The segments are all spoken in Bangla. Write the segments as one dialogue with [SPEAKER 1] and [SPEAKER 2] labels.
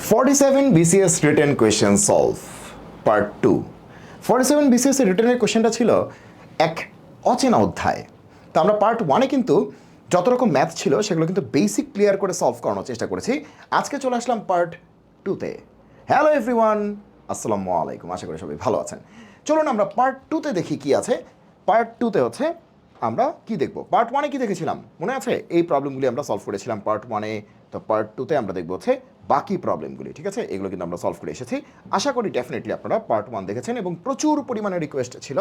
[SPEAKER 1] 47 BCS written question solve part 2 47 BCS এর রিটেনের কোশ্চেনটা ছিল এক অচেনা অধ্যায়। তো আমরা পার্ট 1-এ কিন্তু যত রকম ম্যাথ ছিল সেগুলো কিন্তু বেসিক ক্লিয়ার করে সলভ করানোর চেষ্টা করেছি। আজকে চলে আসলাম পার্ট 2-তে। হ্যালো এভরিওয়ান, আসসালামু আলাইকুম, আশা করি সবাই ভালো আছেন। চলুন আমরা পার্ট 2-তে দেখি কি আছে। পার্ট 2-তে হচ্ছে আমরা কি দেখব। পার্ট 1-এ কি দেখেছিলাম মনে আছে? এই প্রবলেমগুলি আমরা সলভ করেছিলাম পার্ট 1-এ। তো পার্ট 2-তে আমরা দেখব হচ্ছে বাকি প্রবলেমগুলি, ঠিক আছে? এগুলো কিন্তু আমরা সলভ করে এসেছি। আশা করি ডেফিনেটলি আপনারা পার্ট 1 দেখেছেন এবং প্রচুর পরিমাণে রিকোয়েস্ট ছিল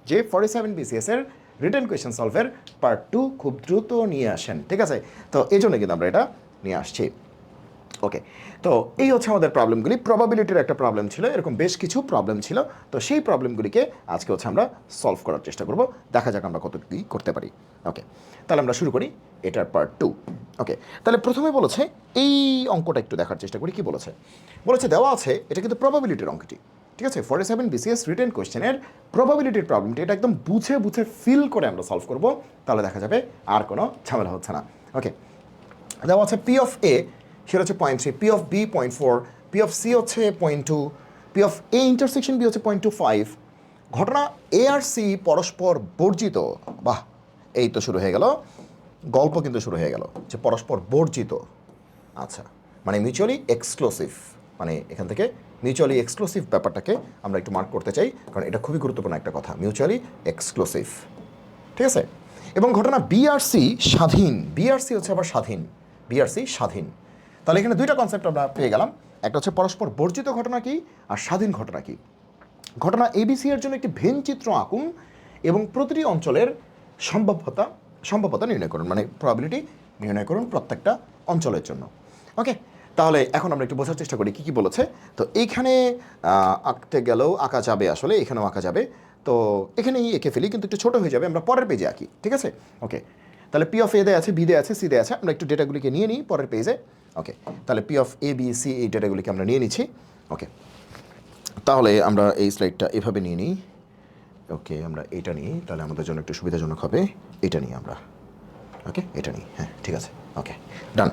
[SPEAKER 1] যে 47 BCS এর রিটেন কোয়েশ্চেন সলভের পার্ট 2 খুব দ্রুত নিয়ে আসেন, ঠিক আছে? তো এই জন্য কিন্তু আমরা এটা নিয়ে আসছি। ওকে, তো এই হচ্ছে আমাদের প্রবলেমগুলি। প্রবাবিলিটির একটা প্রবলেম ছিল, এরকম বেশ কিছু প্রবলেম ছিল। তো সেই প্রবলেমগুলিকে আজকে হচ্ছে আমরা সলভ করার চেষ্টা করব, দেখা যাক আমরা কত কী করতে পারি। ওকে, তাহলে আমরা শুরু করি এটার পার্ট 2। ওকে, তাহলে প্রথমে বলেছে এই অঙ্কটা একটু দেখার চেষ্টা করি। কি বলেছে? বলেছে দেওয়া আছে, এটা কিন্তু প্রবাবিলিটির অঙ্কটি, ঠিক আছে? 47 BCS রিটেন কোয়েশ্চেনের প্রবাবিলিটির প্রবলেমটি, এটা একদম বুঝে বুঝে ফিল করে আমরা সলভ করব, তাহলে দেখা যাবে আর কোনো ঝামেলা হচ্ছে না। ওকে, দেওয়া আছে পি অফ এ, সেটা হচ্ছে 0.3, P of B 0.4, P of C হচ্ছে 0.2, P of A intersection B হচ্ছে 0.25। ঘটনা এ আর সি পরস্পর বর্জিত। বাহ, এই তো শুরু হয়ে গেল, গল্প কিন্তু শুরু হয়ে গেল যে পরস্পর বর্জিত। আচ্ছা, মানে মিউচুয়ালি এক্সক্লুসিভ, মানে এখান থেকে মিউচুয়ালি এক্সক্লুসিভ ব্যাপারটাকে আমরা একটু মার্ক করতে চাই, কারণ এটা খুবই গুরুত্বপূর্ণ একটা কথা, মিউচুয়ালি এক্সক্লুসিভ, ঠিক আছে? এবং ঘটনা বি আর সি স্বাধীন, বি আর সি হচ্ছে আবার স্বাধীন, বি আর সি স্বাধীন। তাহলে এখানে দুইটা কনসেপ্ট আমরা পেয়ে গেলাম, একটা হচ্ছে পরস্পর বর্জিত ঘটনা কি আর স্বাধীন ঘটনা কি। ঘটনা এবিসি এর জন্য একটি ভেন চিত্র আঁকুন এবং প্রতিটি অঞ্চলের সম্ভাব্যতা নির্ণয় করুন, মানে প্রবাবিলিটি নির্ণয় করুন প্রত্যেকটা অঞ্চলের জন্য। ওকে, তাহলে এখন আমরা একটু বোঝার চেষ্টা করি কী কী বলেছে। তো এইখানে আঁকতে গেলেও আঁকা যাবে, আসলে এখানেও আঁকা যাবে। তো এখানেই এঁকে ফেলি, কিন্তু একটু ছোটো হয়ে যাবে, আমরা পরের পেজে আঁকি, ঠিক আছে? ওকে, তাহলে পি অফ এ দেয় আছে, বি দেয় আছে, সি দেয় আছে, আমরা একটু ডেটাগুলিকে নিয়ে নিই পরের পেজে। ওকে, তাহলে P of A B C এই ডেটাগুলিকে আমরা নিয়ে নিচ্ছি। ওকে, তাহলে আমরা এই স্লাইডটা এভাবে নিয়ে নিই। ওকে, আমরা এটা নিই, তাহলে আমাদের জন্য একটু সুবিধাজনক হবে। এটা নিই আমরা, ওকে, এটা নিই, হ্যাঁ ঠিক আছে। ওকে, ডান,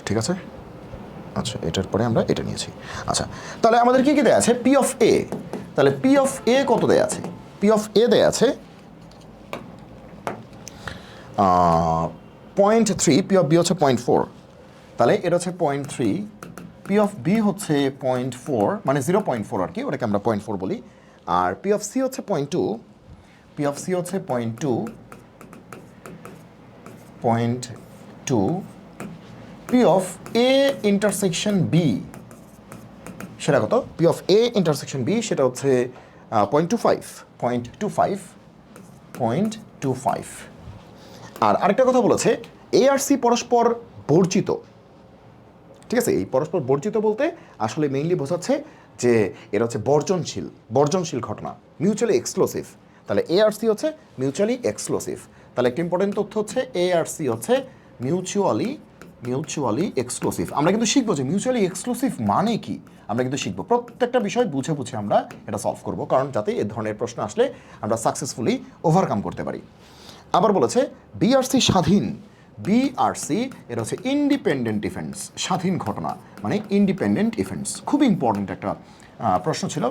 [SPEAKER 1] ঠিক আছে। আচ্ছা, এটার পরে আমরা এটা নিয়েছি। আচ্ছা, তাহলে আমাদের কী কী দেয়া আছে? পি অফ এ, তাহলে পি অফ এ কত দেয়া আছে? পি অফ এ দেয়া আছে 0.3, পি অফ বি হচ্ছে 0.4, তাহলে এটা হচ্ছে 0.3, পি অফ বি হচ্ছে 0.4, মানে 0.4 আর কি, ওটাকে আমরা 0.4 বলি। আর পি অফ সি হচ্ছে 0.2, পি অফ সি হচ্ছে 0.2, P of A intersection B সেটা কত? P of A intersection B সেটা হচ্ছে 0.25। আর আরেকটা কথা বলেছে, এ আর সি পরস্পর বর্জিত, ঠিক আছে? এই পরস্পর বর্জিত বলতে আসলে মেইনলি বোঝাচ্ছে যে এটা হচ্ছে বর্জনশীল ঘটনা, মিউচুয়ালি এক্সক্লুসিভ। তাহলে এ আর সি হচ্ছে মিউচুয়ালি এক্সক্লুসিভ। তাহলে একটা ইম্পর্টেন্ট তথ্য হচ্ছে এ আর সি হচ্ছে মিউচুয়ালি এক্সক্লুসিভ। আমরা কিন্তু শিখবো যে মিউচুয়ালি এক্সক্লুসিভ মানে কি, আমরা কিন্তু শিখবো। প্রত্যেকটা বিষয় বুঝে বুঝে আমরা এটা সলভ করবো, কারণ যাতে এ ধরনের প্রশ্ন আসলে আমরা সাকসেসফুলি ওভারকাম করতে পারি। আবার বলেছে বিআরসি স্বাধীন, বিআরসি এটা হচ্ছে ইন্ডিপেন্ডেন্ট ইভেন্টস, স্বাধীন ঘটনা মানে ইন্ডিপেন্ডেন্ট ইভেন্টস। খুব ইম্পর্টেন্ট একটা প্রশ্ন ছিল।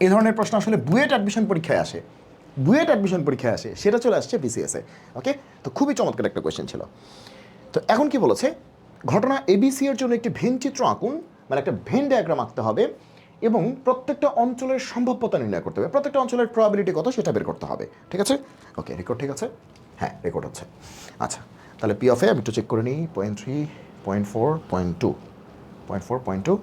[SPEAKER 1] এই ধরনের প্রশ্ন আসলে বুয়েট অ্যাডমিশন পরীক্ষায় আসে, সেটা চলে আসছে বিসিএসে। ওকে, তো খুবই চমৎকার একটা কোয়েশ্চেন ছিল। তো এখন কি বলেছে? ঘটনা এবিসি এর জন্য একটি ভেন চিত্র আঁকুন, মানে একটা ভেন ডায়াগ্রাম আঁকতে হবে এবং প্রত্যেকটা অঞ্চলের সম্ভাব্যতা নির্ণয় করতে হবে, প্রত্যেকটা অঞ্চলের প্রবাবিলিটি কত সেটা বের করতে হবে, ঠিক আছে? ওকে, রেকর্ড ঠিক আছে? হ্যাঁ, রেকর্ড হচ্ছে। আচ্ছা, তাহলে পি অফ এ আমি একটু চেক করে নিই, 0.3, 0.4, 0.2,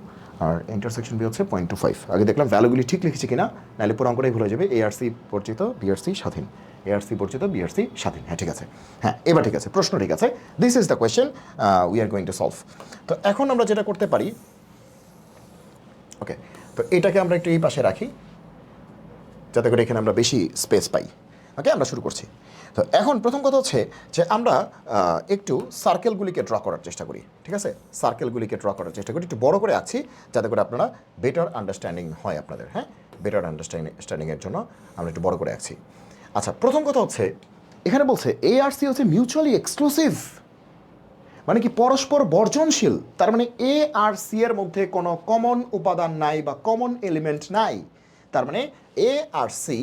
[SPEAKER 1] আর ইন্টারসেকশন বি হচ্ছে 0.25। আগে দেখলাম ভ্যালুগুলি ঠিক লিখেছি কিনা, নাহলে পুরো অঙ্কটাই ভুলে যাবে। এ আর সি বর্জিত, বি আর সি স্বাধীন, এ আর সি বর্জিত, বি আর সি স্বাধীন। হ্যাঁ ঠিক আছে, হ্যাঁ এবার ঠিক আছে, প্রশ্ন ঠিক আছে। This is the question we are going to solve. তো এখন আমরা যেটা করতে পারি, ওকে, তো এটাকে আমরা একটু এই পাশে রাখি যাতে করে এখানে আমরা বেশি স্পেস পাই। ওকে, আমরা শুরু করছি। তো এখন প্রথম কথা হচ্ছে যে আমরা একটু সার্কেলগুলিকে ড্র করার চেষ্টা করি, ঠিক আছে? সার্কেলগুলিকে ড্র করার চেষ্টা করি, একটু বড় করে আঁকছি যাতে করে আপনারা বেটার আন্ডারস্ট্যান্ডিং হয় আপনাদের। হ্যাঁ, বেটার আন্ডারস্ট্যান্ডিংয়ের জন্য আমরা একটু বড় করে আঁকছি। আচ্ছা, প্রথম কথা হচ্ছে এখানে বলছে এ আর সি হচ্ছে মিউচুয়ালি এক্সক্লুসিভ, মানে কি পরস্পর বর্জনশীল, তার মানে এ আর সি এর মধ্যে কোনো কমন উপাদান নাই বা কমন এলিমেন্ট নাই। তার মানে এ আর সি,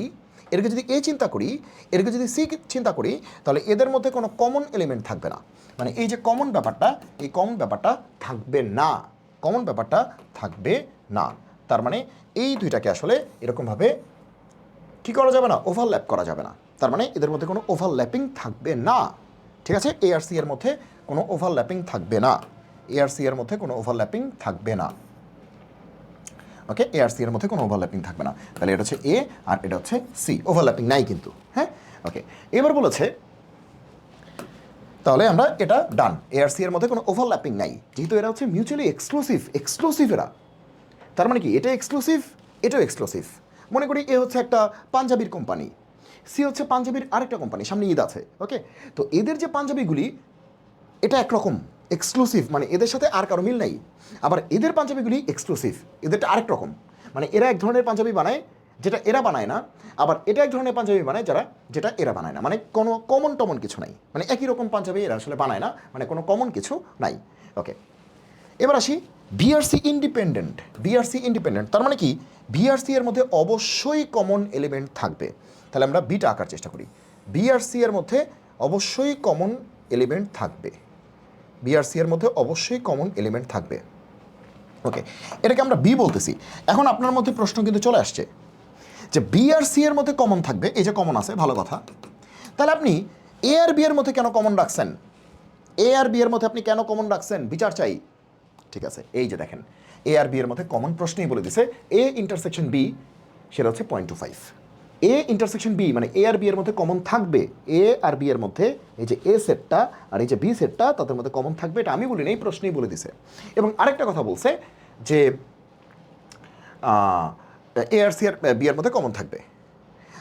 [SPEAKER 1] এরকে যদি এ চিন্তা করি, এরকে যদি সি চিন্তা করি, তাহলে এদের মধ্যে কোনো কমন এলিমেন্ট থাকবে না। মানে এই যে কমন ব্যাপারটা, এই কমন ব্যাপারটা থাকবে না, কমন ব্যাপারটা থাকবে না। তার মানে এই দুইটাকে আসলে এরকমভাবে কী করা যাবে না, ওভারল্যাপ করা যাবে না। তার মানে এদের মধ্যে কোনো ওভারল্যাপিং থাকবে না। ঠিক আছে, এ আর সি এর মধ্যে কোনো ওভারল্যাপিং থাকবে না, এ আর সি এর মধ্যে কোনো ওভারল্যাপিং থাকবে না। ওকে, এ আর সি এর মধ্যে কোনো ওভারল্যাপিং থাকবে না। তাহলে এটা হচ্ছে এ আর এটা হচ্ছে সি, ওভারল্যাপিং নাই কিন্তু। হ্যাঁ, ওকে, এবার বলেছে তাহলে আমরা এটা ডান, এ আর সি এর মধ্যে কোনো ওভারল্যাপিং নাই, যেহেতু এরা হচ্ছে মিউচুয়ালি এক্সক্লুসিভ এরা। তার মানে কি এটা এক্সক্লুসিভ, এটাও এক্সক্লুসিভ। মনে করি এ হচ্ছে একটা পাঞ্জাবির কোম্পানি, সি হচ্ছে পাঞ্জাবির আরেকটা কোম্পানি, সামনে ঈদ আছে। ওকে, তো এদের যে পাঞ্জাবিগুলি এটা একরকম এক্সক্লুসিভ, মানে এদের সাথে আর কারো মিল নাই। আবার এদের পাঞ্জাবিগুলি এক্সক্লুসিভ, এদেরটা আরেক রকম, মানে এরা এক ধরনের পাঞ্জাবি বানায় যেটা এরা বানায় না, আবার এটা এক ধরনের পাঞ্জাবি বানায় যেটা এরা বানায় না। মানে কোনো কমন কিছু নাই, মানে একই রকম পাঞ্জাবি এরা আসলে বানায় না, মানে কোনো কমন কিছু নাই। ওকে, এবার আসি বিআরসি ইন্ডিপেন্ডেন্ট। বিআরসি ইন্ডিপেন্ডেন্ট তার মানে কি বিআরসি এর মধ্যে অবশ্যই কমন এলিমেন্ট থাকবে। তাহলে আমরা বিটা আঁকার চেষ্টা করি। বিআরসি এর মধ্যে অবশ্যই কমন এলিমেন্ট থাকবে, বিআরসি এর মধ্যে অবশ্যই কমন এলিমেন্ট থাকবে। ওকে, এটাকে আমরা বি বলতেছি। এখন আপনার মধ্যে প্রশ্ন কিন্তু চলে আসছে যে বিআরসি এর মধ্যে কমন থাকবে, এই যে কমন আছে, ভালো কথা, তাহলে আপনি এ আর বি এর মধ্যে কেন কমন রাখছেন? এ আর বি এর মধ্যে আপনি কেন কমন রাখছেন, বিচার চাই। ঠিক আছে, এই যে দেখেন এ আর বি এর মধ্যে কমন প্রশ্নেই বলে দিছে এ ইন্টারসেকশন বি, সেটা হচ্ছে 0.25। এ ইন্টারসেকশন বি মানে এ আর বি এর মধ্যে কমন থাকবে, এ আর বি এর মধ্যে এই যে এ সেটটা আর এই যে বি সেটটা তাদের মধ্যে কমন থাকবে, এটা আমি বলি না, এই প্রশ্নেই বলে দিছে। এবং আরেকটা কথা বলছে যে এ আর সি আর বি এর মধ্যে কমন থাকবে।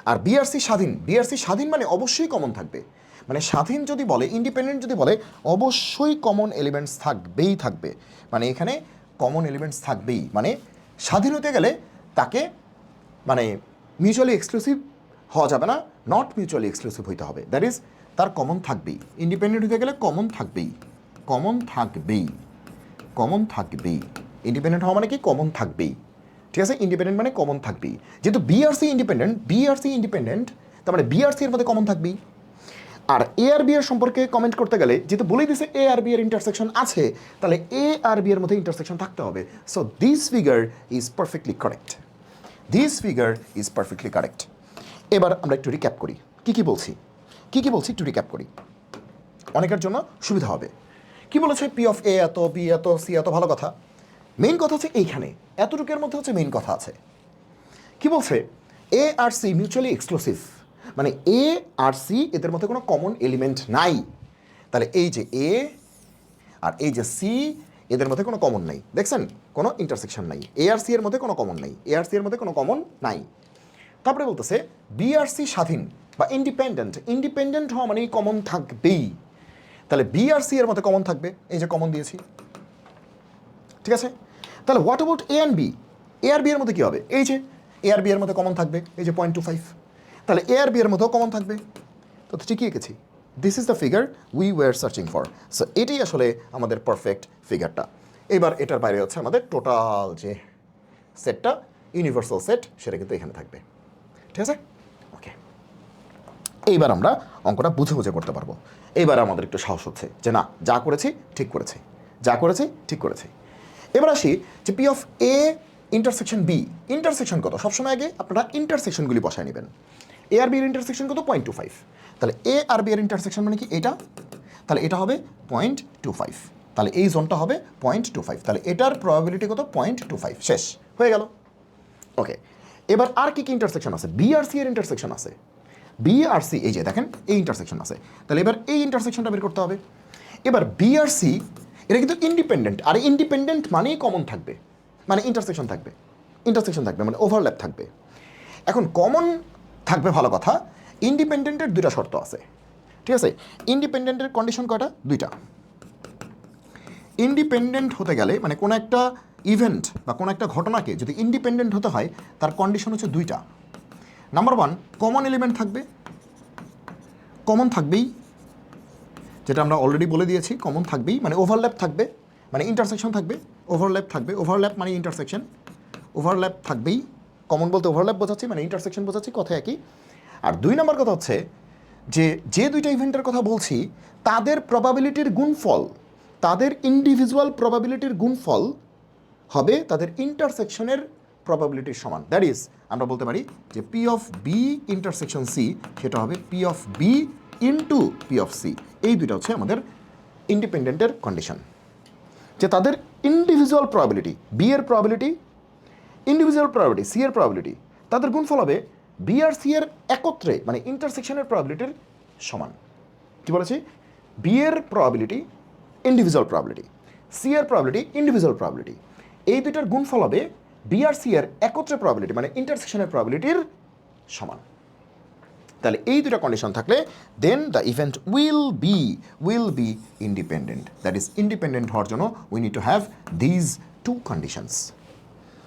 [SPEAKER 1] আর বিআরসি স্বাধীন, বিআরসি স্বাধীন মানে অবশ্যই কমন থাকবে। মানে স্বাধীন যদি বলে, ইন্ডিপেন্ডেন্ট যদি বলে, অবশ্যই কমন এলিমেন্টস থাকবেই থাকবে। মানে এখানে কমন এলিমেন্টস থাকবেই, মানে স্বাধীন হতে গেলে তাকে মানে মিউচুয়ালি এক্সক্লুসিভ হওয়া যাবে না, নট মিউচুয়ালি এক্সক্লুসিভ হইতে হবে, দ্যাট ইজ তার কমন থাকবেই। ইন্ডিপেন্ডেন্ট হতে গেলে কমন থাকবেই, কমন থাকবেই, কমন থাকবেই। ইন্ডিপেন্ডেন্ট হওয়া মানে কি কমন থাকবেই। ঠিক আছে, ইন্ডিপেন্ডেন্ট মানে কমন থাকবেই। যেহেতু বিআরসি ইন্ডিপেন্ডেন্ট, তার মানে বিআরসি এর মধ্যে কমন থাকবেই। আর এ আর বি এর সম্পর্কে কমেন্ট করতে গেলে যেহেতু বলেই দিছে এ আর বি এর ইন্টারসেকশন আছে, তাহলে এ আর বি এর মধ্যে ইন্টারসেকশন থাকতে হবে। So this figure is perfectly correct, this figure is perfectly correct. এবার আমরা একটু রিক্যাপ করি, কি বলছি একটু রিক্যাপ করি, অনেকের জন্য সুবিধা হবে। কি বলেছে, পি অফ এ এত, বি এত, সি এত, ভালো কথা। মেইন কথা হচ্ছে এইখানে এতটুকুর মধ্যে হচ্ছে মেইন কথা আছে। কি বলছে, এ আর সি মিউচুয়ালি এক্সক্লুসিভ, মানে এ আর সি এদের মধ্যে কোনো কমন এলিমেন্ট নাই। তাহলে এই যে এ আর এই যে সি এদের মধ্যে কোনো কমন নাই, দেখছেন কোনো ইন্টারসেকশন নাই, এ আর সি এর মধ্যে কোনো কমন নাই, এ আর সি এর মধ্যে কোনো কমন নাই। তারপরে বলতেছে বিআরসি স্বাধীন বা ইন্ডিপেন্ডেন্ট হওয়া মানে কমন থাকবেই। তাহলে বিআরসি এর মধ্যে কমন থাকবে, এই যে কমন দিয়েছি। ঠিক আছে, তাহলে what about A and B? A আর বি এর মধ্যে কী হবে, এই যে এ আর বি এর মধ্যে কমন থাকবে, এই যে 0.25। তাহলে এ আর বি এর মধ্যেও কমন থাকবে, তো ঠিকই এঁকেছি। This is the figure we were searching for. So এটাই আসলে আমাদের পারফেক্ট ফিগারটা। এবার এটার বাইরে হচ্ছে আমাদের টোটাল যে সেটটা, ইউনিভার্সাল সেট, সেটা কিন্তু এখানে থাকবে। ঠিক আছে, ওকে। এইবার আমরা অঙ্কটা বুঝে করতে পারবো। এইবার আমাদের একটু সাহস হচ্ছে যে না, যা করেছি ঠিক করেছি, যা করেছি ঠিক করেছি। এবার আসি যে P of A intersection B, intersection কত, সবসময় আগে আপনারা ইন্টারসেকশনগুলি বসায় নেবেন। এ আর বি এর ইন্টারসেকশন কত, 0.25। তাহলে এ আর বি এর ইন্টারসেকশন মানে কি এটা, তাহলে এটা হবে 0.25, তাহলে এই জোনটা হবে 0.25, তাহলে এটার প্রবাবিলিটি কত, 0.25, শেষ হয়ে গেল। ওকে, এবার আর কি ইন্টারসেকশন আছে, বি আর সি এর ইন্টারসেকশন আছে, বি আর সি এই যে দেখেন এই ইন্টারসেকশন আছে, তাহলে এবার এই ইন্টারসেকশনটা বের করতে হবে। এবার বি আর সি এটা কিন্তু ইন্ডিপেন্ডেন্ট, আর ইন্ডিপেন্ডেন্ট মানেই কমন থাকবে, মানে ইন্টারসেকশন থাকবে মানে ওভারল্যাপ থাকবে। এখন কমন থাকবে, ভালো কথা। ইন্ডিপেন্ডেন্টের দুইটা শর্ত আছে, ঠিক আছে। ইন্ডিপেন্ডেন্টের কন্ডিশন কয়টা, দুইটা। ইন্ডিপেন্ডেন্ট হতে গেলে মানে কোনো একটা ইভেন্ট বা কোনো একটা ঘটনাকে যদি ইন্ডিপেন্ডেন্ট হতে হয়, তার কন্ডিশন হচ্ছে দুইটা। নাম্বার ওয়ান, কমন এলিমেন্ট থাকবে, কমন থাকবেই। যেটা আমরা অলরেডি বলে দিয়েছি কমন থাকবেই, মানে ওভারল্যাপ থাকবে, মানে ইন্টারসেকশন থাকবে, ওভারল্যাপ থাকবে, ওভারল্যাপ মানে ইন্টারসেকশন, ওভারল্যাপ থাকবেই। কমন বলতে ওভারল্যাপ বোঝাচ্ছি, মানে ইন্টারসেকশন বোঝাচ্ছি, কথা একই। আর 2 নম্বর কথা হচ্ছে যে দুইটা ইভেন্টের কথা বলছি তাদের প্রবাবিলিটির গুণফল, তাদের ইন্ডিভিজুয়াল প্রবাবিলিটির গুণফল হবে তাদের ইন্টারসেকশনের প্রবাবিলিটির সমান। দ্যাট ইজ আমরা বলতে পারি যে P of B intersection C সেটা হবে P of B into P of C. এই দুইটা হচ্ছে আমাদের ইন্ডিপেন্ডেন্টের কন্ডিশন, যে তাদের ইন্ডিভিজুয়াল প্রবাবিলিটি, বি এর প্রবাবিলিটি, ইন্ডিভিজুয়াল প্রবাবিলিটি, সি এর প্রবাবিলিটি, তাদের গুণফল হবে বি আর সি এর একত্রে মানে ইন্টারসেকশনের প্রবাবিলিটির সমান। কী বলেছি? বি এর প্রবাবিলিটি ইন্ডিভিজুয়াল প্রবাবিলিটি, সি এর প্রবাবিলিটি ইন্ডিভিজুয়াল প্রবাবিলিটি, এই দুইটার গুণফল হবে বি আর সি এর একত্রে প্রবাবিলিটি মানে ইন্টারসেকশনের প্রবাবিলিটির সমান। তাহলে এই দুটো কন্ডিশন থাকলে then the event will be independent. That is independent হওয়ার জন্য we need to have these two conditions.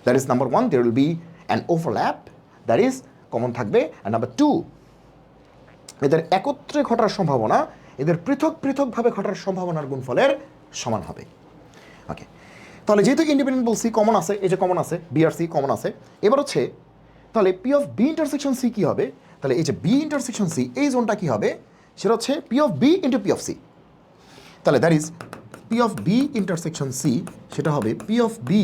[SPEAKER 1] That is number 1 there will be an overlap, that is common থাকবে। আর নাম্বার 2 এদের একত্রে ঘটার সম্ভাবনা এদের পৃথক পৃথকভাবে ঘটার সম্ভাবনার গুণফলের সমান হবে। ওকে, তাহলে যেহেতু ইন্ডিপেন্ডেন্ট বলছি কমন আছে, এই যে কমন আছে বি আর সি কমন আছে, এবার হচ্ছে তাহলে P of B intersection C কী হবে? তাহলে এই যে বি ইন্টারসেকশন সি এই জোনটা কী হবে? সেটা হচ্ছে P of B into P of C. তাহলে that is P of B intersection C সেটা হবে P of B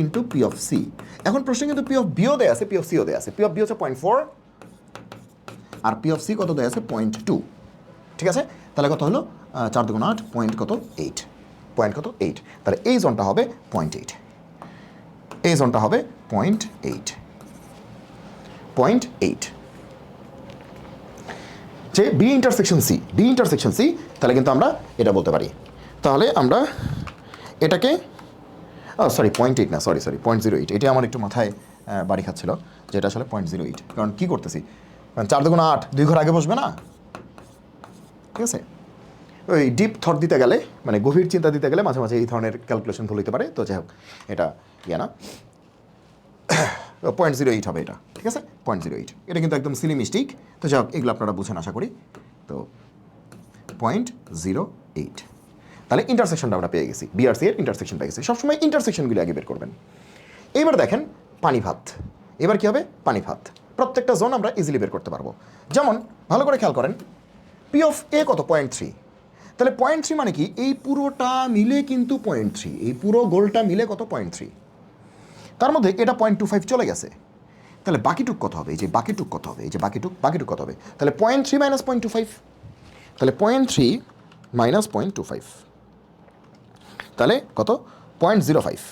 [SPEAKER 1] into P of C. এখন প্রশ্নে কিন্তু পি অফ বিও দেয়া আছে, পি অফ সিও দেয়া আছে। পি অফ বি হচ্ছে 0.4 আর পি অফ সি কত দেয়া আছে? 0.2। ঠিক আছে, তাহলে কত হলো? 4 2 8 পয়েন্ট কত? 8, পয়েন্ট কত? 8। তাহলে এই জোনটা হবে 0.8, এই জোনটা হবে 0.8 যে বি ইন্টারসেকশন সি, তাহলে কিন্তু আমরা এটা বলতে পারি। তাহলে আমরা এটাকে 0.8 না, সরি 0.08, এটা আমার একটু মাথায় বাড়ি খাচ্ছিল, যেটা আসলে 0.08। কারণ কী করতেছি, 4 2 8 2 ঘর আগে বসবে না, ঠিক আছে? ওই ডিপ থট দিতে গেলে মানে গভীর চিন্তা দিতে গেলে মাঝে মাঝে এই ধরনের ক্যালকুলেশন ভুল হতে পারে। তো যাই হোক, এটা না 0.08 হবে এটা, ঠিক আছে? 0.08 এটা কিন্তু একদম সিলি মিস্টেক। তো যাই হোক, এগুলো আপনারা বুঝেন আশা করি। তো 0.08, তাহলে ইন্টারসেকশনটা আমরা পেয়ে গেছি, বিআরসি এর ইন্টারসেকশন পেয়ে গেছি। সবসময় ইন্টারসেকশনগুলি আগে বের করবেন। এবার দেখেন পানি ভাত, এবার কী হবে? পানি ভাত। প্রত্যেকটা জোন আমরা ইজিলি বের করতে পারবো। যেমন ভালো করে খেয়াল করেন, পি অফ এ কত? 0.3। তাহলে 0.3 মানে কি? এই পুরোটা মিলে কিন্তু 0.3, এই পুরো গোলটা মিলে কত? 0.3। তার মধ্যে এটা 0.25 চলে গেছে, তাহলে বাকিটুক কত হবে? এই যে বাকিটুক কত হবে? এই যে বাকিটুক কত হবে? তাহলে 0.3 মাইনাস 0.25, তাহলে 0.3 মাইনাস 0.25, তাহলে কত? 0.05।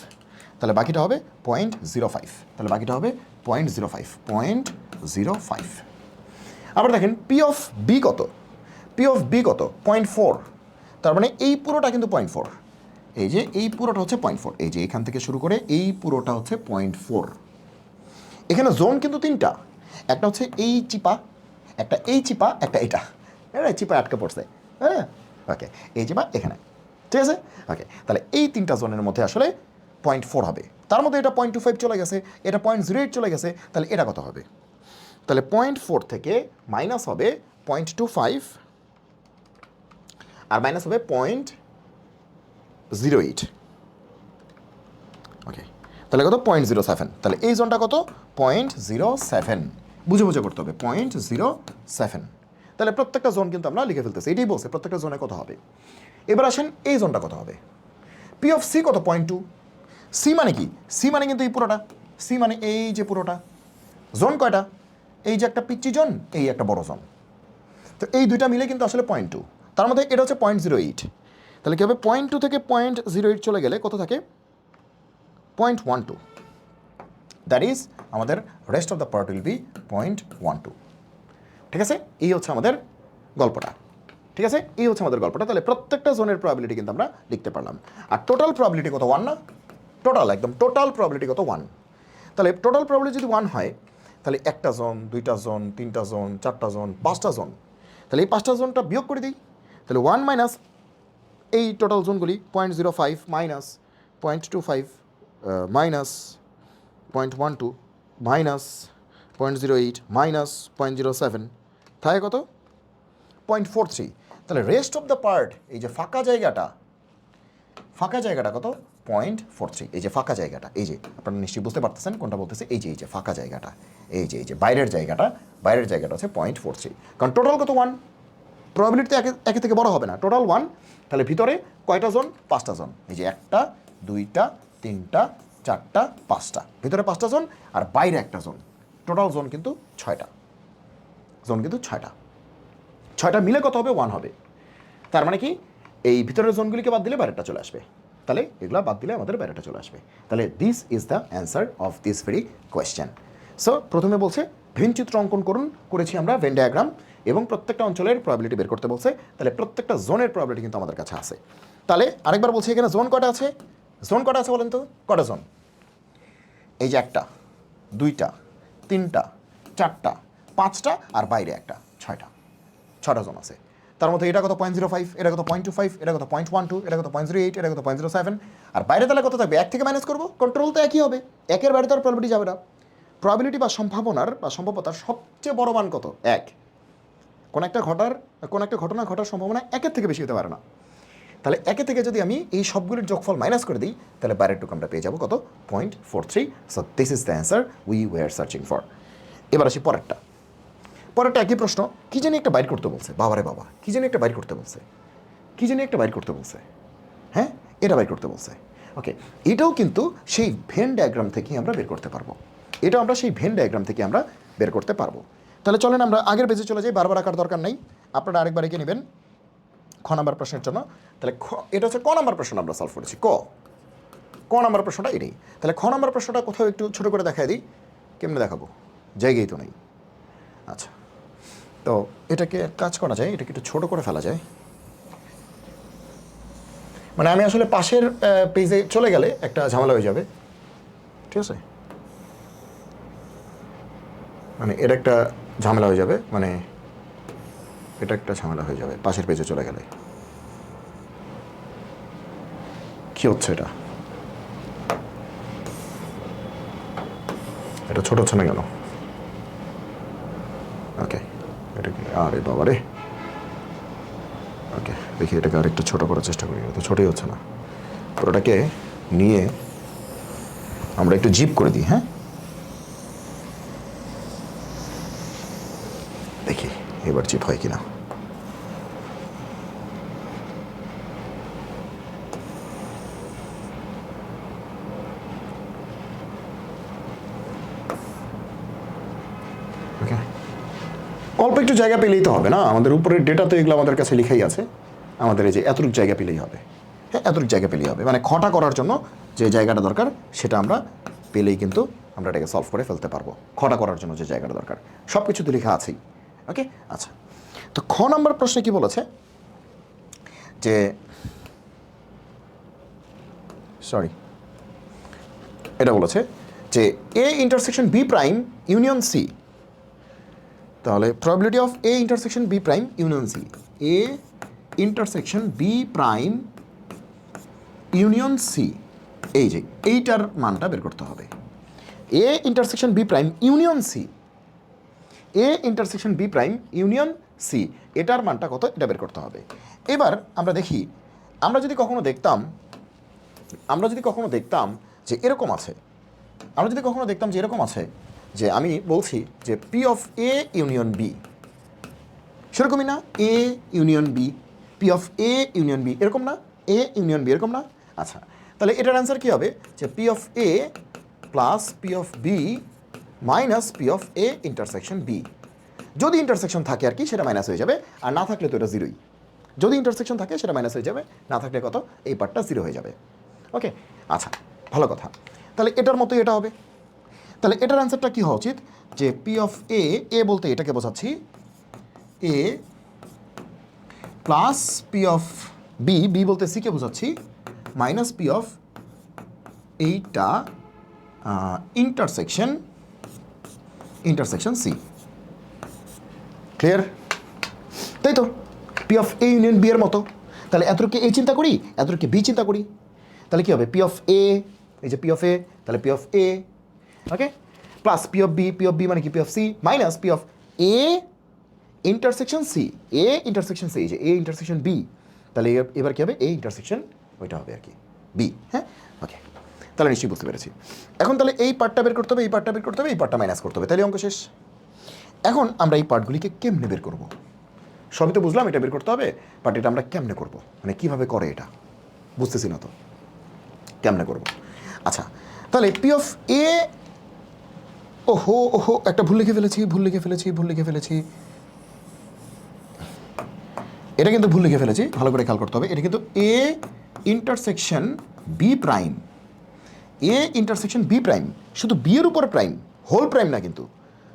[SPEAKER 1] তাহলে বাকিটা হবে 0.05, তাহলে বাকিটা হবে 0.05। আবার দেখেন পি অফ বি কত? পি অফ বি কত? 0.4। তার মানে এই পুরোটা কিন্তু 0.4, এই যে এই পুরোটা হচ্ছে 0.4, এই যে এখান থেকে শুরু করে এই পুরোটা হচ্ছে 0.4। এখানে জোন কিন্তু 3টা, একটা হচ্ছে এই চিপা, একটা এই চিপা, একটা এটা, চিপা আটকে পড়ছে, হ্যাঁ ওকে, এই চিপা এখানে, ঠিক আছে? ওকে, তাহলে এই 3টা জোনের মধ্যে আসলে 0.4 হবে। তার মধ্যে এটা 0.25 চলে গেছে, এটা 0.08 চলে গেছে, তাহলে এটা কত হবে? তাহলে 0.4 থেকে মাইনাস হবে 0.25 আর মাইনাস হবে 0.08। ওকে, তাহলে কত? 0.07। তাহলে এই জোনটা কত? 0.07, বুঝে করতে হবে 0.07। তাহলে প্রত্যেকটা জোন কিন্তু আমরা লিখে ফেলতেছি, এটাই বলছে প্রত্যেকটা জোনে কত হবে। এবার আসেন এই জোনটা কত হবে? পি অফ সি কত? 0.2। সি মানে কি? সি মানে কিন্তু এই পুরোটা, সি মানে এই যে পুরোটা। জোন কয়টা? এই যে একটা পিচ্চি জোন, এই একটা বড় জোন। তো এই দুইটা মিলে কিন্তু আসলে 0.2, তার মধ্যে এটা হচ্ছে 0.08। তাহলে কী হবে? 0.2 থেকে 0.08 চলে গেলে কত থাকে? 0.12। দ্যাট ইজ আমাদের rest of the part will be 0.12। ঠিক আছে, এই হচ্ছে আমাদের গল্পটা। ঠিক আছে, এই হচ্ছে আমাদের গল্পটা। তাহলে প্রত্যেকটা জোনের প্রবাবিলিটি কিন্তু আমরা লিখতে পারলাম। আর টোটাল প্রবাবিলিটি কত? 1 না? টোটাল একদম টোটাল প্রবাবিলিটি কত? 1। তাহলে টোটাল প্রবাবিলিটি যদি 1 হয়, তাহলে একটা জোন, 2টা জোন, 3টা জোন, 4টা জোন, 5টা জোন। তাহলে এই 5টা জোনটা বিয়োগ করে দিই। তাহলে 1 মাইনাস এই টোটাল জোনগুলি 0.05 মাইনাস 0.25 মাইনাস 0.12 মাইনাস 0.08 মাইনাস 0.07 থাকে কত? 0.43। তাহলে রেস্ট অফ দ্য পার্ট, এই যে ফাঁকা জায়গাটা কত 0.43, এই যে ফাঁকা জায়গাটা, এই যে আপনারা নিশ্চয়ই বুঝতে পারতেছেন কোনটা বলতেছে, এই যে ফাঁকা জায়গাটা, এই যে বাইরের জায়গাটা হচ্ছে 0.43, কারণ টোটাল কত 1, প্রবাবিলিটি একে থেকে বড় হবে না, টোটাল 1, তাহলে ভিতরে কয়টা জোন, 5টা জোন, এই যে 1টা 2টা 3টা 4টা 5টা, ভিতরে 5টা জোন আর বাইরে একটা জোন, টোটাল জোন কিন্তু 6টা, 6টা মিলে কত হবে 1 হবে। তার মানে কি এই ভিতরের জোনগুলিকে বাদ দিলে বাইরেটা চলে আসবে, তাহলে এগুলো বাদ দিলে আমাদের বাইরেটা চলে আসবে। তাহলে this is the answer of this very question. So প্রথমে বলছে ভেন চিত্র অঙ্কন করুন, করেছি আমরা ভেন ডায়াগ্রাম, এবং প্রত্যেকটা অঞ্চলের প্রবাবিলিটি বের করতে বলছে, তাহলে প্রত্যেকটা জোনের প্রবাবিলিটি কিন্তু আমাদের কাছে আছে। তাহলে আরেকবার বলছি এখানে জোন কটা আছে, বলেন তো কটা জোন, এই যে 1টা 2টা 3টা 4টা 5টা আর বাইরে একটা 6টা জোন আছে। তার মধ্যে এটা কত 0.05, এটা কত 0.25, এটা কত 0.12, এটা কত 0.08, এটা কত 0.07, আর বাইরে তাহলে কত থাকবে, 1 থেকে মাইনাস করবো, কন্ট্রোল তো একই হবে, 1-এর বাইরে তো আর প্রবাবিলিটি যাবে না। প্রবাবিলিটি বা সম্ভাবনার সবচেয়ে বড় মান কত, 1। কোন একটা ঘটনা ঘটার সম্ভাবনা 1-এর থেকে বেশি হতে পারে না। তাহলে 1 থেকে যদি আমি এই সবগুলির যোগফল মাইনাস করে দিই, তাহলে বাইরের টুকু আমরা পেয়ে যাবো কত 0.43। So this is the answer we were searching for. এবার আসি পরেরটা একই প্রশ্ন, কি জানি একটা বাইর করতে বলছে, বাবারে বাবা, কি জানি একটা বাইর করতে বলছে, হ্যাঁ এটা বাইর করতে বলছে। ওকে, এটাও কিন্তু সেই ভেন ডায়াগ্রাম থেকে আমরা বের করতে পারবো, তাহলে চলেন আমরা আগের পেজে চলে যাই, বারবার আঁকার দরকার নেই, আপনারা আরেকবার এঁকে নেবেন খ নাম্বার প্রশ্নের জন্য। তাহলে এটা হচ্ছে ক নাম্বার প্রশ্ন আমরা সলভ করেছি, ক নাম্বার প্রশ্নটা এটাই। তাহলে খ নাম্বার প্রশ্নটা কোথাও একটু ছোটো করে দেখাই দিই, কেমনে দেখাবো, জায়গায় তো নেই। আচ্ছা, তো এটাকে কাজ করা যায়, এটাকে একটু ছোটো করে ফেলা যায়, মানে আমি আসলে পাশের পেজে চলে গেলে একটা ঝামেলা হয়ে যাবে, ঠিক আছে, মানে এটা একটা ঝামেলা হয়ে যাবে, পাশের পেজে চলে গেলে। কি হচ্ছে এটা ছোট হচ্ছে না কেন? ওকে, এটা কি, আরে বাবা রে, ওকে দেখি এটাকে আরেকটু ছোটো করার চেষ্টা করি, তো ছোটোই হচ্ছে না, পুরোটাকে নিয়ে আমরা একটু জিপ করে দিই, হ্যাঁ দেখি এবার জিপ হয় কিনা। ওকে, অল্প একটু জায়গা পেলেই তো হবে না, আমাদের উপরের ডেটা তো এগুলো আমাদের কাছে লেখাই আছে, আমাদের এই যে এতটুকু জায়গা পেলেই হবে, হ্যাঁ এতটুকু জায়গা পেলেই হবে, মানে খটা করার জন্য যে জায়গাটা দরকার সেটা আমরা পেলেই কিন্তু আমরা এটাকে সলভ করে ফেলতে পারবো, খটা করার জন্য যে জায়গাটা দরকার সব কিছু তো লেখা আছেই। ওকে, আচ্ছা, তো খ নাম্বার প্রশ্নে কি বলেছে যে, এটা বলেছে যে A intersection B prime union C, তাহলে probability of A intersection B prime union C, A intersection B prime union C, এই যে এইটার মানটা বের করতে হবে। A intersection B prime union C, এটার মানটা কত এটা বের করতে হবে। এবার আমরা দেখি, আমরা যদি কখনো দেখতাম যে এরকম আছে, যে আমি বলছি যে P of A union B, সেরকমই না, A union B, P of A union B এরকম না, এ ইউনিয়ন বি এরকম না। আচ্ছা, তাহলে এটার অ্যান্সার কী হবে, যে P of A plus P of B minus P of A intersection B. যদি ইন্টারসেকশন থাকে আর কি সেটা মাইনাস হয়ে যাবে, আর না থাকলে তো এটা জিরোই। যদি ইন্টারসেকশন থাকে সেটা মাইনাস হয়ে যাবে, না থাকলে কত, এই পার্টটা জিরো হয়ে যাবে। ওকে, আচ্ছা ভালো কথা, তাহলে এটার মতোই এটা হবে। তাহলে এটার অ্যান্সারটা কী হওয়া উচিত, যে পি অফ এ, এ বলতে এটাকে বোঝাচ্ছি, A plus P of B, B বলতে সিকে বোঝাচ্ছি, মাইনাস পি অফ এইটা ইন্টারসেকশন সি। ক্লিয়ার? তাই তো, P of A union B এর মতো। তাহলে এতটুকু এ চিন্তা করি, এতটুকু বি চিন্তা করি, তাহলে কী হবে, পি অফ এ, এই যে পি অফ এ, তাহলে P of A, okay, plus P of B মানে কি P of C, minus P of A intersection C, A intersection C, যে এ ইন্টারসেকশন বি, তাহলে এবার কী হবে, এ ইন্টারসেকশন ওইটা হবে আর কি বি। হ্যাঁ, ওকে, তাহলে নিশ্চয়ই বুঝতে পেরেছি। এখন তাহলে এই পার্টটা বের করতে হবে, এই পার্টটা বের করতে হবে, এই পার্টটা মাইনাস করতে হবে, তাহলে অঙ্ক শেষ। এখন আমরা এই পার্টগুলিকে কেমনে বের করব? সবই তো বুঝলাম এটা বের করতে হবে, বাট এটা আমরা কেমনে করব, মানে কীভাবে করে এটা বুঝতেছি না তো কেমনে করব। আচ্ছা, তাহলে পি অফ এ, ওহো ওহো একটা ভুল লিখে ফেলেছি। এটা কিন্তু ভুল লিখে ফেলেছি, ভালো করে খেয়াল করতে হবে। এটা কিন্তু A intersection B prime, A intersection B prime, শুধু বি এর উপর প্রাইম, হোল প্রাইম না কিন্তু,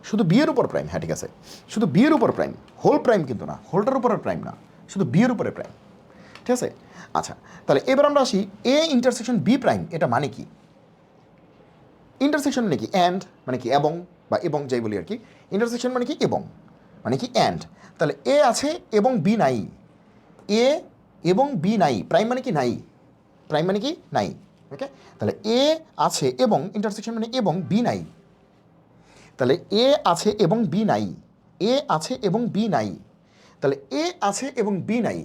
[SPEAKER 1] শুধু বি এর উপর প্রাইম। হ্যাঁ ঠিক আছে, শুধু বি এর উপর প্রাইম, হোল প্রাইম কিন্তু না, হোলটার উপরে প্রাইম না, শুধু বি এর উপরে প্রাইম। ঠিক আছে, আচ্ছা তাহলে এবার আমরা আসি এ ইন্টারসেকশন বি প্রাইম, এটা মানে কি? ইন্টারসেকশন মানে কি? অ্যান্ড মানে কি এবং, বা এবং যাই বলি আর কি। ইন্টারসেকশন মানে কি? এবং মানে কি? অ্যান্ড। তাহলে এ আছে এবং বি নাই, এ এবং বি নাই, প্রাইম মানে কি? নাই, প্রাইম মানে কি? নাই। ওকে, তাহলে এ আছে এবং ইন্টারসেকশন মানে এবং, বি নাই, তাহলে এ আছে এবং বি নাই, এ আছে এবং বি নাই, তাহলে এ আছে এবং বি নাই,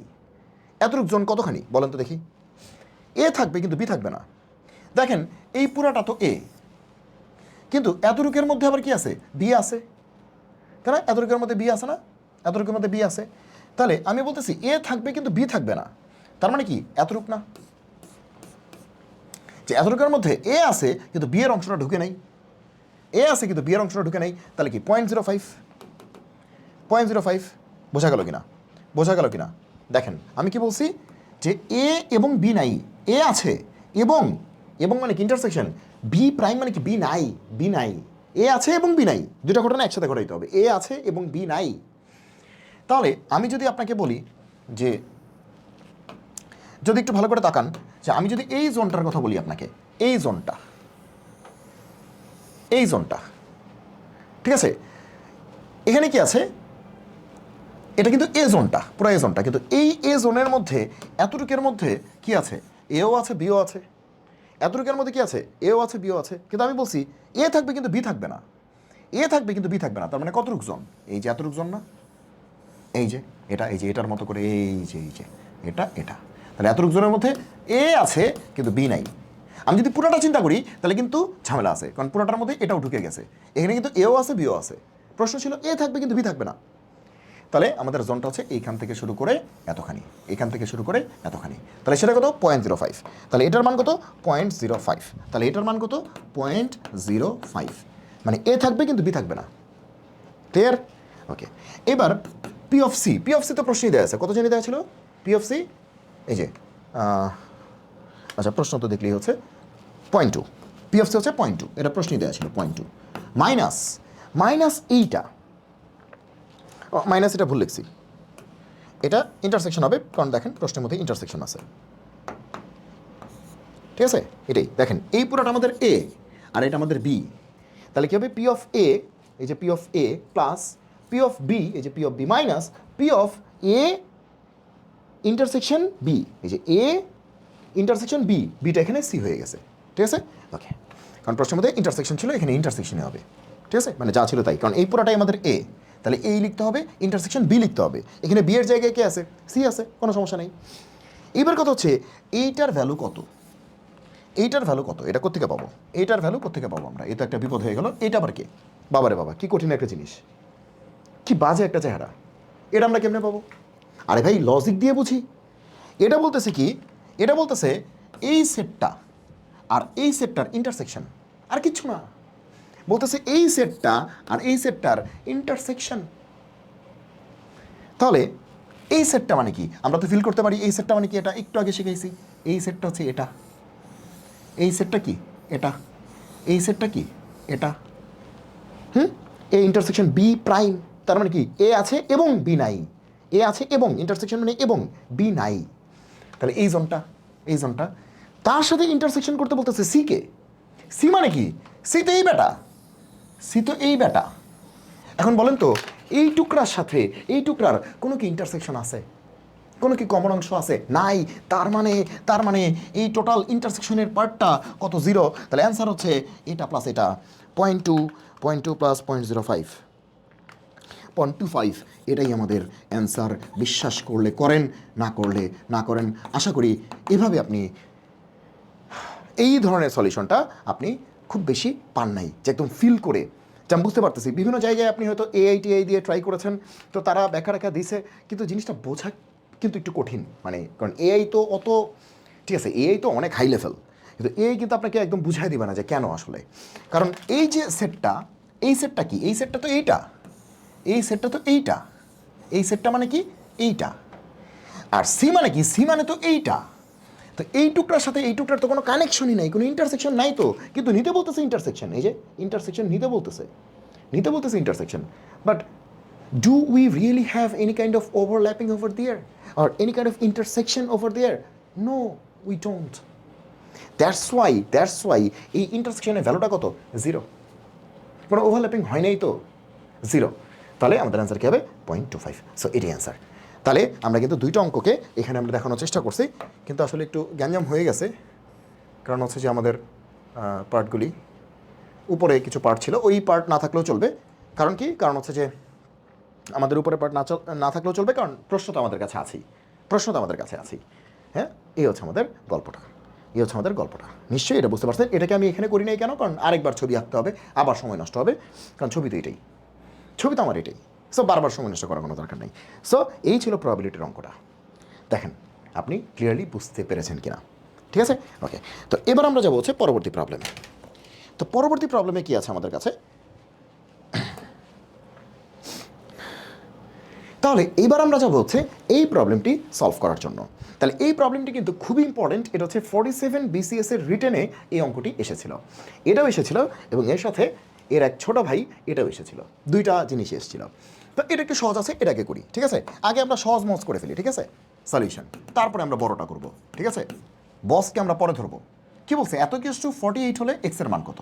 [SPEAKER 1] এতটুক জোন কতখানি বলেন তো দেখি? এ থাকবে কিন্তু বি থাকবে না। দেখেন এই পুরাটা তো এ, কিন্তু এতটুকের মধ্যে আবার কি আছে? বি আছে, তাই না? এতটুকের মধ্যে বি আছে না, এতটুকের মধ্যে বি আছে, তাহলে আমি বলতেছি এ থাকবে কিন্তু বি থাকবে না, তার মানে কি? এতটুক না, যে এতটুকের মধ্যে এ আছে কিন্তু বি এর অংশটা ঢুকে নেই, এ আছে কিন্তু বি এর অংশটা ঢুকে নেই, তাহলে কি 0.05, 0.05 বোঝা গেল কিনা? বোঝা গেল কিনা? দেখেন আমি কি বলছি, যে এ এবং বি নাই, এ আছে এবং, এবং মানে কি? ইন্টারসেকশন, বি প্রাইম মানে কি? বি নাই, বি নাই, এ আছে এবং বি নাই, দুটা ঘটনা একসাথে ঘটাইতে হবে, এ আছে এবং বি নাই। তাহলে আমি যদি আপনাকে বলি যে, যদি একটু ভালো করে তাকান, যে আমি যদি এই জোনটার কথা বলি আপনাকে, এই জোনটা, এই জোনটা, ঠিক আছে, এখানে কি আছে? এটা কিন্তু এ জোনটা, পুরো এ জোনটা, কিন্তু এই এ জোনের মধ্যে এতটুকের মধ্যে কি আছে? এও আছে বিও আছে, এতটুকের মধ্যে কি আছে? এও আছে বিও আছে, কিন্তু আমি বলছি এ থাকবে কিন্তু বি থাকবে না, এ থাকবে কিন্তু বি থাকবে না, তার মানে কতটুক জোন? এই যে এতটুক জোন না, এই যে এটা, এই যে এটার মতো করে, এই যে এটা, তাহলে এতটুক জোনের মধ্যে এ আছে কিন্তু বি নাই। আমি যদি পুরোটা চিন্তা করি তাহলে কিন্তু ঝামেলা আছে, কারণ পুরোটার মধ্যে এটাও ঢুকে গেছে, এখানে কিন্তু এও আছে বিও আছে, প্রশ্ন ছিল এ থাকবে কিন্তু বি থাকবে না। তাহলে আমাদের জোনটা হচ্ছে এইখান থেকে শুরু করে এতখানি, এখান থেকে শুরু করে এতখানি, তাহলে সেটা কত? 0.05, তাহলে এটার মান কত? 0.05, তাহলে এটার মান কত? 0.05, মানে এ থাকবে কিন্তু বি থাকবে না। ক্লিয়ার? ওকে, এবার P of C, P of C তো প্রশ্নই দেওয়া আছে, কত জানি দেওয়া ছিল পি অফ সি? এই যে আচ্ছা প্রশ্ন তো দেখলেই হচ্ছে 0.2, পি অফ সি হচ্ছে 0.2, এটা প্রশ্নই দেওয়া ছিল 0.2, মাইনাস এইটা, মাইনাস এটা ভুল লিখছি, এটা ইন্টারসেকশন হবে, কারণ দেখেন প্রশ্নের মধ্যে ইন্টারসেকশন আছে, ঠিক আছে? এটাই দেখেন, এই পুরোটা আমাদের এ আর এটা আমাদের বি, তাহলে কী হবে? পি অফ এ, এই যে P of A plus P of B, এই যে P of B, minus P of A intersection B, এই যে এ ইন্টারসেকশন বি, বিটা এখানে সি হয়ে গেছে, ঠিক আছে? ওকে, কারণ প্রশ্নের মধ্যে ইন্টারসেকশন ছিল, এখানে ইন্টারসেকশনে হবে, ঠিক আছে? মানে যা ছিল তাই, কারণ এই পুরোটাই আমাদের এ, তাহলে এই লিখতে হবে, ইন্টারসেকশন বি লিখতে হবে, এখানে বি এর জায়গায় কে আছে? সি আছে, কোনো সমস্যা নেই। এইবার কথা হচ্ছে এইটার ভ্যালু কত, এইটার ভ্যালু কত, এটা কোত্থেকে পাবো? এইটার ভ্যালু কোত্থেকে পাবো আমরা? এটা একটা বিপদ হয়ে গেল, এটা আবার কে? বাবারে বাবা, কি কঠিন একটা জিনিস, কি বাজে একটা চেহারা, এটা আমরা কেমনে পাবো? আরে ভাই লজিক দিয়ে বুঝি। এটা বলতেছে কি? এটা বলতেছে এই সেটটা আর এই সেটটার ইন্টারসেকশন, আর কিচ্ছু না, বলতেছে এই সেটটা আর এই সেটটার ইন্টারসেকশন। তাহলে এই সেটটা মানে কি? আমরা তো ফিল করতে পারি এই সেটটা মানে কি, এটা একটু আগে শিখেছি, এই সেটটা হচ্ছে এটা, এই সেটটা কি? এটা, এই সেটটা কি? এটা, এ ইন্টারসেকশন বি প্রাইম, তার মানে কি? এ আছে এবং বি নাই, এ আছে এবং, ইন্টারসেকশন মানে এবং, বি নাই, তাহলে এই জোনটা, এই জোনটা, তার সাথে ইন্টারসেকশন করতে বলতেছে সি কে। সি মানে কি? সি তো এই বেটা, সি তো এই বেটা। এখন বলেন তো এই টুকরার সাথে এই টুকরার কোনো কি ইন্টারসেকশন আছে? কোনো কি কমন অংশ আছে? নাই। তার মানে এই টোটাল ইন্টারসেকশনের পার্টটা কত? 0। তাহলে অ্যান্সার হচ্ছে এটা প্লাস এটা, 0.2 প্লাস 0.05, 8.25 এটাই আমাদের অ্যান্সার। বিশ্বাস করলে করেন, না করলে না করেন। আশা করি এভাবে আপনি এই ধরনের সলিউশনটা আপনি খুব বেশি পান নাই, যে একদম ফিল করে। যেমন বুঝতে পারতেছি বিভিন্ন জায়গায় আপনি হয়তো এআইটিআই দিয়ে ট্রাই করেছেন, তো তারা ব্যাখ্যা রেখা দিছে, কিন্তু জিনিসটা বোঝা কিন্তু একটু কঠিন। মানে কারণ এআই তো অত, ঠিক আছে, এআই তো অনেক হাই লেভেল, কিন্তু এআই কিন্তু আপনাকে একদম বুঝাই দিবে না যে কেন আসলে। কারণ এই যে সেটটা, এই সেটটা কি, এই সেটটা তো এইটা, এই সেটটা তো এইটা, এই সেটটা মানে কি এইটা, আর সি মানে কি, সি মানে তো এইটা। তো এই টুকরার সাথে এই টুকরার তো কোনো কানেকশনই নাই, কোনো ইন্টারসেকশন নাই তো, কিন্তু নিতে বলতেছে ইন্টারসেকশন। এই যে ইন্টারসেকশন নিতে বলতেছে, নিতে বলতেছে intersection, but do we really have any kind of overlapping over there or any kind of intersection over there? No, we don't. That's why এই ইন্টারসেকশনের ভ্যালুটা কত? 0। কোনো ওভারল্যাপিং হয় নাই তো, 0। তাহলে আমাদের অ্যান্সার কী হবে? 0.25। সো এটাই অ্যান্সার। তাহলে আমরা কিন্তু দুইটা অঙ্ককে এখানে আমরা দেখানোর চেষ্টা করছি, কিন্তু আসলে একটু গ্যাঞ্জাম হয়ে গেছে। কারণ হচ্ছে যে আমাদের পার্টগুলি উপরে কিছু পার্ট ছিল, ওই পার্ট না থাকলেও চলবে। কারণ কি? কারণ হচ্ছে যে আমাদের উপরে পার্ট না থাকলেও চলবে, কারণ প্রশ্ন তো আমাদের কাছে আছেই, প্রশ্ন তো আমাদের কাছে আছেই। হ্যাঁ, এই হচ্ছে আমাদের গল্পটা, এই হচ্ছে আমাদের গল্পটা। নিশ্চয়ই এটা বুঝতে পারছেন। এটাকে আমি এখানে করি নাই কেন? কারণ আরেকবার ছবি আঁকতে হবে, আবার সময় নষ্ট হবে, কারণ ছবি তো এটাই, ছবি তো আমার এটাই। সো বারবার সময় নষ্ট করার কোনো দরকার নেই। সো এই ছিল প্রবাবিলিটির অঙ্কটা। দেখেন আপনি ক্লিয়ারলি বুঝতে পেরেছেন কিনা, ঠিক আছে? ওকে, তো এবার আমরা যাবো হচ্ছে পরবর্তী প্রবলেমে। তো পরবর্তী প্রবলেমে কি আছে আমাদের কাছে? তাহলে এবার আমরা যাবো হচ্ছে এই প্রবলেমটি সলভ করার জন্য। তাহলে এই প্রবলেমটি কিন্তু খুবই ইম্পর্টেন্ট। এটা হচ্ছে 47 BCS এর রিটেনে এই অঙ্কটি এসেছিল, এটাও এসেছিল, এবং এর সাথে এর এক ছোট ভাই এটাও এসেছিল, দুইটা জিনিস এসেছিল। তো এটা একটু সহজ আছে, এটাকে করি, ঠিক আছে? আগে আমরা সহজ মজ করে ফেলি, ঠিক আছে, সলিউশন, তারপরে আমরা বড়টা করব, ঠিক আছে? বসকে আমরা পরে ধরবো। কি বলছে? এত কিছু 48 হলে এক্স এর মান কত?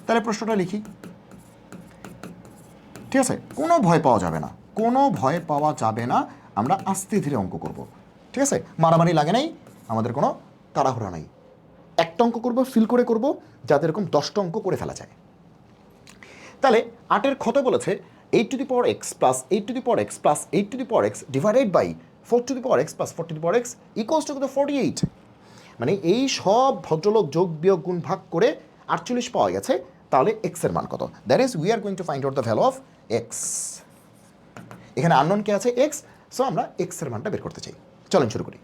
[SPEAKER 1] তাহলে প্রশ্নটা লিখি, ঠিক আছে? কোনো ভয় পাওয়া যাবে না, কোনো ভয় পাওয়া যাবে না, আমরা আস্তে ধীরে অঙ্ক করব, ঠিক আছে? মারামারি লাগে নাই, আমাদের কোনো তাড়াহুড়া নাই। একটা অঙ্ক করবো, ফিল করে করব, যাতে এরকম 10টা অঙ্ক করে ফেলা যায়। তাহলে 8-এর ক্ষত বলেছে 8x plus 8x plus 8x divided by 4x plus 4x equals to 48। মানে এই সব ভদ্রলোক যোগ বিয়োগ গুণ ভাগ করে 48 পাওয়া গেছে। তাহলে এক্স এর মান কত? That is we are going to find out the value of x. এখানে আননোন কে আছে? এক্স। সো আমরা এক্স এর মানটা বের করতে চাই। চলেন শুরু করি।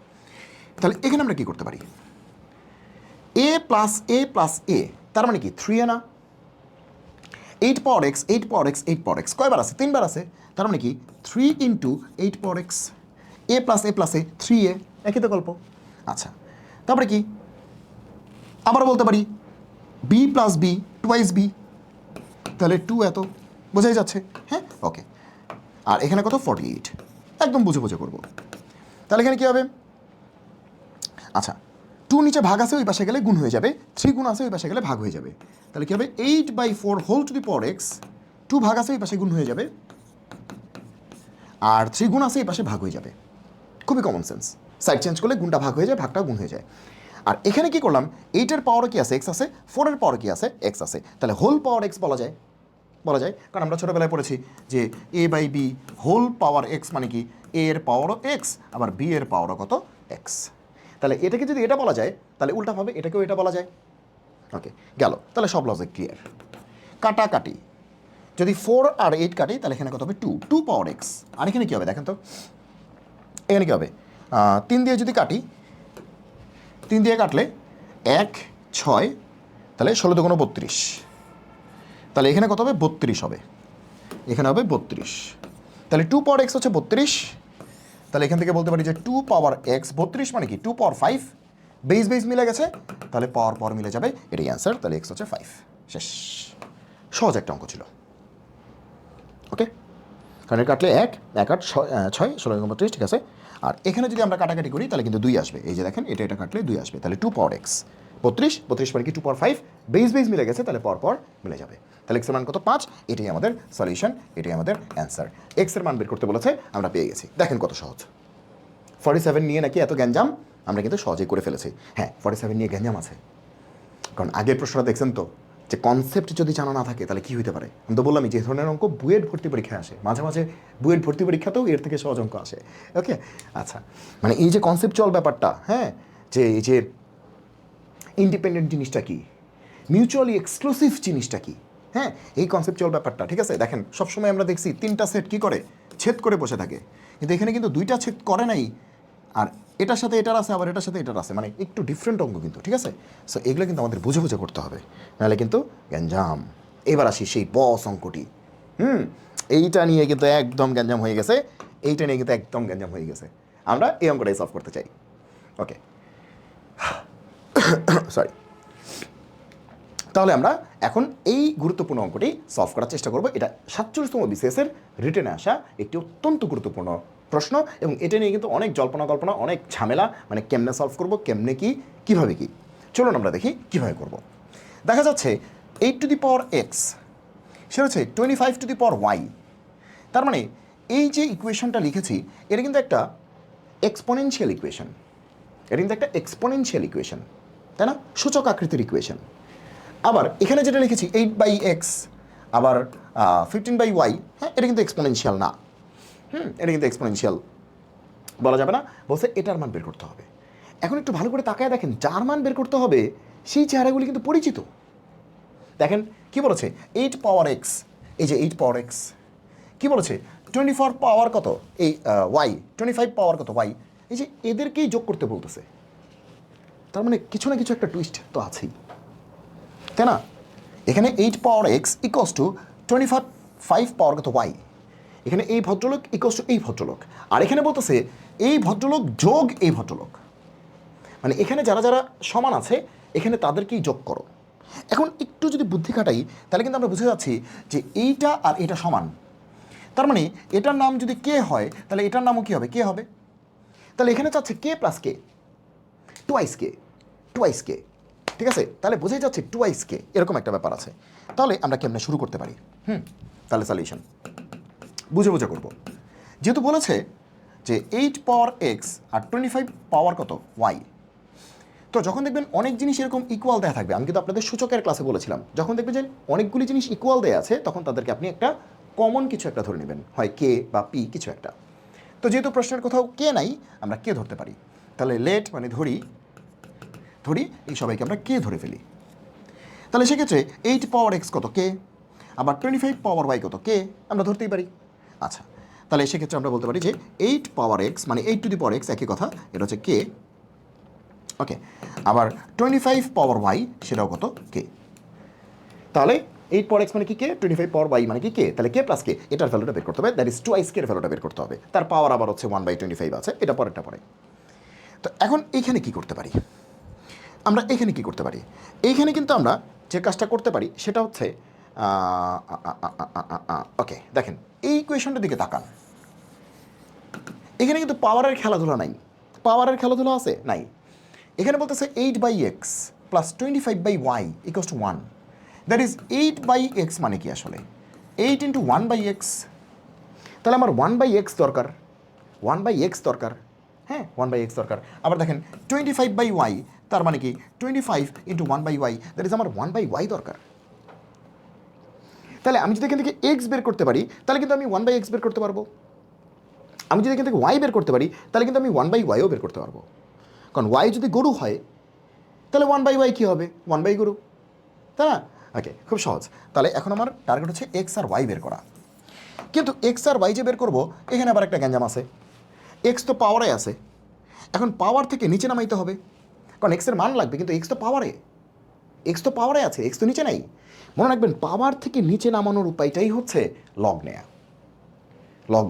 [SPEAKER 1] তাহলে এখানে আমরা কি করতে পারি? এ প্লাস এ প্লাস এ, তার মানে কি 3a না? 8 power x, 8 power x, 8 power x কয়বার আছে? 3বার আছে। তার মানে কি 3 ইন্টু 8 পাওয়ার এক্স, এ প্লাস এ প্লাস এ 3a, একই তো গল্প। আচ্ছা, তারপরে কি আবার বলতে পারি B plus B twice B, তাহলে 2 এত, বোঝাই যাচ্ছে? হ্যাঁ, ওকে। আর এখানে কত? 48, একদম বুঝে বুঝে করবো। তাহলে এখানে কী হবে? আচ্ছা, 2 নিচে ভাগ আছে, ওই পাশে গেলে গুণ হয়ে যাবে, 3 গুণ আছে, ওই পাশে গেলে ভাগ হয়ে যাবে। তাহলে কী হবে? 8/4 whole to the power X, 2 ভাগ আছে, ওই পাশে গুণ হয়ে যাবে, আর 3 গুণ আছে, এই পাশে ভাগ হয়ে যাবে। খুবই কমন সেন্স, সাইড চেঞ্জ করলে গুণটা ভাগ হয়ে যায়, ভাগটা গুণ হয়ে যায়। আর এখানে কি করলাম? 8-এর পাওয়ারও কি আছে? এক্স আছে, 4-এর পাওয়ার কি আছে? এক্স আছে। তাহলে হোল পাওয়ার এক্স বলা যায়, বলা যায়, কারণ আমরা ছোটোবেলায় পড়েছি যে A by B whole power X মানে কি এ এর পাওয়ারও এক্স, আবার বি এর পাওয়ারও কত? এক্স। তাহলে এটাকে যদি এটা বলা যায়, তাহলে উল্টাভাবে এটাকেও এটা বলা যায়। ওকে, গেল। তাহলে সব লজিক ক্লিয়ার। কাটাকাটি, যদি 4 আর 8 কাটি, তাহলে এখানে কত হবে? 2 পাওয়ার এক্স। আর এখানে কী হবে দেখেন তো? এখানে কী হবে? 3 দিয়ে যদি কাটি, 3 দিয়ে কাটলে 1 6, তাহলে 16 দুগুণ 32, তাহলে এখানে কত হবে? 32 হবে, এখানে হবে 32। তাহলে 2 পাওয়ার এক্স হচ্ছে 32। তাহলে এখান থেকে বলতে পারি যে 2 পাওয়ার এক্স 32 মানে কি 2 পাওয়ার 5, বেস বেস মিলে গেছে, তাহলে পাওয়ার পাওয়ার মিলে যাবে, এটাই অ্যান্সার। তাহলে এক্স হচ্ছে 5। শেষ, সহজ একটা অঙ্ক ছিল। ওকে, কারণ কাটলে 1 1 8 6 16 32, ঠিক আছে। আর এখানে যদি আমরা কাটাকাটি করি, তাহলে কিন্তু 2 আসবে। এই যে দেখেন, এটা কাটলে 2 আসবে, তাহলে 2 পাওয়ার এক্স 32 মানে কি 2 পাওয়ার 5, বেস বেস মিলে গেছে, তাহলে পাওয়ার পাওয়ার মিলে যাবে। তাহলে এক্সের মান কত? 5। এটাই আমাদের সলিউশন, এটাই আমাদের অ্যান্সার। এক্সের মান বের করতে বলেছে, আমরা পেয়ে গেছি। দেখেন কত সহজ। 47 নিয়ে নাকি এত গ্যাঞ্জাম, আমরা কিন্তু সহজেই করে ফেলেছি। হ্যাঁ, 47 নিয়ে গ্যাঞ্জাম আছে, কারণ আগের প্রশ্নটা দেখছেন তো, যে কনসেপ্ট যদি জানা না থাকে তাহলে কী হতে পারে? আমি তো বললামই যে ধরনের অঙ্ক বুয়েট ভর্তি পরীক্ষায় আসে, মাঝে মাঝে বুয়েট ভর্তি পরীক্ষাতেও এর থেকে সহজ অঙ্ক আসে। ওকে, আচ্ছা, মানে এই যে কনসেপচুয়াল ব্যাপারটা, হ্যাঁ, যে এই যে ইন্ডিপেন্ডেন্ট জিনিসটা কি, মিউচুয়ালি এক্সক্লুসিভ জিনিসটা কি, হ্যাঁ, এই কনসেপচুয়াল ব্যাপারটা, ঠিক আছে? দেখেন সবসময় আমরা দেখছি 3টা সেট কী করে, ছেদ করে বসে থাকে, কিন্তু এখানে কিন্তু 2টা ছেদ করে নাই, আর এটার সাথে এটার আছে, আবার এটার সাথে এটার আছে, মানে একটু ডিফারেন্ট অঙ্ক কিন্তু, ঠিক আছে? সো এগুলো কিন্তু আমাদের বুঝে বুঝে করতে হবে, নাহলে কিন্তু গ্যাঞ্জাম। এবার আসি সেই বস অঙ্কটি। এইটা নিয়ে কিন্তু একদম গ্যাঞ্জাম হয়ে গেছে, এইটা নিয়ে কিন্তু একদম গ্যাঞ্জাম হয়ে গেছে। আমরা এই অঙ্কটাই সলভ করতে চাই। ওকে, সরি। তাহলে আমরা এখন এই গুরুত্বপূর্ণ অঙ্কটি সলভ করার চেষ্টা করব। এটা 47তম বিসিএসের রিটেনে আসা একটি অত্যন্ত গুরুত্বপূর্ণ প্রশ্ন, এবং এটা নিয়ে কিন্তু অনেক জল্পনা কল্পনা, অনেক ঝামেলা, মানে কেমনে সলভ করব, কেমনে কি, কীভাবে কি, চলুন আমরা দেখি কীভাবে করব। দেখা যাচ্ছে 8 টু দি পাওয়ার এক্স, সেটা হচ্ছে 25 টু দি পাওয়ার ওয়াই। তার মানে এই যে ইকুয়েশনটা লিখেছি এটা কিন্তু একটা এক্সপোনেনশিয়াল ইকুয়েশন, এটা কিন্তু একটা এক্সপোনেনশিয়াল ইকুয়েশন, তাই না? সূচক আকৃতির ইকুয়েশন। আবার এখানে যেটা লিখেছি 8/x, আবার 15/y, হ্যাঁ, এটা কিন্তু এক্সপোনেনশিয়াল না। এটা কিন্তু এক্সপোনেনশিয়াল বলা যাবে না, বলছে এটার মান বের করতে হবে। এখন একটু ভালো করে তাকায় দেখেন, যার মান বের করতে হবে সেই চেহারাগুলি কিন্তু পরিচিত। দেখেন কি বলেছে, 8 পাওয়ার এক্স, এই যে 8 পাওয়ার এক্স, কী বলেছে 24 পাওয়ার কত, এই ওয়াই 25 পাওয়ার কত ওয়াই, এই যে এদেরকেই যোগ করতে বলতেছে। তার মানে কিছু না কিছু একটা টুইস্ট তো আছেই, তাই না? এখানে 8 পাওয়ার এক্স ইকোয়াস টু 25 পাওয়ার কত ওয়াই, এখানে এই ভদ্রলোক ইকোয়াস টু এই ভদ্রলোক, আর এখানে বলতেছে এই ভদ্রলোক যোগ এই ভদ্রলোক, মানে এখানে যারা যারা সমান আছে এখানে তাদেরকেই যোগ করো। এখন একটু যদি বুদ্ধি খাটাই তাহলে কিন্তু আমরা বুঝে যাচ্ছি যে এইটা আর এটা সমান, তার মানে এটার নাম যদি কে হয় তাহলে এটার নামও কী হবে, কে হবে। তাহলে এখানে চাচ্ছে কে প্লাস কে, টুয়াইস কে, টুয়াইস কে, ঠিক আছে? তাহলে বোঝাই যাচ্ছে টুয়াইস কে, এরকম একটা ব্যাপার আছে। তাহলে আমরা কেমনে শুরু করতে পারি? তাহলে সলিউশন বুঝে বুঝে করব। যেহেতু বলেছে যে 8 পাওয়ার এক্স আর 25 পাওয়ার কত ওয়াই, তো যখন দেখবেন অনেক জিনিস এরকম ইকুয়াল দেয়া থাকবে, আমি কিন্তু আপনাদের সূচকের ক্লাসে বলেছিলাম, যখন দেখবেন যে অনেকগুলি জিনিস ইকুয়াল দেয়া আছে তখন তাদেরকে আপনি একটা কমন কিছু একটা ধরে নেবেন, হয় কে বা পি কিছু একটা। তো যেহেতু প্রশ্নের কোথাও কে নাই, আমরা কে ধরতে পারি। তাহলে লেট মানে ধরি, এই সবাইকে আমরা কে ধরে ফেলি। তাহলে সেক্ষেত্রে 8 পাওয়ার এক্স কত, কে, আবার 25 পাওয়ার ওয়াই কত, কে, আমরা ধরতেই পারি। আচ্ছা, তাহলে সেক্ষেত্রে আমরা বলতে পারি যে 8 পাওয়ার এক্স মানে 8 টু দি পাওয়ার এক্স, একই কথা, এটা হচ্ছে কে। ওকে, আবার 25 পাওয়ার ওয়াই সেটাও কত, কে। তাহলে 8 পাওয়ার এক্স মানে কি কে, 25 পাওয়ার ওয়াই মানে কি কে, তাহলে কে প্লাস কে, এটার ভ্যালুটা বের করতে হবে, দ্যাট ইজ টুয়াইস কে এর ভ্যালুটা বের করতে হবে। তার পাওয়ার আবার হচ্ছে 1/25 আছে, এটা পরেরটা পরে। তো এখন এইখানে কি করতে পারি আমরা, এইখানে কি করতে পারি, এইখানে কিন্তু আমরা যে কাজটা করতে পারি সেটা হচ্ছে ওকে, দেখেন এই ইকুয়েশনটার দিকে তাকান, এখানে কিন্তু পাওয়ারের খেলাধুলা নাই, পাওয়ারের খেলাধুলা আছে নাই। এখানে বলতেছে 8/x plus 25/y equals to 1, that is 8/x মানে কি আসলে 8 ইন্টু 1/x, তাহলে আমার 1/x দরকার, 1/x দরকার, হ্যাঁ 1/x দরকার। আবার দেখেন 25/y, তার মানে কি 25 ইন্টু 1/y, দ্যাট ইজ আমার 1/y দরকার। তাহলে আমি যদি এখান থেকে x বের করতে পারি তাহলে কিন্তু আমি 1/x বের করতে পারবো, আমি যদি এখান থেকে y বের করতে পারি তাহলে কিন্তু আমি 1/yও বের করতে পারবো, কারণ y যদি গরু হয় তাহলে 1/y কী হবে, 1/গরু, তাই না? ওকে, খুব সহজ। তাহলে এখন আমার টার্গেট হচ্ছে এক্স আর ওয়াই বের করা, কিন্তু এক্স আর ওয়াই যে বের করবো এখানে আবার একটা গ্যাঞ্জাম আছে, এক্স তো পাওয়ারে আছে, এখন পাওয়ার থেকে নিচে নামাইতে হবে, কারণ এক্সের মান লাগবে, কিন্তু এক্স তো পাওয়ারে, আছে, এক্স তো নিচে নাই। মনে রাখবেন পাওয়ার থেকে নিচে নামানোর উপায়টাই হচ্ছে লগ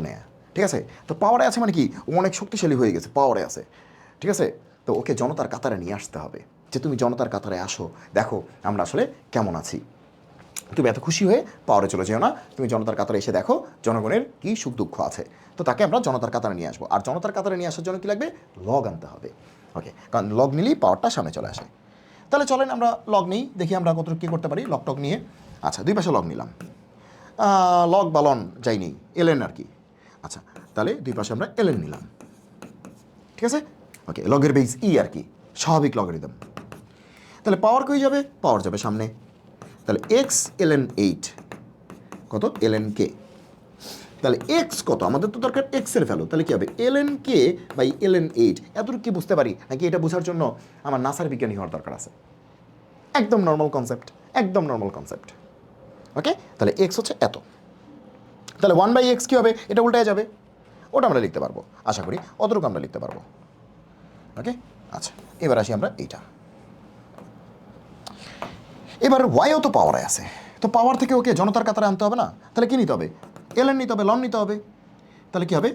[SPEAKER 1] নেয়া, ঠিক আছে? তো পাওয়ারে আছে মানে কি, ও অনেক শক্তিশালী হয়ে গেছে, পাওয়ারে আছে, ঠিক আছে? তো ওকে জনতার কাতারে নিয়ে আসতে হবে, যে তুমি জনতার কাতারে আসো, দেখো আমরা আসলে কেমন আছি। তুমি এত খুশি হয়ে পাওয়ারে চলে যেও না, তুমি জনতার কাতারে এসে দেখো জনগণের কী সুখ দুঃখ আছে। তো তাকে আমরা জনতার কাতারে নিয়ে আসবো, আর জনতার কাতারে নিয়ে আসার জন্য কী লাগবে, লগ আনতে হবে। ওকে, কারণ লগ নিলেই পাওয়ারটা সামনে চলে আসে। তাহলে চলেন আমরা লগ নিই, দেখি আমরা কত কী করতে পারি লগ টক নিয়ে। আচ্ছা, দুই পাশে লগ নিলাম, লগ বা লন যাই নেই, এলএন আর কি। আচ্ছা, তাহলে দুই পাশে আমরা এলএন নিলাম, ঠিক আছে? ওকে, লগের বেস ই আর কি, স্বাভাবিক লগারিদম। তাহলে পাওয়ার কই যাবে, পাওয়ার যাবে সামনে, তাহলে এক্স ln 8 কত ln k, তাহলে এক্স কত আমাদের তো দরকার এক্সের ভ্যালু, তাহলে কি হবে ln k বাই ln 8। এতটুকু কি বুঝতে পারি নাকি এটা বোঝার জন্য আমার নাসার বিজ্ঞানী হওয়ার দরকার আছে? একদম নর্মাল কনসেপ্ট, একদম নর্মাল কনসেপ্ট। ওকে, তাহলে এক্স হচ্ছে এত, তাহলে 1/x কী হবে, এটা উল্টায় যাবে, ওটা আমরা লিখতে পারবো, আশা করি অতটুকু আমরা লিখতে পারবো। ওকে, আচ্ছা এবার আসি আমরা এইটা। এবার ওয়াইও তো পাওয়ারে আছে, তো পাওয়ার থেকে ওকে জনতার কাতারে আনতে হবে না, তাহলে কী নিতে হবে, ln নিতে হবে, লন নিতে হবে। তাহলে কী হবে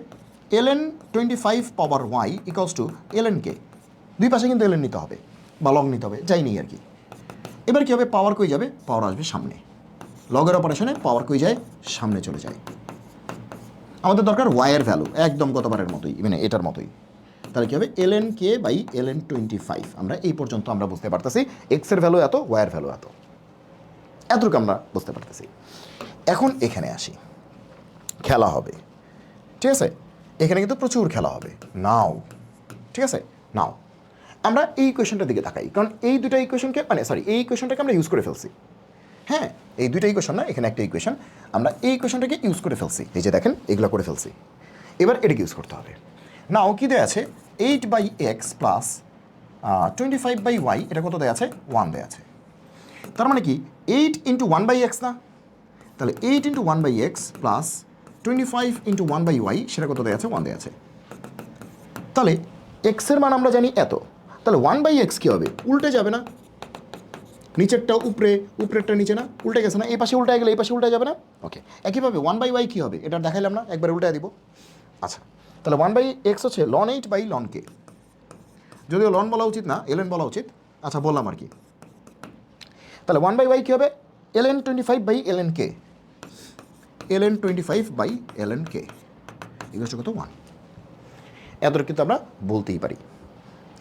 [SPEAKER 1] ln 25 power Y equals to ln k, দুই পাশে কিন্তু ln নিতে হবে বা লং নিতে হবে, যাই নেই আর কি। এবার কী হবে, পাওয়ার কই যাবে, পাওয়ার আসবে সামনে, লগের অপারেশনে পাওয়ার কই যায়, সামনে চলে যায়। আমাদের দরকার ওয়াইয়ের ভ্যালু, একদম গতবারের মতোই, মানে এটার মতোই। তাহলে কী হবে ln k বাই ln 25। আমরা এই পর্যন্ত আমরা বুঝতে পারতেছি এক্সের ভ্যালু এত, ওয়াইয়ের ভ্যালু এত, এতটুকু আমরা বুঝতে পারতেছি। এখন এখানে আসি, খেলা হবে, ঠিক আছে, এখানে কিন্তু প্রচুর খেলা হবে নাও, ঠিক আছে। নাও আমরা এই ইকুয়েশনটার দিকে তাকাই, কারণ এই দুটো ইকুয়েশনকে এই ইকুয়েশনটাকে আমরা ইউজ করে ফেলছি। হ্যাঁ, এই দুইটা ইকুয়েশন না, এখানে একটা ইকুয়েশন, আমরা এই ইকুয়েশনটাকে ইউজ করে ফেলছি, এই যে দেখেন এগুলো করে ফেলছি। এবার এটাকে ইউজ করতে হবে। নাও কী দেওয়া আছে, 8/x প্লাস 25/y, এটা কত দেওয়া আছে, 1 দেওয়া আছে। তার মানে কি 8 ইন্টু 1/x না, তাহলে 8 into 1/x plus 25 into 1/y, সেটা কত দেওয়া আছে, 1 দেওয়া আছে। তাহলে এক্সের মান আমরা জানি এত, তাহলে 1/x কী হবে, উল্টে যাবে না, নিচেরটা উপরে, উপরেরটা নিচে না, উল্টে গেছে না, এই পাশে উল্টে গেলে এই পাশে উল্টে যাবে না। ওকে, একইভাবে 1/y কী হবে, এটা দেখাইলাম না, একবার উল্টে দিব। আচ্ছা, তাহলে 1/x হচ্ছে ln 8 বাই ln k, যদিও লন বলা উচিত না, ln বলা উচিত, আচ্ছা বললাম আর কি। তাহলে 1/y কী হবে, ln 25 by ln k, ln 25 by ln k equal to কত, 1। এতটুকু কিন্তু আমরা বলতেই পারি,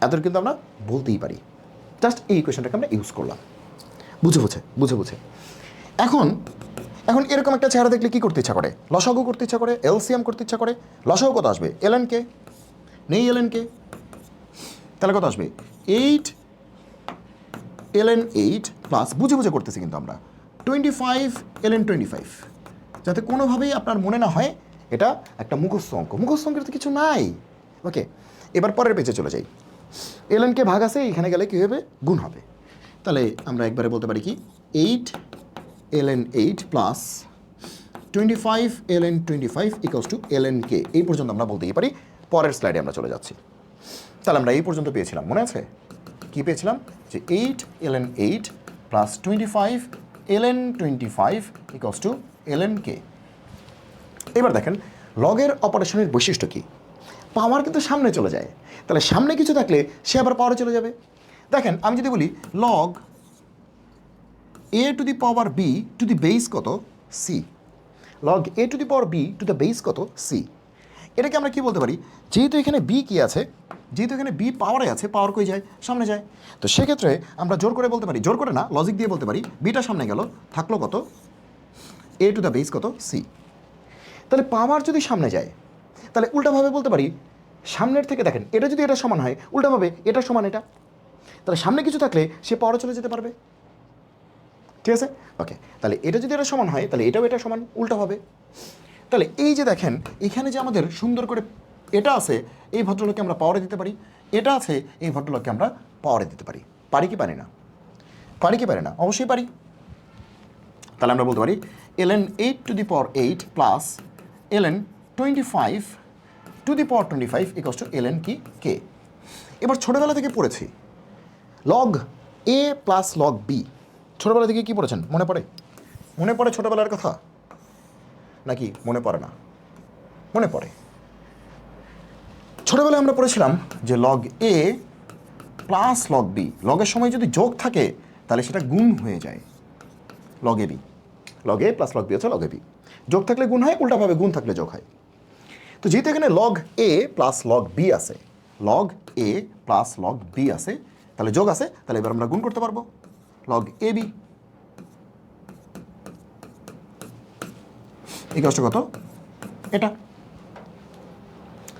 [SPEAKER 1] এতটুকু কিন্তু আমরা বলতেই পারি, জাস্ট এই ইকুয়েশনটাকে আমরা ইউজ করলাম, বুঝে বুঝে। এখন এরকম একটা চেহারা দেখলে কী করতে ইচ্ছা করে, লসাগু করতে ইচ্ছা করে, এলসিএম করতে ইচ্ছা করে। লসাগু কত আসবে, ln k, নেই ln k, তাহলে কত আসবে 8 ln 8 প্লাস, বুঝে করতেছি কিন্তু আমরা 25 ln 25, যাতে কোনোভাবেই আপনার মনে না হয় এটা একটা মুখস্থ অঙ্ক, মুখস্থ অঙ্কের তো কিছু নাই। ওকে, এবার পরের পেজে চলে যাই। ln k ভাগ আছে, এখানে গেলে কী হবে, গুণ হবে। তাহলে আমরা একবারে বলতে পারি কি 8 ln 8 plus 25 ln 25 equals to ln k, এই পর্যন্ত আমরা বলতেই পারি। পরের স্লাইডে আমরা চলে যাচ্ছি। তাহলে আমরা এই পর্যন্ত পেয়েছিলাম, মনে আছে কি পেয়েছিলাম, যে 8 ln 8 plus 25 ln 25 equals to ln k। এবার দেখেন লগের অপারেশনের বৈশিষ্ট্য কি, পাওয়ার কিন্তু সামনে চলে যায়, তাহলে সামনে কিছু থাকলে সে আবার পাওয়ারে চলে যাবে। দেখেন আমি যদি বলি log a two the power b to the base কত, c, log a two the power b to the base কত, c, এটাকে আমরা কি বলতে পারি, যেহেতু এখানে b কি আছে, যেহেতু এখানে b পাওয়ারে আছে, পাওয়ার কই যায়, সামনে যায়, তো সেক্ষেত্রে আমরা জোর করে বলতে পারি, জোর করে না লজিক দিয়ে বলতে পারি, বিটা সামনে গেল, থাকলো কত, a টু দ্য বেস কত, c। তাহলে পাওয়ার যদি সামনে যায়, তাহলে উল্টাভাবে বলতে পারি, সামনের থেকে দেখেন এটা যদি এটা সমান হয়, উল্টাভাবে এটা সমান এটা, তাহলে সামনে কিছু থাকলে সে পাওয়ারে চলে যেতে পারবে, ঠিক আছে। ওকে, তাহলে এটা যদি এটা সমান হয়, তাহলে এটাও এটা সমান, উল্টা হবে। তাহলে এই যে দেখেন এখানে যে আমাদের সুন্দর করে এটা আছে, এই ভদ্রলোককে আমরা পাওয়ারে দিতে পারি, এটা আছে, এই ভদ্রলোককে আমরা পাওয়ারে দিতে পারি, পারি কি পারি না, পারি কি পারি না, অবশ্যই পারি। তাহলে আমরা বলতে পারি ln 8 to the power 8 plus ln 25 to the power 25 equals to ln কি, k। এবার ছোটোবেলা থেকে পড়েছি log a plus log b, ছোটোবেলা থেকে কী পড়েছেন, মনে পড়ে, মনে পড়ে ছোটোবেলার কথা নাকি মনে পড়ে না, মনে পড়ে। ছোটোবেলায় আমরা পড়েছিলাম যে log a plus log b, লগের সময় যদি যোগ থাকে তাহলে সেটা গুণ হয়ে যায়, log A B, log A plus log B হচ্ছে লগ এ বি, যোগ থাকলে গুণ হয়, উল্টাভাবে গুণ থাকলে যোগ হয়। তো যেহেতু এখানে লগ এ প্লাস লগ বি আছে, লগ এ প্লাস লগ বি আছে, তাহলে যোগ আছে, তাহলে এবার আমরা গুণ করতে পারবো, লগ এ বি এই কাজটা কত, এটা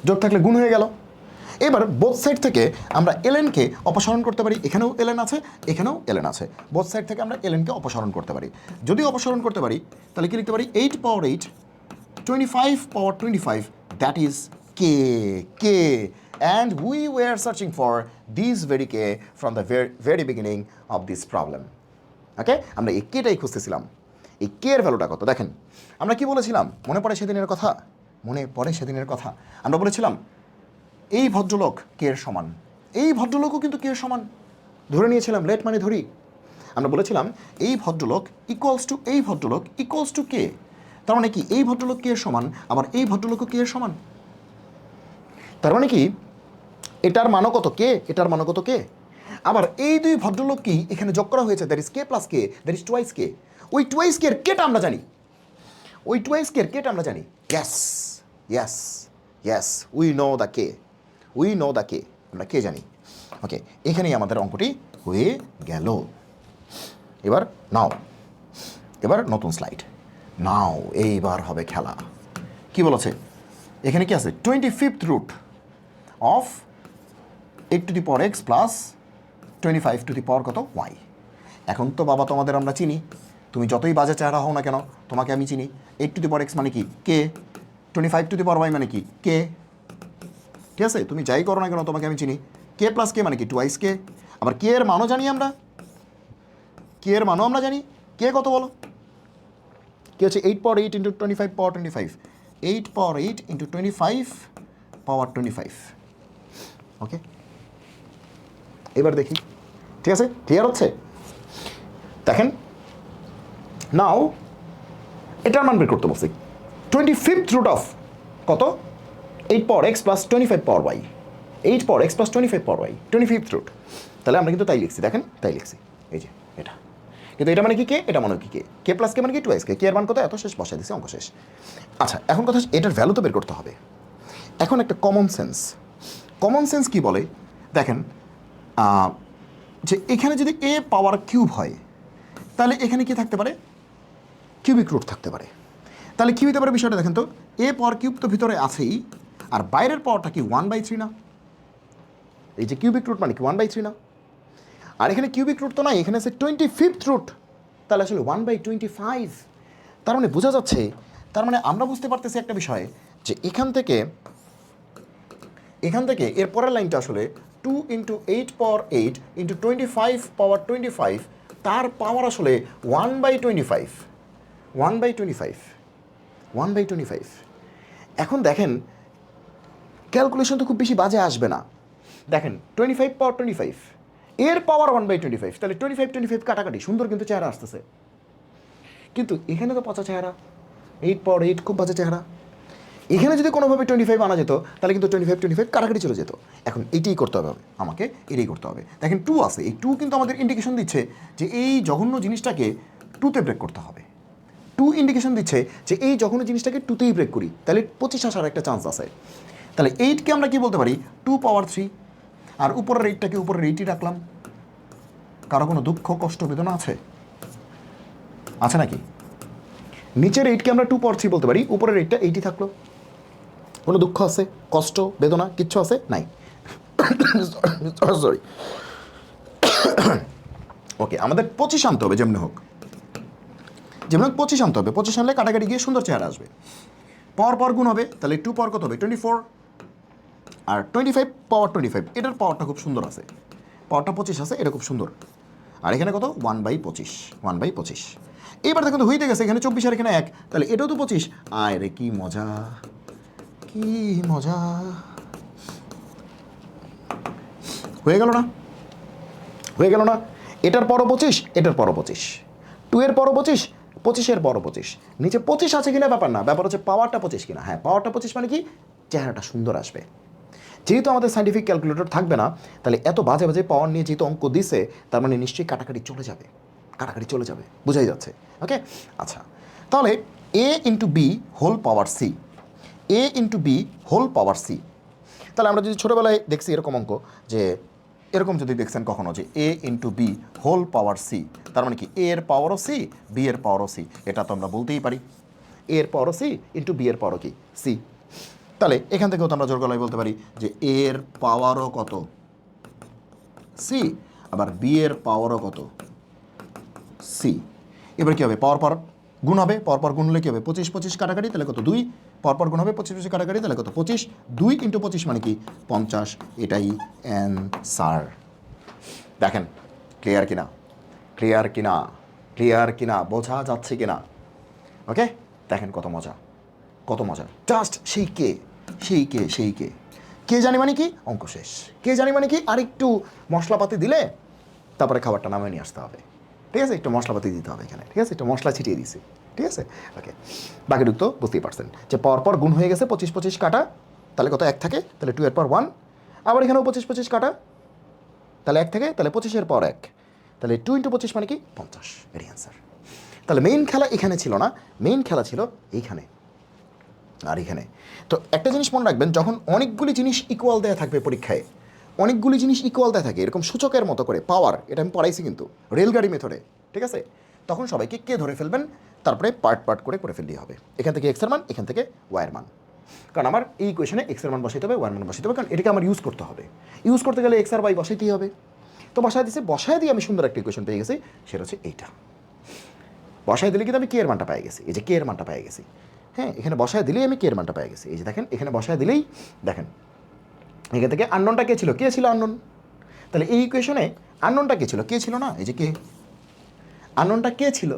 [SPEAKER 1] যোগ থাকলে গুণ হয়ে গেল। এবার বোথ সাইড থেকে আমরা এলএনকে অপসারণ করতে পারি, এখানেও এলএন আছে, এখানেও এলএন আছে, বোথ সাইড থেকে আমরা এলএনকে অপসারণ করতে পারি। যদি অপসারণ করতে পারি তাহলে কি লিখতে পারি 8 পাওয়ার 8 25 power 25, that is k, k, and we were searching for this very k from the very beginning of this problem. ওকে, আমরা এই কেটাই খুঁজতেছিলাম। এই কে এর ভ্যালুটা কত দেখেন, আমরা কি বলেছিলাম মনে পড়ে সেদিনের কথা? মনে পড়ে সেদিনের কথা, আমরা বলেছিলাম এই ভদ্রলোক কে এর সমান, এই ভদ্রলোকও কিন্তু কে এর সমান ধরে নিয়েছিলাম, লেট মানে ধরি। আমরা বলেছিলাম এই ভদ্রলোক ইকুয়ালস টু এই ভদ্রলোক ইকুয়ালস টু কে, তার মানে কি এই ভদ্রলোক কে এর সমান, আবার এই ভদ্রলোকও কে এর সমান। তার মানে কি এটার মানও কত কে, এটার মানও কত কে, আবার এই দুই ভদ্রলোককেই এখানে যোগ করা হয়েছে, that is K plus K, that is twice K. ওই টুয়াইস কে এর কেটা আমরা জানি, ওই টুয়াইস কে এর কেটা আমরা জানি। Yes yes yes, we know the K, we know the K, আমরা কে জানি। ওকে, এখানেই আমাদের অঙ্কটি হয়ে গেল। এবার নাও, এবার নতুন স্লাইড নাও, এইবার হবে খেলা। কি বলেছে এখানে, কি আছে 25th root of 8 to the power X plus 25 to the power কত ওয়াই। এখন তো বাবা তোমাদের আমরা চিনি, তুমি যতই বাজে চেহারা হও না কেন তোমাকে আমি চিনি। 8 টু দি পাওয়ার এক্স মানে কি কে, 25 টু দি পাওয়ার ওয়াই মানে কি কে, ঠিক আছে? তুমি যাই করো না কেন তোমাকে আমি চিনি। কে প্লাস কে মানে কি টুয়াইস কে, আবার কে এর মানও জানি আমরা, কে এর মানও আমরা জানি। কে কত বলো, কি হচ্ছে 8 পাওয়ার 8 ইন্টু 25 পাওয়ার 25, 8 পাওয়ার 8 ইন্টু 25 পাওয়ার 25। ওকে, এবার দেখি, ঠিক আছে, ক্লিয়ার হচ্ছে? দেখেন নাও এটার মান বের করতে বলছি, 25th রুট অফ কত 8 পাওয়ার এক্স প্লাস 25 পাওয়ার ওয়াই, 8 পাওয়ার X plus 25 power Y, 25th root. তাহলে আমরা কিন্তু তাই লিখছি, দেখেন তাই লিখছি, এই যে এটা। কিন্তু এটা মানে কি কে, এটা মানে কি কে, কে প্লাস কে মানে কি টুয়াইস কে, কে এর মান কত এত, শেষ বসাই দিছি, অঙ্ক শেষ। আচ্ছা, এখন কথা এটার ভ্যালু তো বের করতে হবে। এখন একটা কমন সেন্স, কমন সেন্স কি বলে দেখেন, যে এখানে যদি এ পাওয়ার কিউব হয় তাহলে এখানে কি থাকতে পারে, কিউবিক রুট থাকতে পারে। তাহলে কী হতে পারে বিষয়টা দেখেন তো, এ পাওয়ার কিউব তো ভিতরে আছেই, আর বাইরের পাওয়ারটা কি 1/3 না, এই যে কিউবিক রুট মানে কি 1/3 না, আর এখানে কিউবিক রুট তো নাই, এখানে আছে 25th রুট, তাহলে আসলে 1/25। তার মানে বোঝা যাচ্ছে, তার মানে আমরা বুঝতে পারতেছি একটা বিষয়, যে এখান থেকে এর পরের লাইনটা আসলে 2 ইন্টু 8 পাওয়ার 8 ইন্টু 25 পাওয়ার 25, তার পাওয়ার আসলে 1/25, 1/25, 1/25। এখন দেখেন ক্যালকুলেশন তো খুব বেশি বাজে আসবে না, দেখেন 25 পাওয়ার 25 এর পাওয়ার 1/25, তাহলে 25 কাটাকাটি সুন্দর কিন্তু চেহারা আসতেছে। কিন্তু এখানে তো পচা চেহারা, 8 পাওয়ার 8 খুব বাজে চেহারা। এখানে যদি কোনোভাবে 25 আনা যেত তাহলে কিন্তু 25 কাটাকাটি চলে যেত। এখন এইটাই করতে হবে আমাকে, এটাই করতে হবে। দেখেন 2 আছে, এই 2 কিন্তু আমাদের ইন্ডিকেশন দিচ্ছে যে এই জঘন্য জিনিসটাকে 2তে ব্রেক করতে হবে। 2 ইন্ডিকেশন দিচ্ছে যে এই জঘন্য জিনিসটাকে 2তেই ব্রেক করি, তাহলে 25 আসার একটা চান্স আছে। তাহলে 8কে আমরা কি বলতে পারি 2 পাওয়ার 3, আর উপরের 8টাকে উপরের 8ই রাখলাম। কারো কোনো দুঃখ কষ্ট বেদনা আছে নাকি? নিচের 8কে আমরা 2 পাওয়ার 3 বলতে পারি, উপরের 8টা 8ই থাকলো। কোনো দুঃখ আছে, কষ্ট বেদনা কিচ্ছু আছে নাই? সরি। ওকে, আমাদের 25 আনতে হবে, যেমনি হোক 25 আনতে হবে। 25 আনলে কাটাকাটি গিয়ে সুন্দর চেহারা আসবে। পাওয়ার গুণ হবে, তাহলে 2 পাওয়ার কত হবে 24, আর 25 পাওয়ার 25 এটার পাওয়ারটা খুব সুন্দর আছে, পাওয়ারটা 25 আছে, এটা খুব সুন্দর। আর এখানে কত 1/25, 1/25। এইবার দেখুন তো হইতে গেছে, এখানে 24 আর এখানে 1, তাহলে এটাও তো 25। আয় রে কি মজা, কি মজা হয়ে গেল না, হয়ে গেল না? এটার পরও 25, এটার পরও 25, 2 এর পরও 25, 25 এর পরও 25। নিচে 25 আছে কিনা ব্যাপার না, ব্যাপার হচ্ছে পাওয়ারটা 25 কিনা। হ্যাঁ, পাওয়ারটা 25 মানে কি চেহারাটা সুন্দর আসবে। যেহেতু আমাদের সাইন্টিফিক ক্যালকুলেটর থাকবে না, তাহলে এত বাজে বাজে পাওয়ার নিয়ে যেহেতু অঙ্ক দিছে, তার মানে নিশ্চয়ই কাটাকাটি চলে যাবে, কাটাকাটি চলে যাবে, বোঝাই যাচ্ছে। ওকে, আচ্ছা, তাহলে a into B whole power C, a into B whole power C. তাহলে আমরা যদি ছোটোবেলায় দেখছি এরকম অঙ্ক, যে এরকম যদি দেখছেন কখনো যে a into B whole power C, তার মানে কি a এর পাওয়ারও সি, বি এর পাওয়ারও সি, এটা তো আমরা বলতেই পারি a এর পাওয়ারও সি ইন্টু বি এর পাওয়ারও কি সি। তাহলে এখান থেকেও তো আমরা জোর গলায় বলতে পারি যে এর পাওয়ারও কত সি, আবার বি এর পাওয়ারও কত সি। এবার কী হবে, পরপর গুণ হবে, পরপর গুণ হলে কী হবে, 25 25 কাটাকাটি, তাহলে কত 2, পরপর গুণ হবে 25 25 কাটাকাটি, তাহলে কত 25, 2 × 25 মানে কি 50, এটাই অ্যান্সার। দেখেন ক্লিয়ার কিনা, ক্লিয়ার কিনা, ক্লিয়ার কিনা, বোঝা যাচ্ছে কিনা? ওকে, দেখেন কত মজা, কত মজা। জাস্ট সেই কে, সেই কে, সেই কে, কে জানি মানে কি অঙ্ক শেষ, কে জানি মানে কি আরেকটু মশলাপাতি দিলে তারপরে খাবারটা নামে নিয়ে আসতে হবে, ঠিক আছে? একটু মশলাপাতি দিতে হবে এখানে, ঠিক আছে? একটু মশলা ছিটিয়ে দিছি, ঠিক আছে? ওকে, বাকিটুক তো বুঝতেই পারছেন যে পরপর গুণ হয়ে গেছে 25 25 কাটা, তাহলে কত 1 থাকে, তাহলে 2 এর পর 1, আবার এখানেও 25 25 কাটা, তাহলে 1 থাকে, তাহলে 25 এর পর 1, তাহলে 2 × 25 মানে কি 50, এর অ্যান্সার। তাহলে মেইন খেলা এখানে ছিল না, মেইন খেলা ছিল এইখানে আর এখানে। তো একটা জিনিস মনে রাখবেন, যখন অনেকগুলি জিনিস ইকুয়াল দেওয়া থাকবে পরীক্ষায়, অনেকগুলি জিনিস ইকুয়াল দেওয়া থাকে এরকম সূচকের মতো করে, পাওয়ার, এটা আমি পড়াইছি কিন্তু রেলগাড়ি মেথডে, ঠিক আছে? তখন সবাইকে কে ধরে ফেলবেন, তারপরে পার্ট পার্ট করে ফেললেই হবে। এখান থেকে এক্সের মান, এখান থেকে ওয়াইয়ের মান, কারণ আমার এই কোয়েশনে এক্সের মান বসাইতে হবে, ওয়াইয়ের মান বসাইতে হবে, কারণ এটাকে আমার ইউজ করতে হবে। ইউজ করতে গেলে এক্স আর ওয়াই বসাইতেই হবে। তো বসায় দিয়েছে, বসায় দিয়ে আমি সুন্দর একটা ইকুয়েশন পেয়ে গেছি, সেটা হচ্ছে এইটা। বসায় দিলে কিন্তু আমি কে এর মানটা পেয়ে গেছি, এই যে কে এর মানটা পেয়ে গেছি। হ্যাঁ, এখানে বসায় দিলেই আমি কে এর মানটা পেয়ে গেছি, এই যে দেখেন এখানে বসায় দিলেই দেখেন এখান থেকে আননোনটা কে ছিল, কে ছিল আননোন, তাহলে এই ইকুয়েশনে আননোনটা কে ছিল, কে ছিল না, এই যে কে, আননোনটা কে ছিল,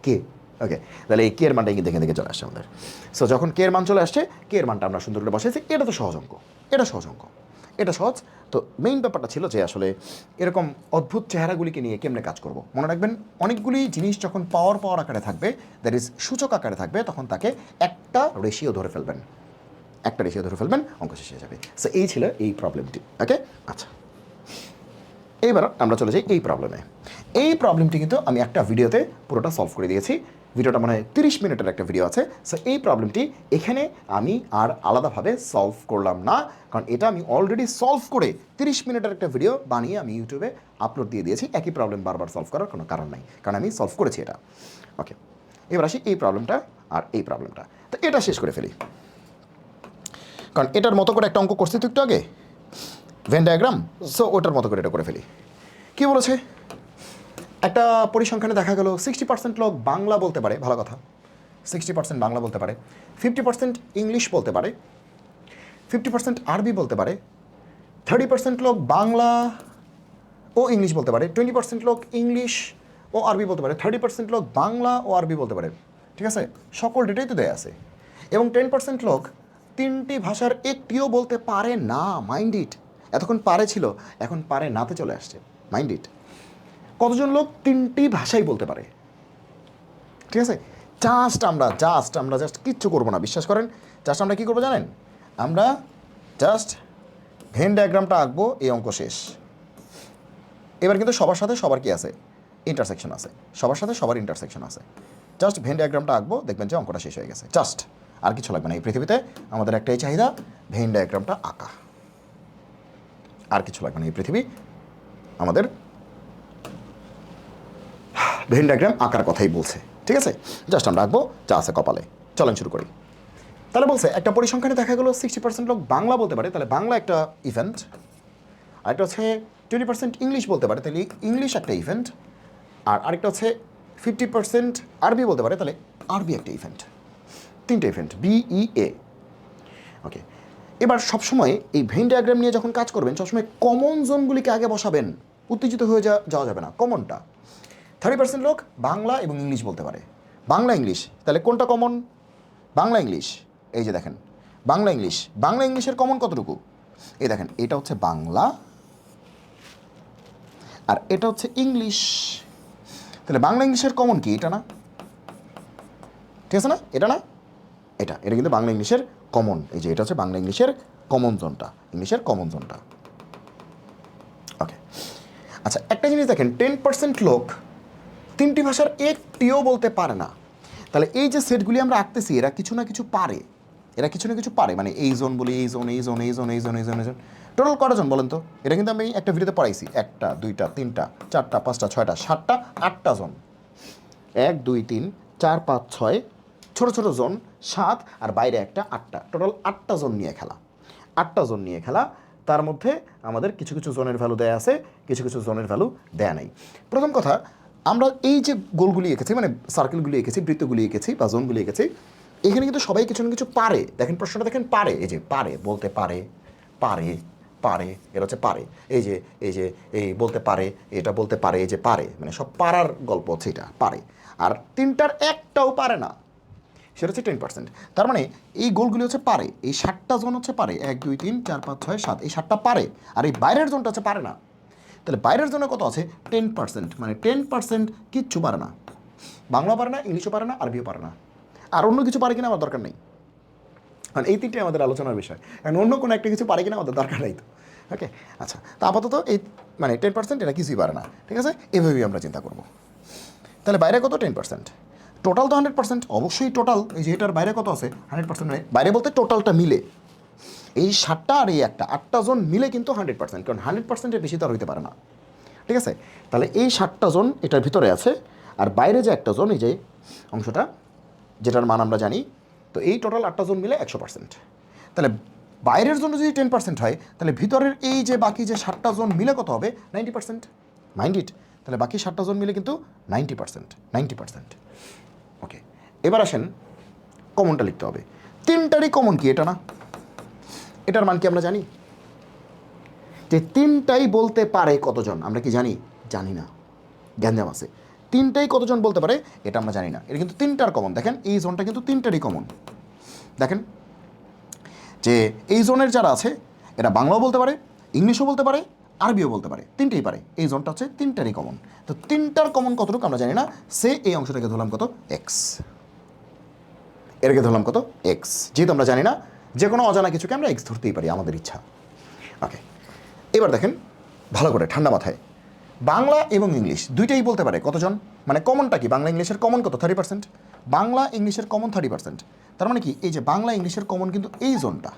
[SPEAKER 1] কে। ওকে, তাহলে এই কে এর মানটা দেখে দেখে চলে আসছে আমাদের। সো যখন কে এর মান চলে আসছে, কে এর মানটা আমরা সুন্দর করে বসাইছি, এটা তো সহজ অঙ্ক, এটা সহজ অঙ্ক, এটা সহজ। তো মেইন ব্যাপারটা ছিল যে আসলে এরকম অদ্ভুত চেহারাগুলিকে নিয়ে কেমনে কাজ করব। মনে রাখবেন, অনেকগুলি জিনিস যখন পাওয়ার পাওয়ার আকারে থাকবে, দ্যাট ইজ সূচক আকারে থাকবে, তখন তাকে একটা রেশিও ধরে ফেলবেন, একটা রেশিও ধরে ফেলবেন, অঙ্ক শেষ হয়ে যাবে। সো এই ছিল এই প্রবলেমটি। ওকে, আচ্ছা, এইবার আমরা চলে যাই এই প্রবলেমে। এই প্রবলেমটি কিন্তু আমি একটা ভিডিওতে পুরোটা সলভ করে দিয়েছি, ভিডিওটা মনে হয় 30 মিনিটের একটা ভিডিও আছে। সো এই প্রবলেমটি এখানে আমি আর আলাদাভাবে সলভ করলাম না, কারণ এটা আমি অলরেডি সলভ করে 30 মিনিটের একটা ভিডিও বানিয়ে আমি ইউটিউবে আপলোড দিয়ে দিয়েছি। একই প্রবলেম বারবার সলভ করার কোনো কারণ নাই, কারণ আমি সলভ করেছি এটা। ওকে, এবার আসি এই প্রবলেমটা আর এই প্রবলেমটা। তো এটা শেষ করে ফেলি, কারণ এটার মতো করে একটা অঙ্ক করছি তো একটু আগে, ভেন ডায়াগ্রাম। সো ওটার মতো করে এটা করে ফেলি। কী বলেছে, একটা পরিসংখ্যানে দেখা গেল 60% লোক বাংলা বলতে পারে, ভালো কথা, 60% বাংলা বলতে পারে, 50% ইংলিশ বলতে পারে, 50% আরবি বলতে পারে, 30% লোক বাংলা ও ইংলিশ বলতে পারে, 20% লোক ইংলিশ ও আরবি বলতে পারে, 30% লোক বাংলা ও আরবি বলতে পারে, ঠিক আছে? সকল ডেটাই তো দেয়া আছে। এবং 10% লোক 3টি ভাষার একটিও বলতে পারে না, মাইন্ড ইট। এতক্ষণ পারে ছিল, এখন পারে নাতে চলে আসছে, মাইন্ড ইট। কতজন লোক 3টি ভাষাই বলতে পারে, ঠিক আছে? আমরা জাস্ট কিচ্ছু করবো না, বিশ্বাস করেন। জাস্ট আমরা কী করবো জানেন, আমরা জাস্ট ভেন ডায়াগ্রামটা আঁকবো, এই অঙ্ক শেষ। এবার কিন্তু সবার সাথে সবার কি আছে, ইন্টারসেকশন আছে, সবার সাথে সবার ইন্টারসেকশন আছে। জাস্ট ভেন ডায়াগ্রামটা আঁকবো, দেখবেন যে অঙ্কটা শেষ হয়ে গেছে। জাস্ট আর কিছু লাগবে না এই পৃথিবীতে, আমাদের একটাই চাহিদা, ভেন ডায়াগ্রামটা আঁকা, আর কিছু লাগবে না এই পৃথিবী আমাদের ভেন ডায়াগ্রাম আঁকার কথাই বলছে, ঠিক আছে? জাস্ট আমরা আঁকবো যা আছে কপালে। চলেন শুরু করি। তাহলে বলছে একটা পরিসংখ্যানে দেখা গেলো 60% লোক বাংলা বলতে পারে, তাহলে বাংলা একটা ইভেন্ট। আরেকটা হচ্ছে 20% ইংলিশ বলতে পারে, তাহলে ইংলিশ একটা ইভেন্ট। আর আরেকটা হচ্ছে 50% আরবি বলতে পারে, তাহলে আরবি একটা ইভেন্ট। 3টে ইভেন্ট, BEA। ওকে, এবার সবসময় এই ভেন ডায়াগ্রাম নিয়ে যখন কাজ করবেন, সবসময় কমন জোনগুলিকে আগে বসাবেন, উত্তেজিত হয়ে যাওয়া যাবে না। কমনটা 30% লোক বাংলা এবং ইংলিশ বলতে পারে, বাংলা ইংলিশ, তাহলে কোনটা কমন, বাংলা ইংলিশ। এই যে দেখেন বাংলা ইংলিশের কমন কতটুকু, এই দেখেন এটা হচ্ছে বাংলা আর এটা হচ্ছে ইংলিশ। তাহলে বাংলা ইংলিশের কমন কি, এটা না, ঠিক আছে না, এটা না, এটা কিন্তু বাংলা ইংলিশের কমন। এই যে এটা হচ্ছে বাংলা ইংলিশের কমন জোনটা, ইংলিশের কমন জোনটা। ওকে, আচ্ছা একটা জিনিস দেখেন, 10% লোক 3টি ভাষার একটিও বলতে পারে না। তাহলে এই যে সেটগুলি আমরা আঁকতেছি, এরা কিছু না কিছু পারে, মানে এই জোন বলি, এই জোন, টোটাল কটা জন বলেন তো? এটা কিন্তু আমি একটা ভিডিওতে পড়াইছি, 1টা 2টা 3টা 4টা 5টা 6টা 7টা 8টা জোন। 1 2 3 4 5 6 ছোট ছোট জোন 7 আর বাইরে একটা 8টা, টোটাল 8টা জোন নিয়ে খেলা। 8টা জোন নিয়ে খেলা, তার মধ্যে আমাদের কিছু কিছু জোনের ভ্যালু দেয়া আছে, কিছু কিছু জোনের ভ্যালু দেয়া নাই। প্রথম কথা, আমরা এই যে গোলগুলি এঁকেছি, মানে সার্কেলগুলি এঁকেছি, বৃত্তগুলি এঁকেছি বা জোনগুলি এঁকেছি, এখানে কিন্তু সবাই কিছু না কিছু পারে। দেখেন প্রশ্নটা দেখেন, পারে, এই যে পারে, বলতে পারে, পারে, পারে, এটা হচ্ছে পারে, এই যে এই বলতে পারে, এটা বলতে পারে, এই যে পারে, মানে সব পারার গল্প হচ্ছে, এটা পারে। আর 3টার একটাও পারে না, সেটা হচ্ছে 10%। তার মানে এই গোলগুলি হচ্ছে পারে, এই 7টা জোন হচ্ছে পারে, 1 2 3 4 5 6 7, এই 7টা পারে, আর এই বাইরের জোনটা হচ্ছে পারে না। তাহলে বাইরের জন্য কত আছে? 10%, মানে 10% কিচ্ছু পারে না। বাংলা পারে না, ইংলিশও পারে না, আরবিও পারে না। আর অন্য কিছু পারে কিনা আমার দরকার নেই, কারণ এই তিনটে আমাদের আলোচনার বিষয়, কারণ অন্য কোনো একটা কিছু পারে কিনা আমাদের দরকার নেই তো। ওকে, আচ্ছা, তা আপাতত এই মানে 10% এটা কিছুই পারে না, ঠিক আছে, এভাবেই আমরা চিন্তা করব। তাহলে বাইরে কত? 10%। টোটাল তো 100%, অবশ্যই টোটাল, এই যে এটার বাইরে কত আছে? 100%, মানে বাইরে বলতে টোটালটা মিলে, এই 7টা আর এই একটা 8টা জোন মিলে কিন্তু 100%, কারণ 100%-এর বেশি তো আর হইতে পারে না, ঠিক আছে। তাহলে এই 7টা জোন এটার ভিতরে আছে, আর বাইরে যে একটা জোন, এই যে অংশটা যেটার মান আমরা জানি, তো এই টোটাল 8টা জোন মিলে 100%। তাহলে বাইরের জন্য যদি 10% হয়, তাহলে ভিতরের এই যে বাকি যে 7টা জোন মিলে কত হবে? 90%। মাইন্ড ইট, তাহলে বাকি 7টা জোন মিলে কিন্তু 90%, 90%। ওকে, এবার আসেন কমনটা লিখতে হবে। 3টারই কমন কি? এটা না, এটার মান কি আমরা জানি? যে 3টাই বলতে পারে কতজন, আমরা কি জানি? জানি না, গ্যাঞ্জাম আছে। 3টাই কতজন বলতে পারে এটা আমরা জানি না। এটা কিন্তু 3টার কমন। দেখেন এই জোনটা কিন্তু 3টারই কমন। দেখেন যে এই জোনের যারা আছে এরা বাংলাও বলতে পারে, ইংলিশও বলতে পারে, আরবিও বলতে পারে, 3টেই পারে। এই জোনটা হচ্ছে 3টারই কমন। তো 3টার কমন কতটুকু আমরা জানি না, সে এই অংশটাকে ধরলাম কত? এক্স। এটাকে ধরলাম কত? এক্স। যেহেতু আমরা জানি না, যে কোনো অজানা কিছুকে আমরা এক্স ধরতেই পারি, আমাদের ইচ্ছা। ওকে, এবার দেখেন ভালো করে ঠান্ডা মাথায়, বাংলা এবং ইংলিশ দুইটাই বলতে পারে কতজন, মানে কমনটা কি? বাংলা ইংলিশের কমন কত? 30%। বাংলা ইংলিশের কমন 30%। তার মানে কি, এই যে বাংলা ইংলিশের কমন কিন্তু এই জোনটা,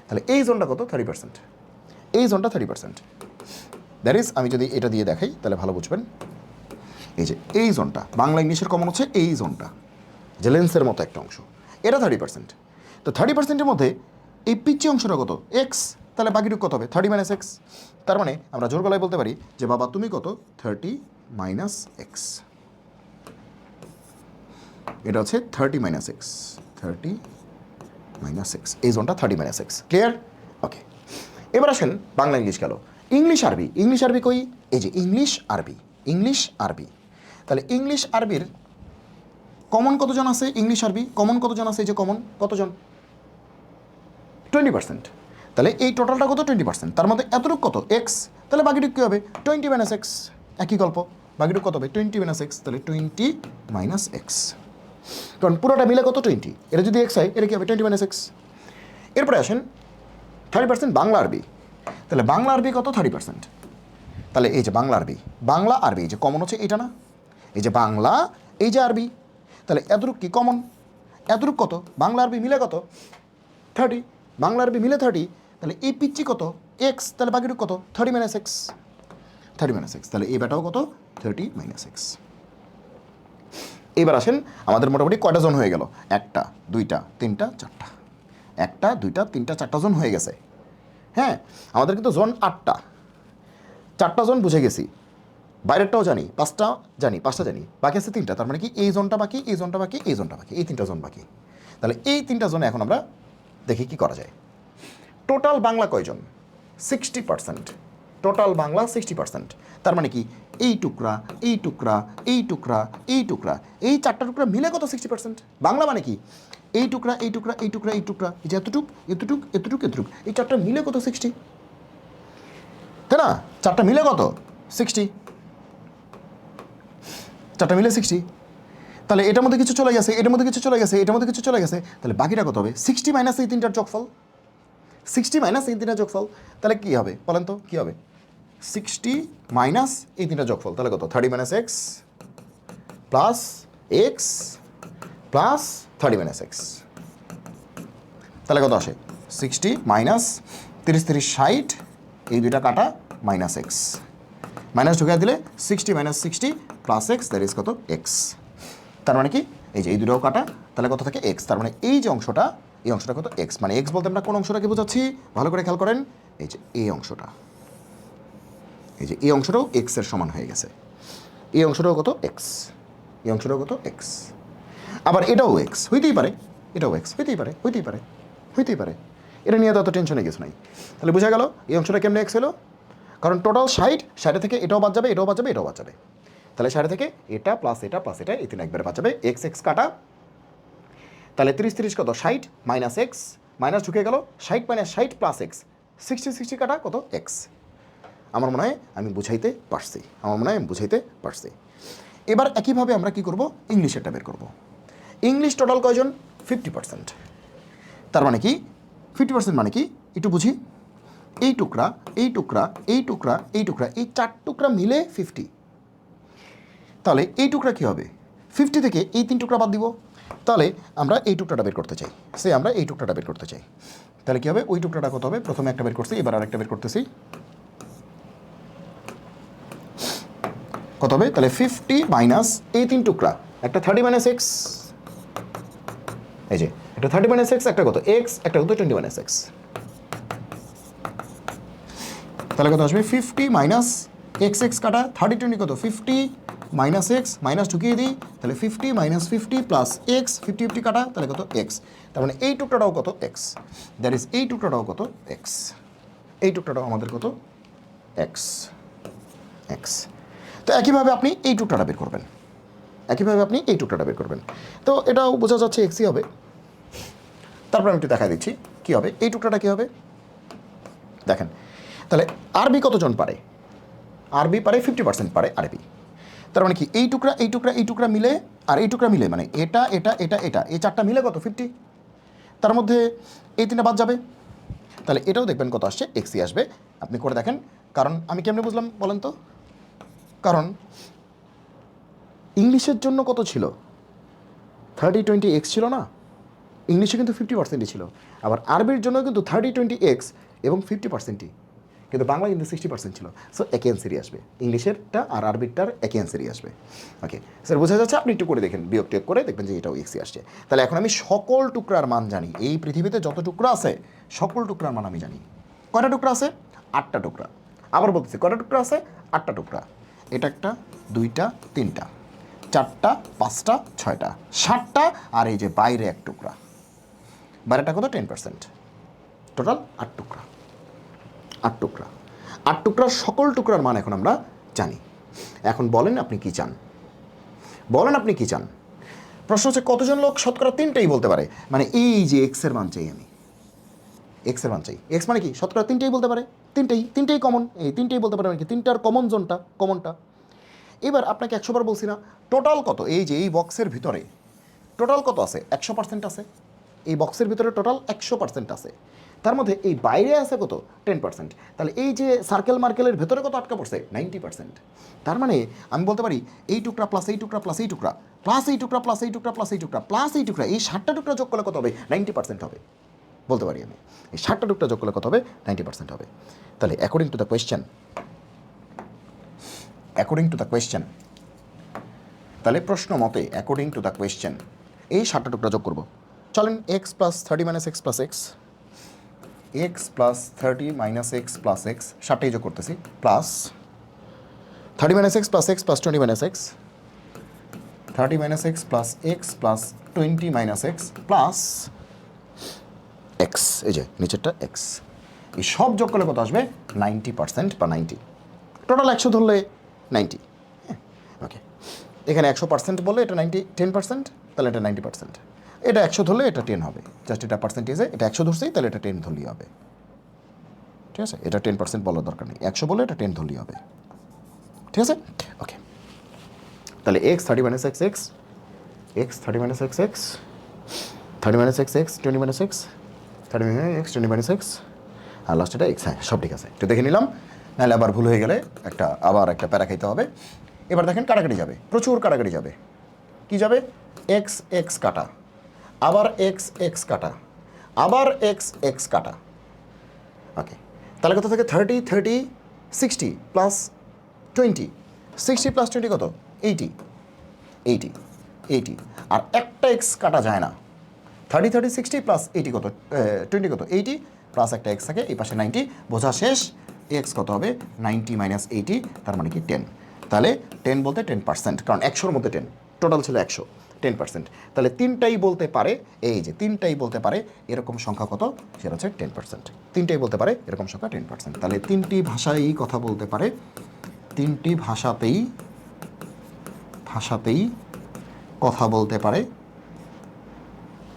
[SPEAKER 1] তাহলে এই জোনটা কত? 30%। এই জোনটা 30%। দ্যাট ইজ, আমি যদি এটা দিয়ে দেখাই তাহলে ভালো বুঝবেন। এই যে এই জোনটা বাংলা ইংলিশের কমন হচ্ছে এই জোনটা, যে লেন্সের মতো একটা অংশ, এটা 30%। তো 30%-এর মধ্যে এই পিচ্ছি অংশটা কত? এক্স। তাহলে বাকিটুকু কত হবে? 30 - x। তার মানে আমরা জোর গলায় বলতে পারি যে বাবা তুমি কত? 30 - x। এটা হচ্ছে 30 - x, 30 - x, এই জোনটা 30 - x। ক্লিয়ার? ওকে, এবার আসেন বাংলা ইংলিশ গেল, ইংলিশ আরবি। ইংলিশ আরবি কই? এই যে ইংলিশ আরবি, ইংলিশ আরবি। তাহলে ইংলিশ আরবির কমন কতজন আছে? ইংলিশ আরবি কমন কতজন আছে? এই যে কমন কতজন? 20%। তাহলে এই টোটালটা কত? 20%। তার মধ্যে এতটুকু কত? এক্স। তাহলে বাকিটুকু কী হবে? 20 - x। একই গল্প, বাকিটুকু কত হবে? 20 - x। তাহলে 20 - x, কারণ পুরোটা মিলে কত? 20। এটা যদি এক্স হয়, এটা কী হবে? 20 - x। এরপরে আসেন 30% বাংলা আরবি। তাহলে বাংলা আরবি কত? 30%। তাহলে এই যে বাংলা আরবি, বাংলা আরবি, এই যে কমন হচ্ছে এটা না, এই যে বাংলা, এই যে আরবি, তাহলে এতটুকু কি কমন? এতটুকু কত? বাংলা আরবি মিলে কত? 30। বাংলা আরবি মিলে 30। তাহলে এই পিচ্ছি কত? এক্স। তাহলে বাকিটুকু কত? 30 - x, 30 - x। তাহলে এই বেটাও কত? 30 - x। এবার আসেন আমাদের মোটামুটি কয়টা জোন হয়ে গেল? 1টা 2টা 3টা 4টা, 1টা 2টা 3টা 4টা জোন হয়ে গেছে। হ্যাঁ, আমাদের কিন্তু জোন 8টা, 4টা জোন বুঝে গেছি, বাইরেরটাও জানি, 5টা জানি, 5টা জানি, বাকি আছে 3টা। তার মানে কি, এই জোনটা বাকি, এই জোনটা বাকি, এই জোনটা বাকি, এই 3টা জোন বাকি। তাহলে এই 3টা জোনে এখন আমরা দেখি কি করা যায়। টোটাল বাংলা কয়জন? 60%। টোটাল বাংলা 60%। তার মানে কি, এই টুকরা, এই টুকরা, এই টুকরা, এই টুকরা, এই 4টা টুকরা মিলে কত? 60%। বাংলা মানে কি, এই টুকরা, এই টুকরা, এই টুকরা, এই টুকরা, এই যে এতটুক, এতটুক, এতটুক, এতটুক, এই 4টা মিলে কত? 60, তাই না? 4টা মিলে কত? 60। 4টা মিলে 60। তাহলে এটার মধ্যে কিছু চলে গেছে, এটার মধ্যে কিছু চলে গেছে, এটার মধ্যে কিছু চলে গেছে, তাহলে বাকিটা কত হবে? 60 মাইনাস এই 3টার যোগফল, 60 মাইনাস এই 3টার যোগফল। তাহলে কী হবে বলেন তো, কী হবে? 60 মাইনাস এই 3টার যোগফল, তাহলে কত? 30 - x plus X plus 30 - x। তাহলে কত আসে? 60 মাইনাস 30 30 60, এই দুইটা কাটা, মাইনাস এক্স, মাইনাস ঢুকিয়ে দিলে 60 - 60 প্লাস এক্স, দ্যাট ইজ কত? এক্স। তার মানে কি, এই যে এই দুটাও কাটা, তাহলে কত থাকে এক্স। তার মানে এই যে অংশটা, এই অংশটা কত এক্স। মানে এক্স বলতে আমরা কোন অংশটাকে বোঝাচ্ছি ভালো করে খেয়াল করেন। এই যে এই অংশটা, এই যে এই অংশটাও এক্সের সমান হয়ে গেছে। এই অংশটাও কত এক্স, এই অংশটাও কত এক্স। আবার এটাও এক্স হইতেই পারে, এটাও এক্স হইতেই পারে, হইতেই পারে, হইতেই পারে। এটা নিয়ে তো অত টেনশনে কিছু নাই। তাহলে বোঝা গেল এই অংশটা কেমনে এক্স হলো, কারণ টোটাল 60, 60 থেকে এটাও বাদ যাবে, এটাও বাদ যাবে, এটাও বাদ যাবে। তাহলে 60 থেকে এটা প্লাস এটা প্লাস এটা, এই তিন একবারে বাদ যাবে, এক্স এক্স কাটা। তাহলে 30 30 কত 60 মাইনাস এক্স, মাইনাস ঢুকে গেল 60 মাইনাস 60 প্লাস এক্স, 60 60 কাটা কত এক্স। আমার মনে হয় আমি বুঝাইতে পারছি, আমার মনে হয় আমি বুঝাইতে পারছি। এবার একইভাবে আমরা কি করব, ইংলিশেরটা বের করব। ইংলিশ টোটাল কয়জন, 50%। তার মানে কি 50% মানে কি একটু বুঝি। এই টুকরা, এই টুকরা, এই টুকরা, এই টুকরা, এই 4 টুকরা মিলে 50। তাহলে এই টুকরা কী হবে, 50 থেকে এই 3 টুকরা বাদ দিব। তাহলে আমরা এই টুকরাটা বের করতে চাই, আমরা এই টুকরাটা বের করতে চাই। তাহলে কী হবে, ওই টুকরাটা কত হবে, প্রথমে একটা বের করছি, এবার আরেকটা বের করতেছি, কত হবে। তাহলে 50 মাইনাস এই 3 টুকরা, একটা 30 মাইনাস এক্স, এই যে একটা 30 মাইনাস এক্স, একটা কত এক্স, একটা কত 20 মাইনাস এক্স। তাহলে কত আসবে, 50 মাইনাস এক্স এক্স কাটা 30 20 কত 50 মাইনাস এক্স, মাইনাস ঢুকিয়ে দিই, তাহলে 50 মাইনাস 50 প্লাস এক্স, 50 50 কাটা, তাহলে কত এক্স। তার মানে এই টুকরাটাও কত এক্স, দ্যাট ইজ এই টুকরাটাও কত এক্স, এই টুকরাটাও আমাদের কত এক্স, এক্স। তো একইভাবে আপনি এই টুকরাটা বের করবেন, একইভাবে আপনি এই টুকরাটা বের করবেন। তো এটাও বোঝা যাচ্ছে এক্সই হবে। তারপর আমি একটু দেখা দিচ্ছি কী হবে, এই টুকরাটা কী হবে দেখেন। তাহলে আরবি কতজন পারে, আরবি পারে 50% পারে আরবি। তার মানে কি এই টুকরা এই টুকরা এই টুকরা মিলে আর এই টুকরা মিলে, মানে এটা এটা এটা এটা এই 4টা মিলে কত 50। তার মধ্যে এই 3টা বাদ যাবে, তাহলে এটাও দেখবেন কত আসছে এক্সই আসবে। আপনি করে দেখেন, কারণ আমি কেমনে বুঝলাম বলেন তো, কারণ ইংলিশের জন্য কত ছিল 30 20 এক্স ছিল না, ইংলিশে কিন্তু 50%ই ছিল। আবার আরবির জন্য কিন্তু 30 20 এক্স এবং 50%ই, কিন্তু বাংলা কিন্তু 60% ছিল। সো একই অ্যান্সারই আসবে, ইংলিশেরটা আর আরবিরটার একই অ্যান্সারই আসবে। ওকে স্যার, বোঝা যাচ্ছে। আপনি একটু করে দেখেন, বিয়োগ টিয়োগ করে দেখবেন যে এটাও এক্সই আসছে। তাহলে এখন আমি সকল টুকরার মান জানি, এই পৃথিবীতে যত টুকরা আছে সকল টুকরার মান আমি জানি। কয়টা টুকরা আছে, 8টা টুকরা। আবার বলতেছি কয়টা টুকরা আছে, 8টা টুকরা। এটা একটা, 2টা, 3টা, 4টা, 5টা, 6টা, 7টা, আর এই যে বাইরে এক টুকরা, বাইরেটা কত 10%। টোটাল 8 টুকরা, 8 টুকরা, 8 টুকরার সকল টুকরার মান এখন আমরা জানি। এখন বলেন আপনি কি চান, বলেন আপনি কি চান। প্রশ্ন হচ্ছে কতজন লোক শতকরা 3টাই বলতে পারে, মানে এই যে এক্সের মান চাই আমি, এক্সের মান চাই। এক্স মানে কি শতকরা 3টাই বলতে পারে, 3টাই কমন, এই 3টাই বলতে পারে, মানে কি 3টার কমন জোনটা, কমনটা। এবার আপনাকে 100 বার বলছি না, টোটাল কত, এই যে এই বক্সের ভিতরে টোটাল কত আছে, 100% আছে। এই বক্সের ভিতরে টোটাল 100% আছে, তার মধ্যে এই বাইরে আছে কত 10%। তাহলে এই যে সার্কেল মার্কেলের ভেতরে কত আটকা পড়ছে 90%। তার মানে আমি বলতে পারি এই টুকরা প্লাস এই টুকরা প্লাস এই টুকরা প্লাস এই টুকরা প্লাস এই টুকরা প্লাস এই টুকরা প্লাস এই টুকরা, এই 7টা টুকরা যোগ করলে কত হবে 90% হবে, বলতে পারি আমি। এই 7টা টুকরা যোগ করলে কত হবে 90% হবে। তাহলে according to the question, according to the question, তাহলে প্রশ্ন মতে অ্যাকর্ডিং টু দ্য কোয়েশ্চেন এই 7টা টুকরা যোগ করবো। চলেন X plus 30 minus X plus X, X plus 30 minus X plus X, 7টাই যোগ করতেছি, plus 30 minus X plus X plus 20 minus X, 30 minus X plus X plus 20 minus X plus X, এই যে নিচেরটা এক্স। এই সব যোগ করলে কত আসবে 90% বা 90। টোটাল 100 ধরলে 90, হ্যাঁ ওকে। এখানে 100% বললে এটা 10%, তাহলে এটা 90%। এটা 100 ধরলে এটা 10 হবে, জাস্ট এটা পার্সেন্টেজে এটা 100 ধরছি, তাহলে এটা 10 ধরলেই হবে, ঠিক আছে। এটা 10% বলার দরকার নেই, 100 বলে এটা 10 ধরলেই হবে, ঠিক আছে ওকে। তাহলে X 30 minus X X, X 30 minus X X, 30 minus X X, 20 minus X, 30 minus X 20 minus X, আর লাস্ট এটা এক্স। হ্যাঁ সব ঠিক আছে, একটু দেখে নিলাম, নাহলে আবার ভুল হয়ে গেলে আবার একটা প্যারা খাইতে হবে। এবার দেখেন কাটাকাটি যাবে, প্রচুর কাটাকাটি যাবে। কি যাবে, এক্স এক্স কাটা, আবার এক্স এক্স কাটা, আবার এক্স এক্স কাটা, ওকে। তাহলে কত থেকে 30 30 60 প্লাস 20, 60 প্লাস 20 কত 80, 80 80, আর একটা এক্স কাটা যায় না। 30 30 60 প্লাস 80 কত, 20 কত, 80 প্লাস একটা এক্স থাকে, এই পাশে 90, বোঝা শেষ। এক্স কত হবে 90 মাইনাস 80, তার মানে কি 10। তাহলে 10 বলতে 10%, কারণ 100-র মধ্যে 10, টোটাল ছিল 100, 10%। তাহলে তিনটাই বলতে পারে, এই যে তিনটাই বলতে পারে এরকম সংখ্যা কত, সেটা হচ্ছে 10%। তিনটাই বলতে পারে এরকম সংখ্যা 10%। তাহলে তিনটি ভাষায় কথা বলতে পারে, তিনটি ভাষাতেই কথা বলতে পারে,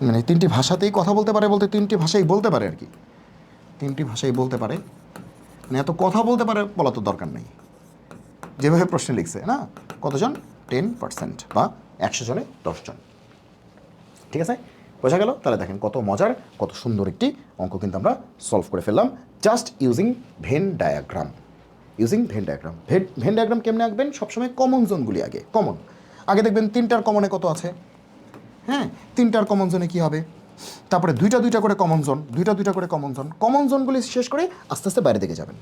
[SPEAKER 1] মানে তিনটি ভাষাতেই কথা বলতে পারে বলতে তিনটি ভাষাই বলতে পারে আর কি, তিনটি ভাষাই বলতে পারে, মানে এত কথা বলতে পারে বলা তো দরকার নেই, যেভাবে প্রশ্নে লিখছে না, কতজন, 10% বা 100 জনে 10 জন। ঠিক আছে, বোঝা গেল? তাহলে দেখেন কত মজার, কত সুন্দর একটি অঙ্ক কিন্তু আমরা সলভ করে ফেললাম just using Venn diagram. Venn diagram কেমনে আঁকবেন, সবসময় কমন জোনগুলি আগে দেখবেন তিনটার কমনে কত আছে, হ্যাঁ, তিনটার কমন জোনে কী হবে, তারপরে দুইটা করে কমন জোন, কমন জোনগুলি শেষ করে আস্তে আস্তে বাইরে দিকে যাবেন।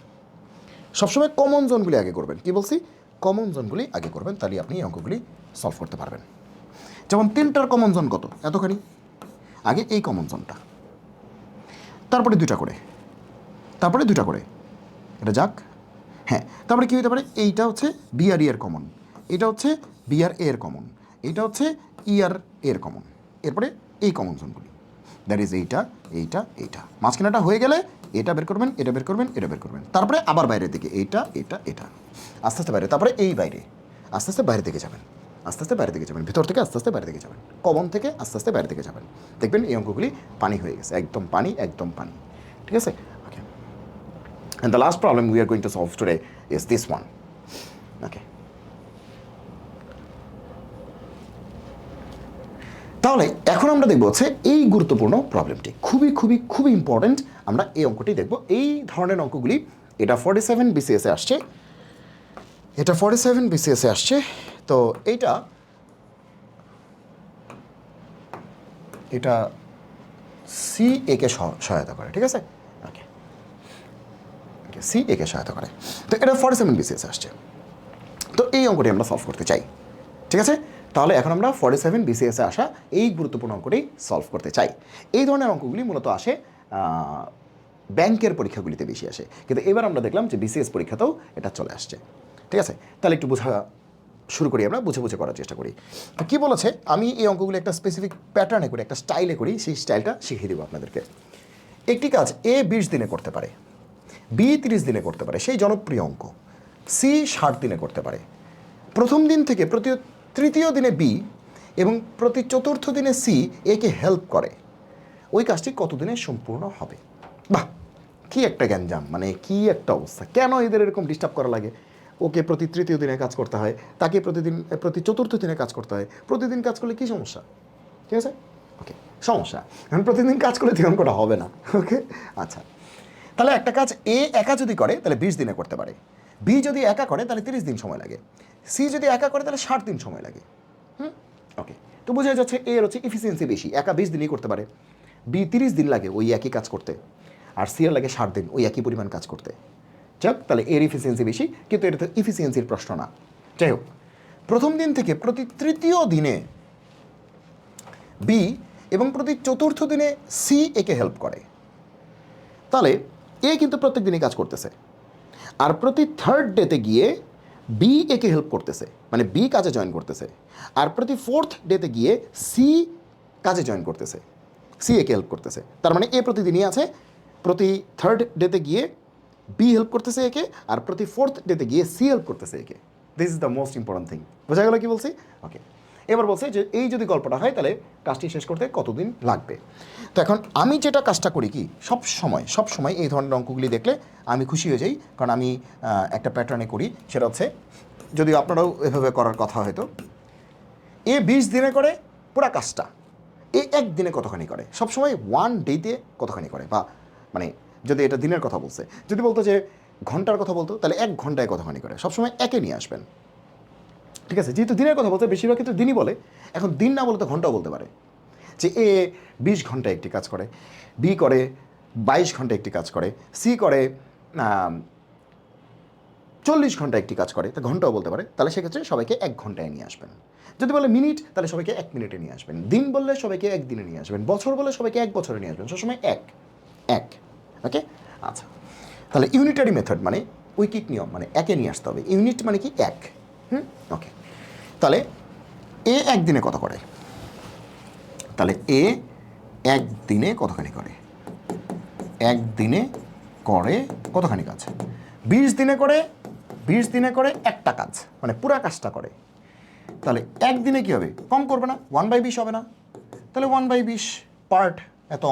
[SPEAKER 1] সবসময় কমন জোনগুলি আগে করবেন, কি বলছি, কমন জোনগুলি আগে করবেন, তাহলে আপনি এই অঙ্কগুলি সলভ করতে পারবেন। যেমন তিনটার কমন জোন কত, এতখানি, আগে এই কমন জোনটা, তারপরে দুইটা করে, এটা যাক, হ্যাঁ, তারপরে কী হতে পারে, এইটা হচ্ছে বি আর এর কমন, এটা হচ্ছে বি আর এর কমন, এটা হচ্ছে ই আর এর কমন, এরপরে এই কমন জোনগুলি, দ্যাট ইজ এইটা মাঝখানেটা হয়ে গেলে এটা বের করবেন, তারপরে আবার বাইরের দিকে এটা আস্তে আস্তে বাইরে, তারপরে এই বাইরে, আস্তে আস্তে বাইরের দিকে যাবেন, ভিতর থেকে আস্তে আস্তে বাইরে দিকে যাবেন, কমন থেকে আস্তে আস্তে বাইরে দিকে যাবেন, দেখবেন এই অঙ্কগুলি পানি হয়ে গেছে, একদম পানি। ঠিক আছে, ওকে। And the last problem we are going to solve today is this one. Okay. তাহলে এখন আমরা দেখব হচ্ছে এই গুরুত্বপূর্ণ প্রবলেমটি, খুবই ইম্পর্টেন্ট। আমরা এই অঙ্কটি দেখব। এই ধরনের অঙ্কগুলি, এটা 47 বিসিএসে আসছে, তো এটা সি একে সহায়তা করে, ঠিক আছে, ওকে, সি একে সহায়তা করে, তো এটা 47 বিসিএস আসছে, তো এই অঙ্কটি আমরা সলভ করতে চাই। ঠিক আছে, তাহলে এখন আমরা 47 বিসিএসে আসা এই গুরুত্বপূর্ণ অঙ্কটি সলভ করতে চাই। এই ধরনের অঙ্কগুলি মূলত আসে ব্যাংকের পরীক্ষাগুলিতে বেশি আসে, কিন্তু এবার আমরা দেখলাম যে বিসিএস পরীক্ষাতেও এটা চলে আসছে। ঠিক আছে, তাহলে একটু বোঝা শুরু করি, আমরা বুঝে করার চেষ্টা করি। তো কী বলেছে, আমি এই অঙ্কগুলি একটা স্পেসিফিক প্যাটার্নে করি, একটা স্টাইলে করি, সেই স্টাইলটা শিখিয়ে দেবো আপনাদেরকে। একটি কাজ এ 20 দিনে করতে পারে, বি 30 দিনে করতে পারে, সেই জনপ্রিয় অঙ্ক। সি 60 দিনে করতে পারে। প্রথম দিন থেকে প্রতি তৃতীয় দিনে বি এবং প্রতি চতুর্থ দিনে সি একে হেল্প করে, ওই কাজটি কত দিনে সম্পূর্ণ হবে? বাহ, কী একটা গ্যাঞ্জাম, মানে কী একটা অবস্থা, কেন এদের এরকম ডিস্টার্ব করা লাগে? ওকে প্রতি তৃতীয় দিনে কাজ করতে হয়, তাকে প্রতি চতুর্থ দিনে কাজ করতে হয়, প্রতিদিন কাজ করলে কী সমস্যা? ঠিক আছে, ওকে, সমস্যা, এখন প্রতিদিন কাজ করলে তখন কটা হবে না, ওকে, আচ্ছা। তাহলে একটা কাজ এ একা যদি করে তাহলে 20 দিনে করতে পারে, বি যদি একা করে তাহলে 30 দিন সময় লাগে, সি যদি একা করে তাহলে 60 দিন সময় লাগে। ওকে, তো বোঝা যাচ্ছে এর হচ্ছে এফিসিয়েন্সি বেশি, একা 20 দিনই করতে পারে, বি 30 দিন লাগে ওই একই কাজ করতে, আর সি এর লাগে 60 দিন ওই একই পরিমাণ কাজ করতে। যাক, তাহলে এর এফিসিয়েন্সি বেশি, কিন্তু এটা তো এফিসিয়েন্সির প্রশ্ন না। যাই হোক, প্রথম দিন থেকে প্রতি তৃতীয় দিনে বি এবং প্রতি চতুর্থ দিনে সি একে হেল্প করে, তাহলে এ কিন্তু প্রত্যেক দিনই কাজ করতেছে, আর প্রতি থার্ড ডেতে গিয়ে বি একে হেল্প করতেছে, মানে বি কাজে জয়েন করতেছে, আর প্রতি ফোর্থ ডেতে গিয়ে সি কাজে জয়েন করতেছে, সি একে হেল্প করতেছে। তার মানে এ প্রতিদিনই আছে, প্রতি থার্ড ডেতে গিয়ে বি হেল্প করতেছে একে, আর প্রতি ফোর্থ ডেতে গিয়ে সি হেল্প করতেছে একে। This is the most important thing. বোঝা গেল কি বলছি? ওকে, এবার বলছে যে এই যদি গল্পটা হয় তাহলে কাজটি শেষ করতে কতদিন লাগবে। তো এখন আমি যেটা কাজটা করি কি, সব সময় এই ধরনের অঙ্কগুলি দেখলে আমি খুশি হয়ে যাই, কারণ আমি একটা প্যাটার্নে করি, সেটা হচ্ছে, যদিও আপনারাও এভাবে করার কথা হয়তো, এ 20 দিনে করে পুরা কাজটা, এ একদিনে কতখানি করে, সবসময় 1 ডেতে কতখানি করে, বা মানে যদি এটা দিনের কথা বলছে, যদি বলতো যে ঘন্টার কথা বলতো তাহলে 1 ঘন্টায় কতখানি করে, সবসময় একে নিয়ে আসবেন। ঠিক আছে, যেহেতু দিনের কথা বলতে বেশিরভাগ ক্ষেত্রে দিনই বলে, এখন দিন না বলে তো ঘন্টাও বলতে পারে, যে এ 20 ঘন্টায় একটি কাজ করে, বি করে 22 ঘন্টায় একটি কাজ করে, সি করে 40 ঘন্টা একটি কাজ করে, তা ঘন্টাও বলতে পারে, তাহলে সেক্ষেত্রে সবাইকে 1 ঘন্টায় নিয়ে আসবেন। যদি বলে মিনিট, তাহলে সবাইকে 1 মিনিটে নিয়ে আসবেন। দিন বললে সবাইকে 1 দিনে নিয়ে আসবেন। বছর বলে সবাইকে 1 বছরে নিয়ে আসবেন। সবসময় এক। ওকে, আচ্ছা। তাহলে ইউনিটারি মেথড মানে উইকিক নিয়ম, মানে একে নিয়ে আসতে হবে। ইউনিট মানে কি? এক। ওকে, তাহলে এ একদিনে কত করে? তাহলে এ একদিনে কতখানি করে? একদিনে করে কতখানি কাজ? 20 দিনে করে, 20 দিনে করে একটা কাজ, মানে পুরা কাজটা করে। তাহলে একদিনে কী হবে? কম করবে না? 1/20 হবে না? তাহলে 1/20 পার্ট এত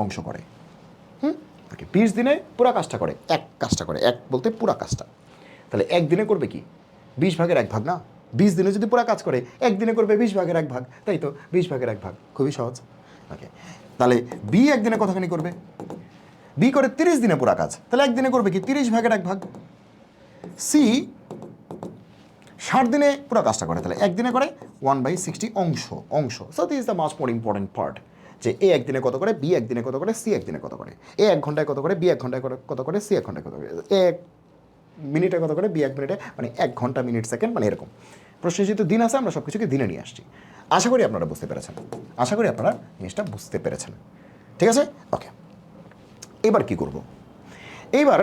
[SPEAKER 1] অংশ করে। ওকে, 20 দিনে পুরা কাজটা করে, এক কাজটা করে, এক বলতে পুরা কাজটা। তাহলে একদিনে করবে কি? 20 ভাগের 1 ভাগ না? 20 দিনে যদি পুরা কাজ করে, একদিনে করবে 20 ভাগের 1 ভাগ, তাই তো? 20 ভাগের 1 ভাগ, খুবই সহজ। ওকে, তাহলে বি একদিনে কতখানি করবে? বি করে 30 দিনে পুরা কাজ, তাহলে একদিনে করবে কি? 30 ভাগের 1 ভাগ। সি 60 দিনে পুরো কাজটা করে, তাহলে একদিনে করে 1/60 অংশ। So this is the must more important part, যে এ একদিনে কত করে, বি একদিনে কত করে, সি একদিনে কত করে। এ 1 ঘন্টায় কত করে, বি 1 ঘন্টায় কত করে, সি 1 ঘন্টায় কত করে। এ 1 মিনিটে কত করে, বি 1 মিনিটে, মানে 1 ঘন্টা মিনিট সেকেন্ড, মানে এরকম। প্রশ্নে যেহেতু দিন আছে, আমরা সব কিছুকে দিনে নিয়ে আসছি। আশা করি আপনারা বুঝতে পেরেছেন। জিনিসটা বুঝতে পেরেছেন। ঠিক আছে? ওকে, এবার কি করব? এইবার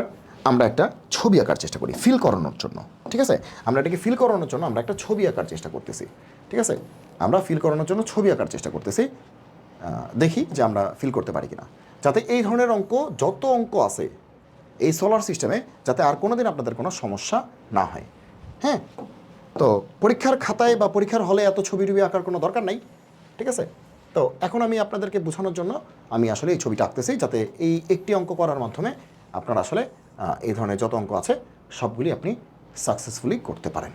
[SPEAKER 1] আমরা একটা ছবি আঁকার চেষ্টা করি ফিল করানোর জন্য। ঠিক আছে, আমরা এটাকে ফিল করানোর জন্য আমরা একটা ছবি আঁকার চেষ্টা করতেছি। ঠিক আছে, আমরা ফিল করানোর জন্য ছবি আঁকার চেষ্টা করতেছি। দেখি যে আমরা ফিল করতে পারি কিনা, যাতে এই ধরনের অঙ্ক, যত অঙ্ক আছে এই সোলার সিস্টেমে, যাতে আর কোনো দিন আপনাদের কোনো সমস্যা না হয়। হ্যাঁ, তো পরীক্ষার খাতায় বা পরীক্ষার হলে এত ছবি টবি আঁকার কোনো দরকার নাই। ঠিক আছে, তো এখন আমি আপনাদেরকে বোঝানোর জন্য আমি আসলে এই ছবিটা আঁকতেছি, যাতে এই একটি অঙ্ক করার মাধ্যমে আপনারা আসলে এই ধরনের যত অঙ্ক আছে সবগুলি আপনি সাকসেসফুলি করতে পারেন।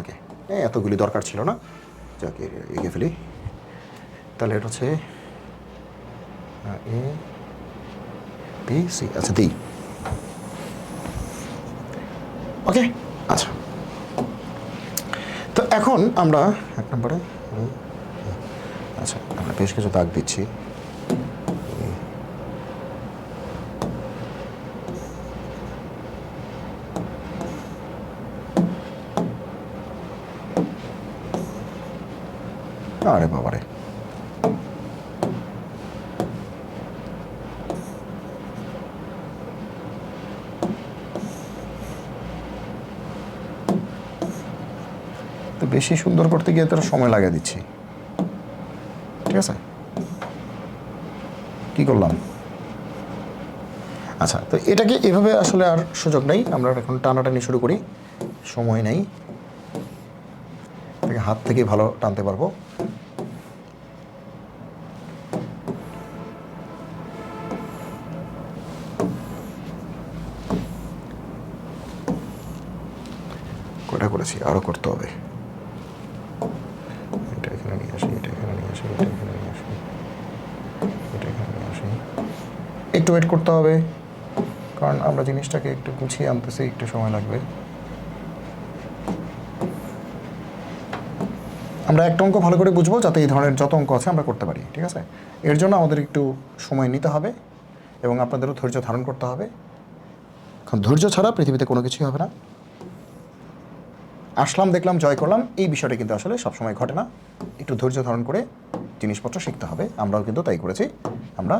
[SPEAKER 1] ওকে, এতগুলি দরকার ছিল না, যাকে এগিয়ে ফেলি। তাহলে এটা হচ্ছে এ বি সি, আচ্ছা দিই। ওকে, আচ্ছা, তো এখন আমরা 1 নম্বরে, আচ্ছা আমরা বেশ কিছু দাগ দিচ্ছি। আরে বাবারে, তো বেশি সুন্দর করতে গিয়ে তো সময় লাগিয়ে দিচ্ছি। ঠিক আছে, কি করলাম? আচ্ছা, তো এটাকে এভাবে আসলে আর সুযোগ নেই, আমরা এখন টানাটানি শুরু করি, সময় নেই, এটাকে হাত থেকে ভালো টানতে পারবো। কটা করেছি, আরও করতে হবে। এটা এখানে নিয়ে আসি, এটা এখানে নিয়ে আসি, এটা এখানে নিয়ে আসি, এটা এখানে নিয়ে আসি। একটু ওয়েট করতে হবে, কারণ আমরা জিনিসটাকে একটু গুছিয়ে আনতেছি, একটু সময় লাগবে। আমরা একটা অঙ্ক ভালো করে বুঝবো, যাতে এই ধরনের যত অঙ্ক আছে আমরা করতে পারি। ঠিক আছে, এর জন্য আমাদের একটু সময় নিতে হবে এবং আপনাদেরও ধৈর্য ধারণ করতে হবে, কারণ ধৈর্য ছাড়া পৃথিবীতে কোনো কিছুই হবে না। আসলাম, দেখলাম, জয় করলাম, এই বিষয়টা কিন্তু আসলে সবসময় ঘটে না। একটু ধৈর্য ধারণ করে জিনিসপত্র শিখতে হবে। আমরাও কিন্তু তাই করেছি, আমরা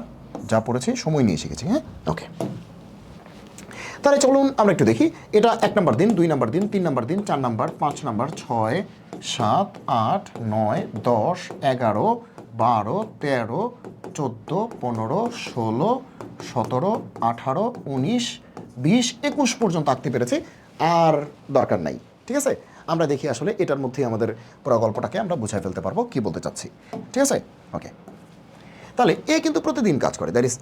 [SPEAKER 1] যা পড়েছি সময় নিয়ে শিখেছি। হ্যাঁ, ওকে, তাহলে চলুন আমরা একটু দেখি। এটা 1 নম্বর দিন, 2 নম্বর দিন, 3 নম্বর দিন, 4 নম্বর, 5 নম্বর, 6, 7, 8, 9, 10, 11, 12, 13, 14, 15, 16, 17, 18, 19, 20, 21 পর্যন্ত আঁকতে পেরেছি, আর দরকার নাই। ঠিক আছে, আমরা দেখি আসলে এটার মধ্যেই আমাদের পুরো গল্পটাকে আমরা বুঝাই ফেলতে পারবো কি বলতে চাচ্ছি। ঠিক আছে, ওকে, তাহলে এ কিন্তু প্রতিদিন কাজ করে, দ্যাট ইজ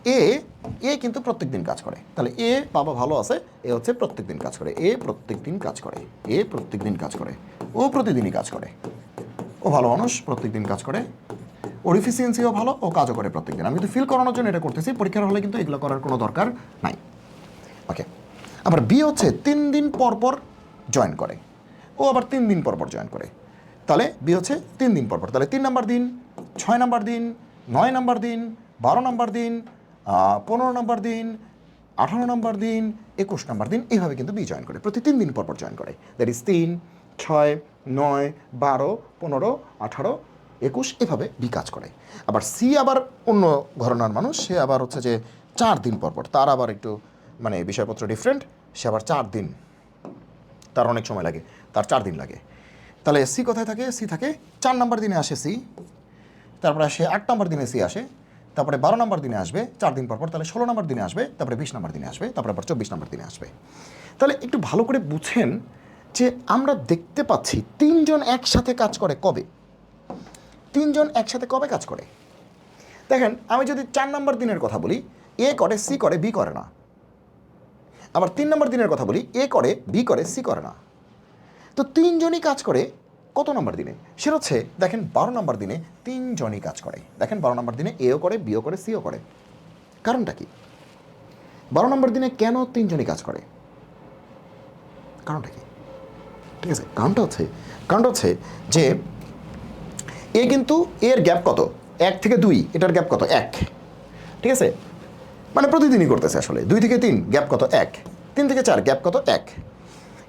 [SPEAKER 1] এ কিন্তু প্রত্যেক দিন কাজ করে। তাহলে এ বাবা ভালো আছে, এ হচ্ছে প্রত্যেক দিন কাজ করে, এ প্রত্যেক দিন কাজ করে, এ প্রত্যেক দিন কাজ করে, ও প্রতিদিনই কাজ করে, ও ভালো মানুষ, প্রত্যেক দিন কাজ করে, ওর এফিসিয়েন্সিও ভালো, ও কাজও করে প্রত্যেক দিন। আমি কিন্তু ফিল করানোর জন্য এটা করতেছি, পরীক্ষার হলে কিন্তু এগুলো করার কোনো দরকার নাই। ওকে, আবার বি হচ্ছে 3 দিন পর পর জয়েন করে, ও আবার 3 দিন পর পর জয়েন করে। তাহলে বি হচ্ছে 3 দিন পর পর, তাহলে 3 নম্বর দিন, 6 নম্বর দিন, 9 নম্বর দিন, 12 নম্বর দিন, 15 নম্বর দিন, 18 নম্বর দিন, 21 নম্বর দিন, এইভাবে কিন্তু বি জয়েন করে, প্রতি 3 দিন পর জয়েন করে। দ্যাট ইজ 3, 6, 9, 12, 15, 18, 21, এভাবে বি কাজ করে। আবার সি আবার অন্য ঘরানার মানুষ, সে আবার হচ্ছে যে 4 দিন পর, তার আবার একটু মানে বিষয়পত্র ডিফারেন্ট, সে আবার 4 দিন, তার অনেক সময় লাগে, তার 4 দিন লাগে। তাহলে সি কোথায় থাকে? সি থাকে 4 নম্বর দিনে আসে সি, তারপরে আসে 8 নম্বর দিনে সি আসে, তারপরে 12 নম্বর দিনে আসবে 4 দিন পর, তাহলে 16 নম্বর দিনে আসবে, তারপরে 20 নম্বর দিনে আসবে, তারপরে আবার 24 নম্বর দিনে আসবে। তাহলে একটু ভালো করে বুঝেন যে আমরা দেখতে পাচ্ছি 3 জন একসাথে কাজ করে কবে, 3 জন একসাথে কবে কাজ করে। দেখেন, আমি যদি 4 নম্বর দিনের কথা বলি, এ করে, সি করে, বি করে না। আবার 3 নম্বর দিনের কথা বলি, এ করে, বি করে, সি করে না। তো 3 জনই কাজ করে কত নম্বর দিনে? সেটা হচ্ছে দেখেন 12 নম্বর দিনে 3 জনই কাজ করে। দেখেন 12 নম্বর দিনে এও করে, বিও করে, সিও করে। কারণটা কি? 12 নম্বর দিনে কেন 3 জনই কাজ করে? কারণটা কি? ঠিক আছে, কারণটা হচ্ছে যে এ কিন্তু এর গ্যাপ কত? 1 থেকে 2, এটার গ্যাপ কত? 1। ঠিক আছে, মানে প্রতিদিনই করতেছে আসলে। 2 থেকে 3 গ্যাপ কত? 1। 3 থেকে 4 গ্যাপ কত? 1।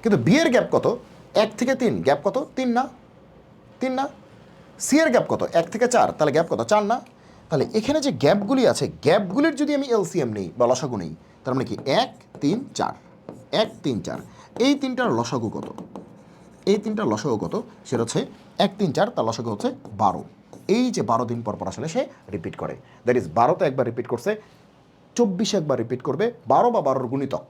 [SPEAKER 1] কিন্তু বি এর গ্যাপ কত? 1 থেকে 3 গ্যাপ কত? 3 না? 3 না? সি এর গ্যাপ কত? 1 থেকে 4, তাহলে গ্যাপ কত? 4 না? তাহলে এখানে যে গ্যাপগুলি আছে, গ্যাপগুলির যদি আমি এলসিএম নেই বা লসাগু নেই, তার মানে কি 1, 3, 4, 1, 3, 4, এই 3টার লসাগু কত? এই 3টার লসাগু কত? সেটা হচ্ছে 1, 3, 4, তার লসাগু হচ্ছে 12। এই যে 12 দিন পর আসলে সে রিপিট করে, দ্যাট ইজ 12তে একবার রিপিট করছে, 24 একবার রিপিট করবে, 12 বা 12-র গুণিতক।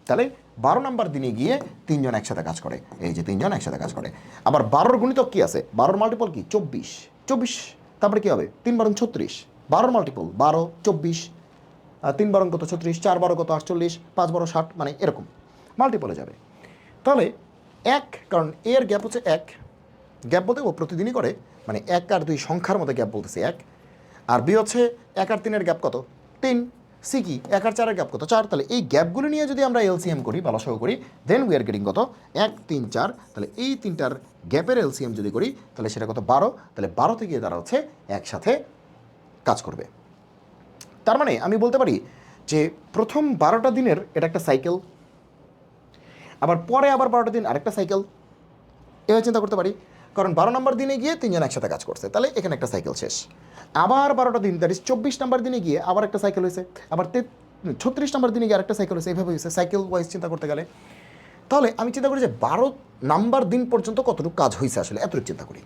[SPEAKER 1] তাহলে 12 নম্বর দিনে গিয়ে 3 জন একসাথে কাজ করে, এই যে 3 জন একসাথে কাজ করে। আবার 12-র গুণিতক কি আছে? 12-র মাল্টিপল কি? 24, তারপরে কি হবে? 3 বারং 36, 12-র মাল্টিপল 12, 24, 3 বারং কত? 36, 4 বারো কত? 48, 5 বারো 60, মানে এরকম মাল্টিপলে যাবে। তাহলে 1, কারণ এর গ্যাপ হচ্ছে 1, গ্যাপ বলতে ও প্রতিদিনই করে, মানে 1 আর 2 সংখ্যার মধ্যে গ্যাপ বলতেছে 1। আর বি হচ্ছে 1 আর 3-এর গ্যাপ কত? 3। সি কি? 1 আর 4-এর গ্যাপ কত? 4। তাহলে এই গ্যাপগুলো নিয়ে যদি আমরা এলসিএম করি বা লসাগু করি, দেন উই আর গেটিং কত? 1, 3, 4। তাহলে এই 3টার গ্যাপের এলসিএম যদি করি, তাহলে সেটা কত? 12। তাহলে 12 থেকে তারা হচ্ছে একসাথে কাজ করবে। তার মানে আমি বলতে পারি যে প্রথম 12টা দিনের এটা একটা সাইকেল, আবার পরে আবার 12টা দিন আরেকটা সাইকেল, এভাবে চিন্তা করতে পারি। কারণ 12 নম্বর দিনে গিয়ে 3 জন একসাথে কাজ করছে, তাহলে এখানে একটা সাইকেল শেষ। আবার 12টা দিন, দ্যাট ইজ 24 নম্বর দিনে গিয়ে আবার একটা সাইকেল হয়েছে, আবার 36 নম্বর দিনে গিয়ে আরেকটা সাইকেল হয়েছে, এইভাবে হয়েছে সাইকেল ওয়াইজ চিন্তা করতে গেলে। তাহলে আমি চিন্তা করি যে 12 নম্বর দিন পর্যন্ত কতটুকু কাজ হয়েছে আসলে, এতটুকু চিন্তা করি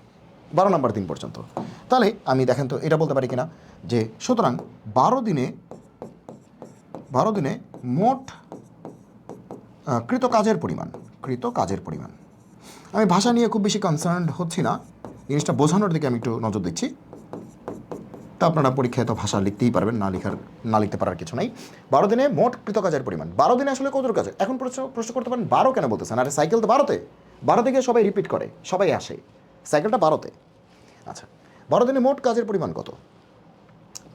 [SPEAKER 1] 12 নম্বর দিন পর্যন্ত। তাহলে আমি দেখেন তো এটা বলতে পারি কিনা যে সুতরাং 12 দিনে মোট কৃত কাজের পরিমাণ। আমি ভাষা নিয়ে খুব বেশি কনসার্নড হচ্ছি না, জিনিসটা বোঝানোর দিকে আমি একটু নজর দিচ্ছি। তা আপনারা পরীক্ষায় তো ভাষা লিখতেই পারবেন, না লিখতে পারার কিছু নাই। 12 দিনে মোট কৃতকাজের পরিমাণ। 12 দিনে আসলে কত কাজ? এখন প্রশ্ন করতে পারেন 12 কেন বলতেছেন? আরে সাইকেল তো 12তে, 12 থেকে সবাই রিপিট করে, সবাই আসে, সাইকেলটা 12তে। আচ্ছা, 12 দিনে মোট কাজের পরিমাণ কত?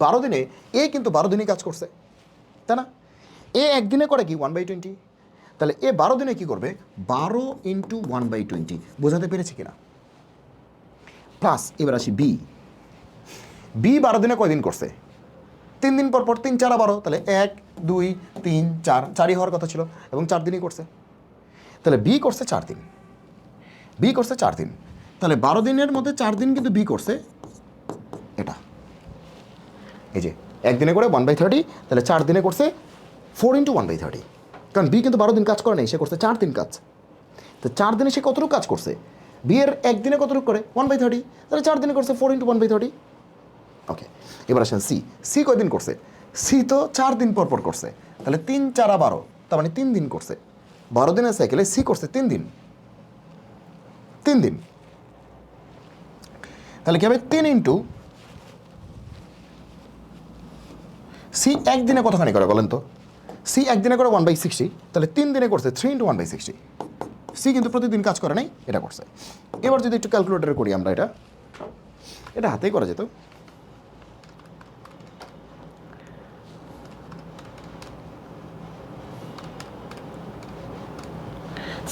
[SPEAKER 1] 12 দিনে এ কিন্তু 12 দিনই কাজ করছে, তাই না? এ একদিনে করে কি 1/20। তাহলে এ 12 দিনে কি করবে? 12 × 1/20। বোঝাতে পেরেছি কিনা? প্লাস এবার আসি বি 12 দিনে কয়দিন করছে? 3 দিন পর 3, 4, 12। তাহলে 1, 2, 3, 4, 4ই হওয়ার কথা ছিল এবং 4 দিনই করছে। তাহলে বি করছে 4 দিন, তাহলে 12 দিনের মধ্যে 4 দিন কিন্তু বি করছে এটা, এই যে একদিনে করে 1/30, তাহলে 4 দিনে করছে 4 × 1/30। কারণ বি কিন্তু 12 দিন কাজ করে নাই, সে করছে 4 দিন কাজ। তো 4 দিনে সে কতটুকু কাজ করছে? বি এর একদিনে কতটুকু করে? 1/30, তাহলে 4 দিনে করছে 4 × 1/30। ওকে, এবার আসেন সি কয়দিন করছে? সি তো 4 দিন পর করছে, তাহলে 3, 4, 12, তার মানে 3 দিন করছে। 12 দিনের সাইকেলে সি করছে 3 দিন, তাহলে কি হবে? 3 × সি একদিনে কতখানি করে বলেন তো? সি একদিনে করে 1/60, তাহলে 3 দিনে করছে 3 × 1/60। সি কিন্তু প্রতিদিন কাজ করে নাই, এটা করছে। এবার যদি একটু ক্যালকুলেটরে করি আমরা, এটা হাতেই করা যেত।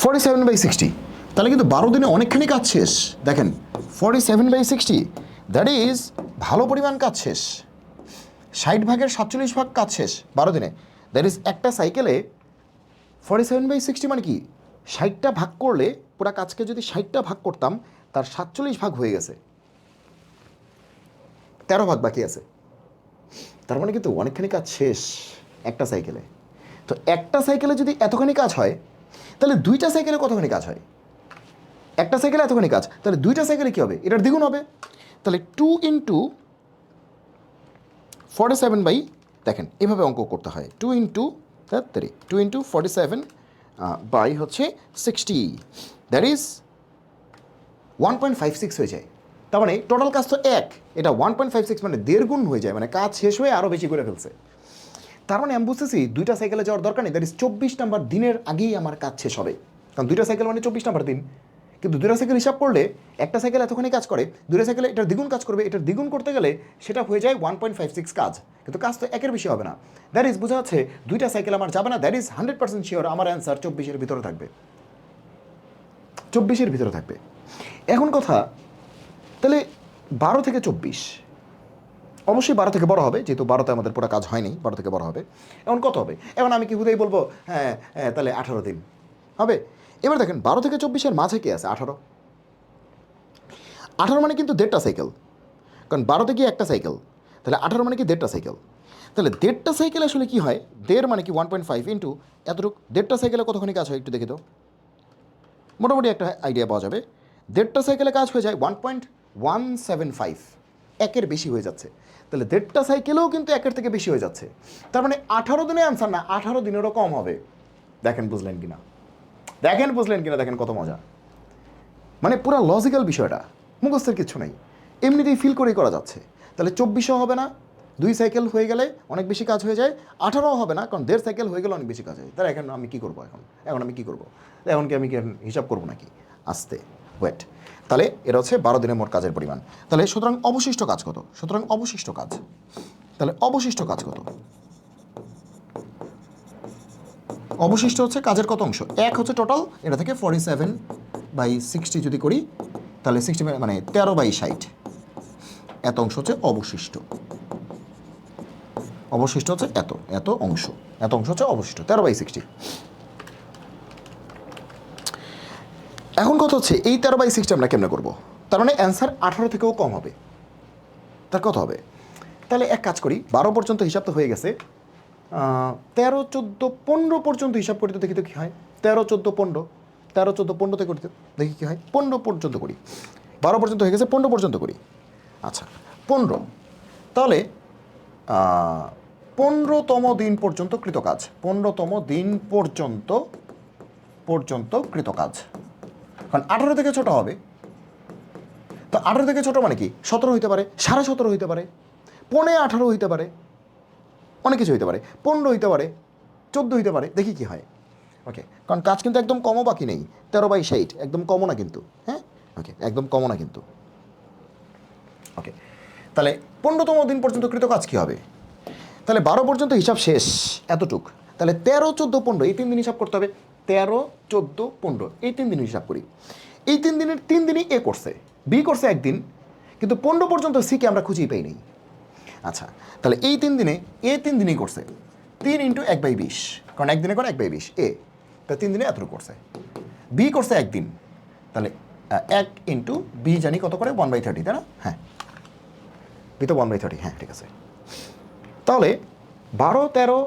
[SPEAKER 1] (47/60), তাহলে কিন্তু 12 দিনে অনেকখানি কাজ শেষ। দেখেন 47/60, দ্যাট ইজ ভালো পরিমাণ কাজ শেষ। 60 ভাগের 47 ভাগ কাজ শেষ 12 দিনে। দ্যাট ইজ একটা সাইকেলে 47/60 মানে কি 60টা ভাগ করলে পুরো কাজকে যদি 60টা ভাগ করতাম তার 47 ভাগ হয়ে গেছে, 13 ভাগ বাকি আছে। তার মানে কিন্তু অনেকখানি কাজ শেষ একটা সাইকেলে। তো একটা সাইকেলে যদি এতখানি কাজ হয় তাহলে দুইটা সাইকেলে কতখানি কাজ হয়? একটা সাইকেলে এতখানি কাজ, তাহলে দুইটা সাইকেলে কী হবে? এটার দ্বিগুণ হবে। তাহলে 2 × 47 দেখেন এভাবে অঙ্ক করতে হয়, 2 × 47 বাই হচ্ছে 60, দ্যাট ইজ 1.56 হয়ে যায়। তার মানে টোটাল কাজ তো এক, এটা 1.56 মানে 1.5 গুণ হয়ে যায়, মানে কাজ শেষ হয়ে আরও বেশি করে ফেলছে। তার মানে আমি বুঝতেছি দুইটা সাইকেলে যাওয়ার দরকার নেই, দ্যাট ইজ 24 নাম্বার দিনের আগেই আমার কাজ শেষ হবে, কারণ দুইটা সাইকেল মানে 24 নাম্বার দিন। কিন্তু দুইটা সাইকেল হিসাব করলে একটা সাইকেল এতখানি কাজ করে, দুইটা সাইকেলে এটার দ্বিগুণ কাজ করবে, এটার দ্বিগুণ করতে গেলে সেটা হয়ে যায় 1.56 কাজ, কিন্তু কাজ তো একের বেশি হবে না। দ্যাট ইজ বোঝা যাচ্ছে দুইটা সাইকেল আমার যাবে না, দ্যাট ইজ 100% শিওর আমার অ্যান্সার 24-এর ভিতরে থাকবে, 24-এর ভিতরে থাকবে। এখন কথা, তাহলে 12 থেকে 24 অবশ্যই 12 থেকে বড় হবে, যেহেতু 12তে আমাদের পুরো কাজ হয়নি, 12 থেকে বড় হবে। এখন কত হবে? এখন আমি কি হুদেই বলবো হ্যাঁ তাহলে 18 দিন হবে। এবার দেখেন 12 থেকে 24-এর মাঝে কি আছে? 18 মানে কিন্তু 1.5টা সাইকেল, কারণ 12তে কি একটা সাইকেল, তাহলে 18 মানে কি 1.5টা সাইকেল। তাহলে 1.5টা সাইকেল আসলে কি হয়? 1.5 মানে কি 1.5 ইন্টু এতটুকু, 1.5টা সাইকেলে কতখানি কাজ হয় একটু দেখে তো, মোটামুটি একটা আইডিয়া পাওয়া যাবে। 1.5টা সাইকেলে কাজ হয়ে যায় 1.175, একের বেশি হয়ে যাচ্ছে। তাহলে 1.5টা সাইকেলেও কিন্তু একের থেকে বেশি হয়ে যাচ্ছে। তার মানে 18 দিনে আনসার না, 18 দিনেরও কম হবে। দেখেন বুঝলেন কিনা, দেখেন কত মজা, মানে পুরো লজিক্যাল বিষয়টা, মুখস্থের কিছু নেই, এমনিতেই ফিল করেই করা যাচ্ছে। তাহলে 24ও হবে না, 2 সাইকেল হয়ে গেলে অনেক বেশি কাজ হয়ে যায়, 18ও হবে না, কারণ 1.5 সাইকেল হয়ে গেলে অনেক বেশি কাজ হয়। তাহলে এখন আমি কী করবো? এখন আমি কী করবো? এখন কি আমি হিসাব করবো নাকি? আস্তে ওয়েট। তাহলে এটা হচ্ছে 12 দিনের মোট কাজের পরিমাণ। তাহলে সুতরাং অবশিষ্ট কাজ কত? তাহলে অবশিষ্ট কাজ কত? অবশিষ্ট হচ্ছে কাজের কত অংশ? এক হচ্ছে টোটাল, এটা থেকে 47/60 যদি করি তাহলে 60 মানে 13/60, এত অংশ হচ্ছে অবশিষ্ট। অবশিষ্ট হচ্ছে এত অংশ হচ্ছে অবশিষ্ট, 13/60। এখন কথা হচ্ছে এই 13/60 আমরা কেমনে করবো? তার মানে অ্যান্সার 18 থেকেও কম হবে। তার কত হবে? তাহলে এক কাজ করি, 12 পর্যন্ত হিসাব তো হয়ে গেছে, 13, 14, 15 পর্যন্ত হিসাব করতে দেখি তো কী হয়। 13, 14, 15 থেকে করতে দেখি কী হয়। 15 পর্যন্ত করি, 12 পর্যন্ত হয়ে গেছে, 15 পর্যন্ত করি। আচ্ছা 15, তাহলে 15তম দিন পর্যন্ত কৃতকাজ, 15তম দিন পর্যন্ত কৃতকাজ, কারণ 18 থেকে ছোট হবে। তো 18 থেকে ছোট মানে কি? 17 হইতে পারে, 17.5 হইতে পারে, 17.5 হইতে পারে, অনেক কিছু হইতে পারে, 15 হইতে পারে, 14 হইতে পারে, দেখি কি হয়। ওকে, কারণ কাজ কিন্তু একদম কমও বাকি নেই, 13/60 একদম কমও না কিন্তু, হ্যাঁ ওকে একদম কমও না কিন্তু। ওকে, তাহলে 15তম দিন পর্যন্ত কৃত কাজ কী হবে? তাহলে 12 পর্যন্ত হিসাব শেষ এতটুক, তাহলে 13, 14, 15 এই 3 দিন হিসাব করতে হবে। 13, 14, 15 এই 3 দিন হিসাব করি। এই 3 দিনের 3 দিনই এ করছে, বি করছে একদিন, কিন্তু 15 পর্যন্ত সিকে আমরা খুঁজেই পাই নাই। আচ্ছা, তাহলে এই 3 দিনে এ 3 দিনই করছে, 3 × 1/20, কারণ একদিনে করে 1/20 এ, তা 3 দিনে এতটুকু করছে। বি করছে একদিন, তাহলে 1 × বি জানি কত করে 1/30, তাই না? হ্যাঁ, বি তো 1/30, হ্যাঁ ঠিক আছে। তাহলে 12, 13,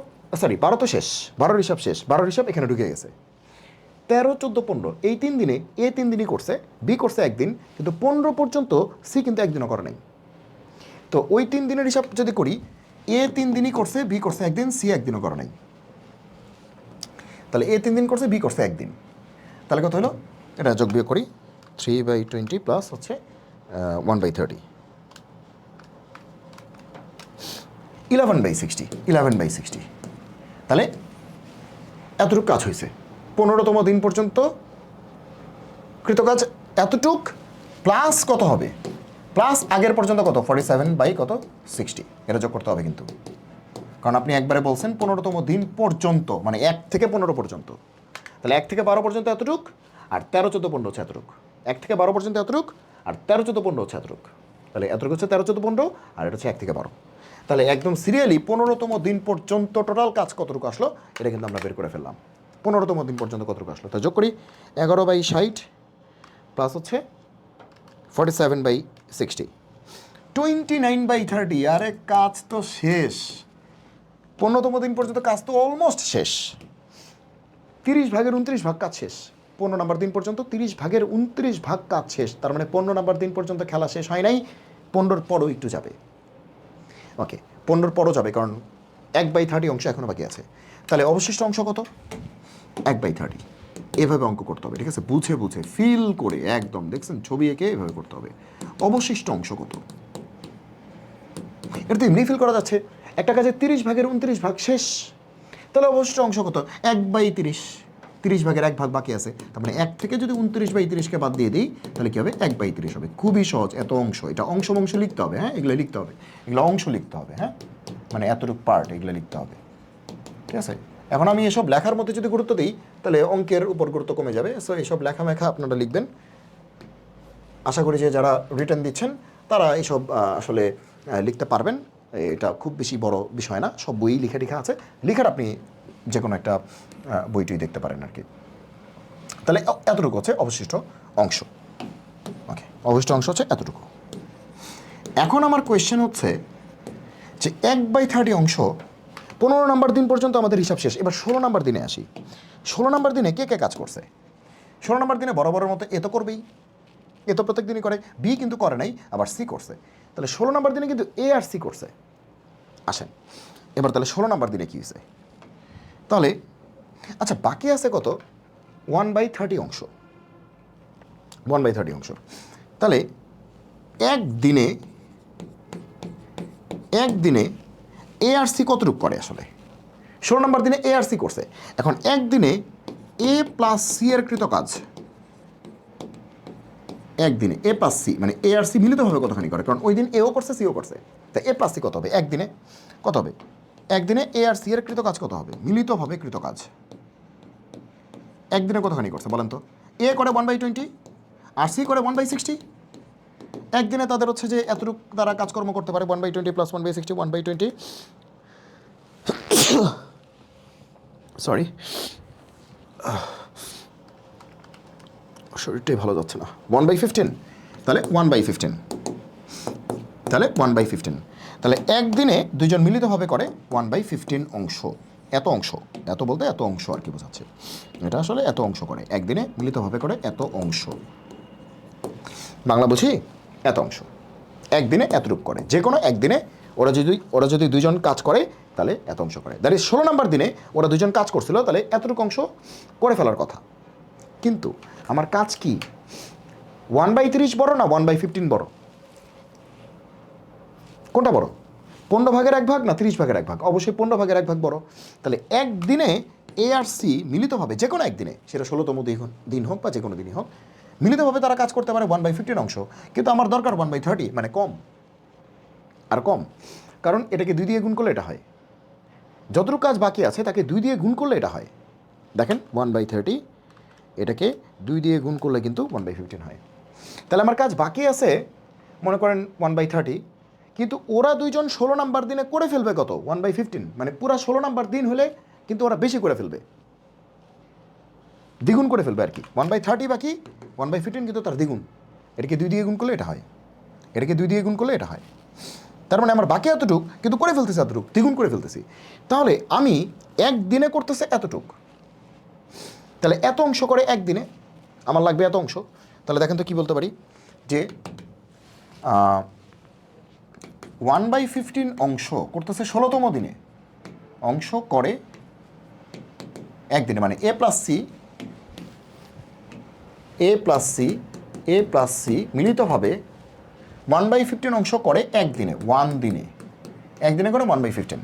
[SPEAKER 1] সরি 12 তো শেষ, 12-র হিসাব শেষ, 12-র হিসাব এখানে ঢুকে গেছে। 13, 14, 15 এই 3 দিনে এ 3 দিনই করছে, বি করছে একদিন, কিন্তু 15 পর্যন্ত সি কিন্তু একদিনও করে নাই। তো ওই 3 দিনের হিসাব যদি করি, এ 3 দিনই করছে, বি করছে একদিন, সি একদিনও করে নাই। তাহলে এ 3 দিন করছে, বি করছে একদিন, তাহলে কত হলো? এটা যোগ বিয়োগ করি, 3/20 প্লাস হচ্ছে 1/30, 11/60। তাহলে এতটুক কাজ হয়েছে। 15তম দিন পর্যন্ত কৃতকাজ এতটুক, প্লাস কত হবে? প্লাস আগের পর্যন্ত কত? 47/60, এটা যোগ করতে হবে কিন্তু, কারণ আপনি একবারে বলছেন 15তম দিন পর্যন্ত, মানে 1 থেকে 15 পর্যন্ত। তাহলে 1 থেকে 12 পর্যন্ত এতটুক, আর 13, 14, 15 হচ্ছে এতটুক। 1 থেকে 12 পর্যন্ত এতটুক, আর 13, 14, 15 হচ্ছে এতটুক। তাহলে এতটুকু হচ্ছে 13, 14, 15, আর এটা হচ্ছে 1 থেকে 12। তাহলে একদম সিরিয়ালি 15তম দিন পর্যন্ত টোটাল কাজ কতটুকু আসলো এটা কিন্তু আমরা বের করে ফেললাম। 15তম দিন পর্যন্ত কতটুকু আসলো, তা যোগ করি 11/60 প্লাস হচ্ছে 47/60, 29/30। আরে কাজ তো শেষ, 15তম দিন পর্যন্ত কাজ তো অলমোস্ট শেষ। 30/29 কাজ শেষ। 15 নম্বর দিন পর্যন্ত 30/29 কাজ শেষ। তার মানে 15 নম্বর দিন পর্যন্ত খেলা শেষ হয় নাই, 15 পরও একটু যাবে। ওকে, 15 পরও যাবে, কারণ 1/30 অংশ এখনও বাকি আছে। তাহলে অবশিষ্ট অংশ কত? 1/30। এভাবে অঙ্ক করতে হবে, ঠিক আছে? বুঝে বুঝে ফিল করে একদম, দেখছেন ছবি এঁকে এভাবে করতে হবে। অবশিষ্ট অংশ কত? এটা তো এমনি ফিল করা যাচ্ছে, একটা কাজে 30/29 শেষ। তাহলে অবশিষ্ট অংশ কত? 1/30। 30/1 বাকি আছে, তার মানে 1 থেকে যদি 29/30কে বাদ দিয়ে দিই তাহলে কী হবে? 1/30 হবে। খুবই সহজ, এত অংশ। এটা অংশ লিখতে হবে, হ্যাঁ, এগুলো লিখতে হবে, এগুলো অংশ লিখতে হবে, হ্যাঁ, মানে এতটুকু পার্ট এগুলো লিখতে হবে, ঠিক আছে? এখন আমি এসব লেখার মধ্যে যদি গুরুত্ব দিই তাহলে অঙ্কের উপর গুরুত্ব কমে যাবে। সো এইসব লেখামেখা আপনারা লিখবেন। আশা করি যে যারা রিটার্ন দিচ্ছেন তারা এইসব আসলে লিখতে পারবেন। এটা খুব বেশি বড় বিষয় না, সব বই লেখা আছে, লেখার আপনি যে কোনো একটা বইটি দেখতে পারেন আর কি। তাহলে এতটুকু হচ্ছে অবশিষ্ট অংশ। ওকে, অবশিষ্ট অংশ হচ্ছে এতটুকু। এখন আমার কোয়েশ্চেন হচ্ছে যে 1/30 অংশ 15 নম্বর দিন পর্যন্ত আমাদের হিসাব শেষ। এবার 16 নম্বর দিনে আসি। 16 নম্বর দিনে কে কে কাজ করছে? 16 নম্বর দিনে বরাবরের মতো এ তো করবেই, এ তো প্রত্যেক দিনই করে। বি কিন্তু করে নাই, আবার সি করছে। তাহলে 16 নম্বর দিনে কিন্তু এ আর সি করছে। আসেন এবার তাহলে 16 নম্বর দিনে কী হয়েছে? তাহলে আচ্ছা, বাকি আছে কত? 1/30 অংশ। 1/30 অংশ। তাহলে একদিনে এ আর সি কতটুকু করে আসলে? 16 নম্বর দিনে এ আর সি করছে। এখন একদিনে এ প্লাস সি এর কৃত কাজ, একদিনে এ প্লাস সি মানে এ আর সি মিলিতভাবে কতখানি করে? কারণ ওই দিন এও করছে সিও করছে, তাই এ প্লাস সি কত হবে একদিনে? কত হবে একদিনে? এ আর সি এর কৃত কাজ কত হবে মিলিতভাবে কৃত কাজ? একদিনে কতখানি করছে বলেন তো? এ করে 1/20 আর সি করে 1/60। একদিনে তাদের হচ্ছে যে এতটুকু তারা কাজকর্ম করতে পারে, 1/20 প্লাস 1/60, 1/20, সরি শরীরটাই ভালো যাচ্ছে না। 1/15, তাহলে 1/15, তাহলে 1/15। তাহলে একদিনে দুইজন মিলিতভাবে করে 1/15 অংশ। এত অংশ, এত বলতে এত অংশ আর কি বোঝাচ্ছে, এটা আসলে এত অংশ করে একদিনে মিলিতভাবে করে এত অংশ। বাংলা বুঝি? এত অংশ একদিনে এতটুক করে, যে কোনো একদিনে ওরা যদি দুইজন কাজ করে তাহলে এত অংশ করে। দ্যাট ইজ 16 নম্বর দিনে ওরা দুইজন কাজ করছিল, তাহলে এতটুকু অংশ করে ফেলার কথা। কিন্তু আমার কাজ কি? 1/30 বড় না 1/15 বড়? কোনটা বড়? 15/1 না 30/1? অবশ্যই 15/1 বড়। তাহলে একদিনে এ আর সি মিলিতভাবে যে কোনো একদিনে, সেটা 16তম দিন হোক বা যে কোনো দিনই হোক, মিলিতভাবে তারা কাজ করতে পারে 1/15 অংশ। কিন্তু আমার দরকার 1/30, মানে কম আর কম, কারণ এটাকে 2 দিয়ে গুণ করলে এটা হয়। যতটুকু কাজ বাকি আছে তাকে 2 দিয়ে গুণ করলে এটা হয়। দেখেন 1/30 এটাকে 2 দিয়ে গুণ করলে কিন্তু 1/15 হয়। তাহলে আমার কাজ বাকি আছে মনে করেন 1/30, কিন্তু ওরা দুইজন 16 নাম্বার দিনে করে ফেলবে কত? 1/15, মানে পুরা 16 নাম্বার দিন হলে কিন্তু ওরা বেশি করে ফেলবে, দ্বিগুণ করে ফেলবে আর কি। 1/30 বাকি, 1/15 কিন্তু তার দ্বিগুণ। এটাকে 2 দিয়ে গুণ করলে এটা হয়, এটাকে 2 দিয়ে গুণ করলে এটা হয়। তার মানে আমার বাকি এতটুক, কিন্তু করে ফেলতেছি এতটুক, দ্বিগুণ করে ফেলতেছি। তাহলে আমি একদিনে করতেছে এতটুক, তাহলে এত অংশ করে একদিনে, আমার লাগবে এত অংশ। তাহলে দেখেন তো কী বলতে পারি যে 1/15 অংশ করতেছে 16তম দিনে, অংশ করে একদিনে, মানে এ প্লাস সি মিলিতভাবে 1/15 অংশ করে একদিনে, একদিনে করে 1/15।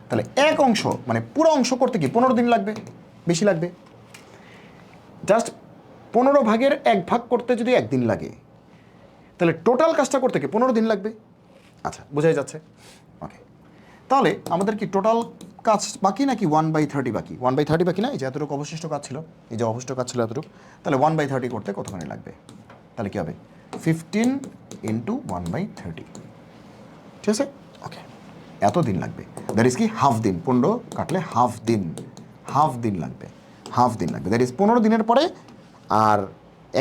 [SPEAKER 1] তাহলে এক অংশ মানে পুরো অংশ করতে কি 15 দিন লাগবে, বেশি লাগবে। জাস্ট 15/1 করতে যদি একদিন লাগে, তাহলে টোটাল কাজটা করতে কি 15 দিন লাগবে। আচ্ছা, বোঝাই যাচ্ছে? ওকে, তাহলে আমাদের কি টোটাল কাজ বাকি নাকি 1/30 বাকি? 1/30 বাকি না, এই যে এতটুকু অবশিষ্ট কাজ ছিল, এই যে অবশিষ্ট কাজ ছিল এতটুকু, তাহলে 1/30 করতে কতখানি লাগবে? তাহলে কী হবে? 15 ইন্টু 1/30, ঠিক আছে? ওকে, এত দিন লাগবে। দ্যাট ইজ কি হাফ দিন, 15 কাটলে হাফ দিন লাগবে, দ্যাট ইজ 15 দিনের পরে আর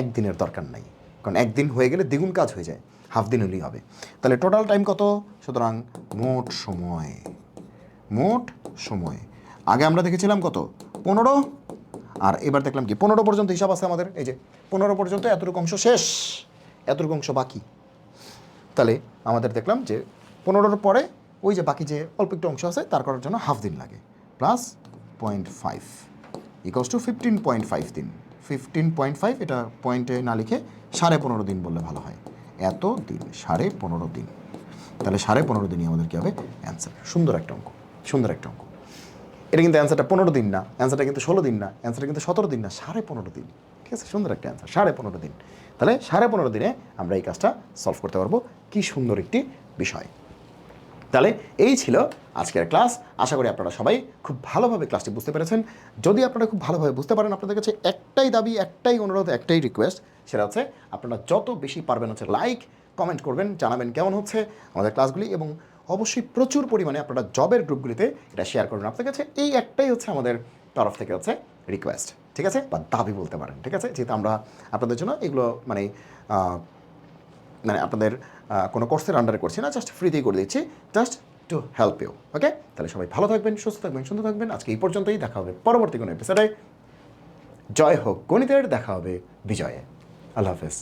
[SPEAKER 1] একদিনের দরকার নাই, কারণ একদিন হয়ে গেলে দ্বিগুণ কাজ হয়ে যায়, হাফ দিন হলেই হবে। তাহলে টোটাল টাইম কত? সুতরাং মোট সময় আগে আমরা দেখেছিলাম কত? 15, আর এবার দেখলাম কি 15 পর্যন্ত হিসাব আছে আমাদের, এই যে 15 পর্যন্ত এতটুকু অংশ শেষ, এতটুকু অংশ বাকি। তাহলে আমাদের দেখলাম যে 15-র পরে ওই যে বাকি যে অল্প একটু অংশ আছে তার করার জন্য হাফ দিন লাগে, প্লাস 0.5 ইকুয়ালস টু 15.5 দিন। 15.5 এটা পয়েন্টে না লিখে 15.5 দিন বললে ভালো হয়। এত দিন 15.5 দিন, তাহলে 15.5 দিনই আমাদের কী হবে? অ্যান্সার। সুন্দর একটা অঙ্ক। এটা কিন্তু অ্যান্সারটা 15 দিন না, অ্যান্সারটা কিন্তু 16 দিন না, অ্যান্সারটা কিন্তু 17 দিন না, 15.5 দিন। ঠিক আছে, সুন্দর একটা অ্যান্সার, 15.5 দিন। তাহলে 15.5 দিনে আমরা এই কাজটা সলভ করতে পারবো। কি সুন্দর একটি বিষয়। তাহলে এই ছিল আজকের ক্লাস। আশা করি আপনারা সবাই খুব ভালোভাবে ক্লাসটি বুঝতে পেরেছেন। যদি আপনারা খুব ভালোভাবে বুঝতে পারেন, আপনাদের কাছে একটাই দাবি, একটাই অনুরোধ, একটাই রিকোয়েস্ট, সেটা হচ্ছে আপনারা যত বেশি পারবেন হচ্ছে লাইক কমেন্ট করবেন, জানাবেন কেমন হচ্ছে আমাদের ক্লাসগুলি, এবং অবশ্যই প্রচুর পরিমাণে আপনারা জবের গ্রুপগুলিতে এটা শেয়ার করবেন। আপনাদের কাছে এই একটাই হচ্ছে আমাদের তরফ থেকে হচ্ছে রিকোয়েস্ট, ঠিক আছে, বা দাবি বলতে পারেন, ঠিক আছে, যেহেতু আমরা আপনাদের জন্য এগুলো মানে আপনাদের কোনো কোর্সের আন্ডারে করছি না, জাস্ট ফ্রিতেই করে দিচ্ছি, জাস্ট টু হেল্প ইউ। ওকে, তাহলে সবাই ভালো থাকবেন, সুস্থ থাকবেন, সুন্দর থাকবেন। আজকে এই পর্যন্তই, দেখা হবে পরবর্তী কোনো এপিসোডে। জয় হোক গণিতের, দেখা হবে বিজয়ে। আল্লাহ হাফেজ।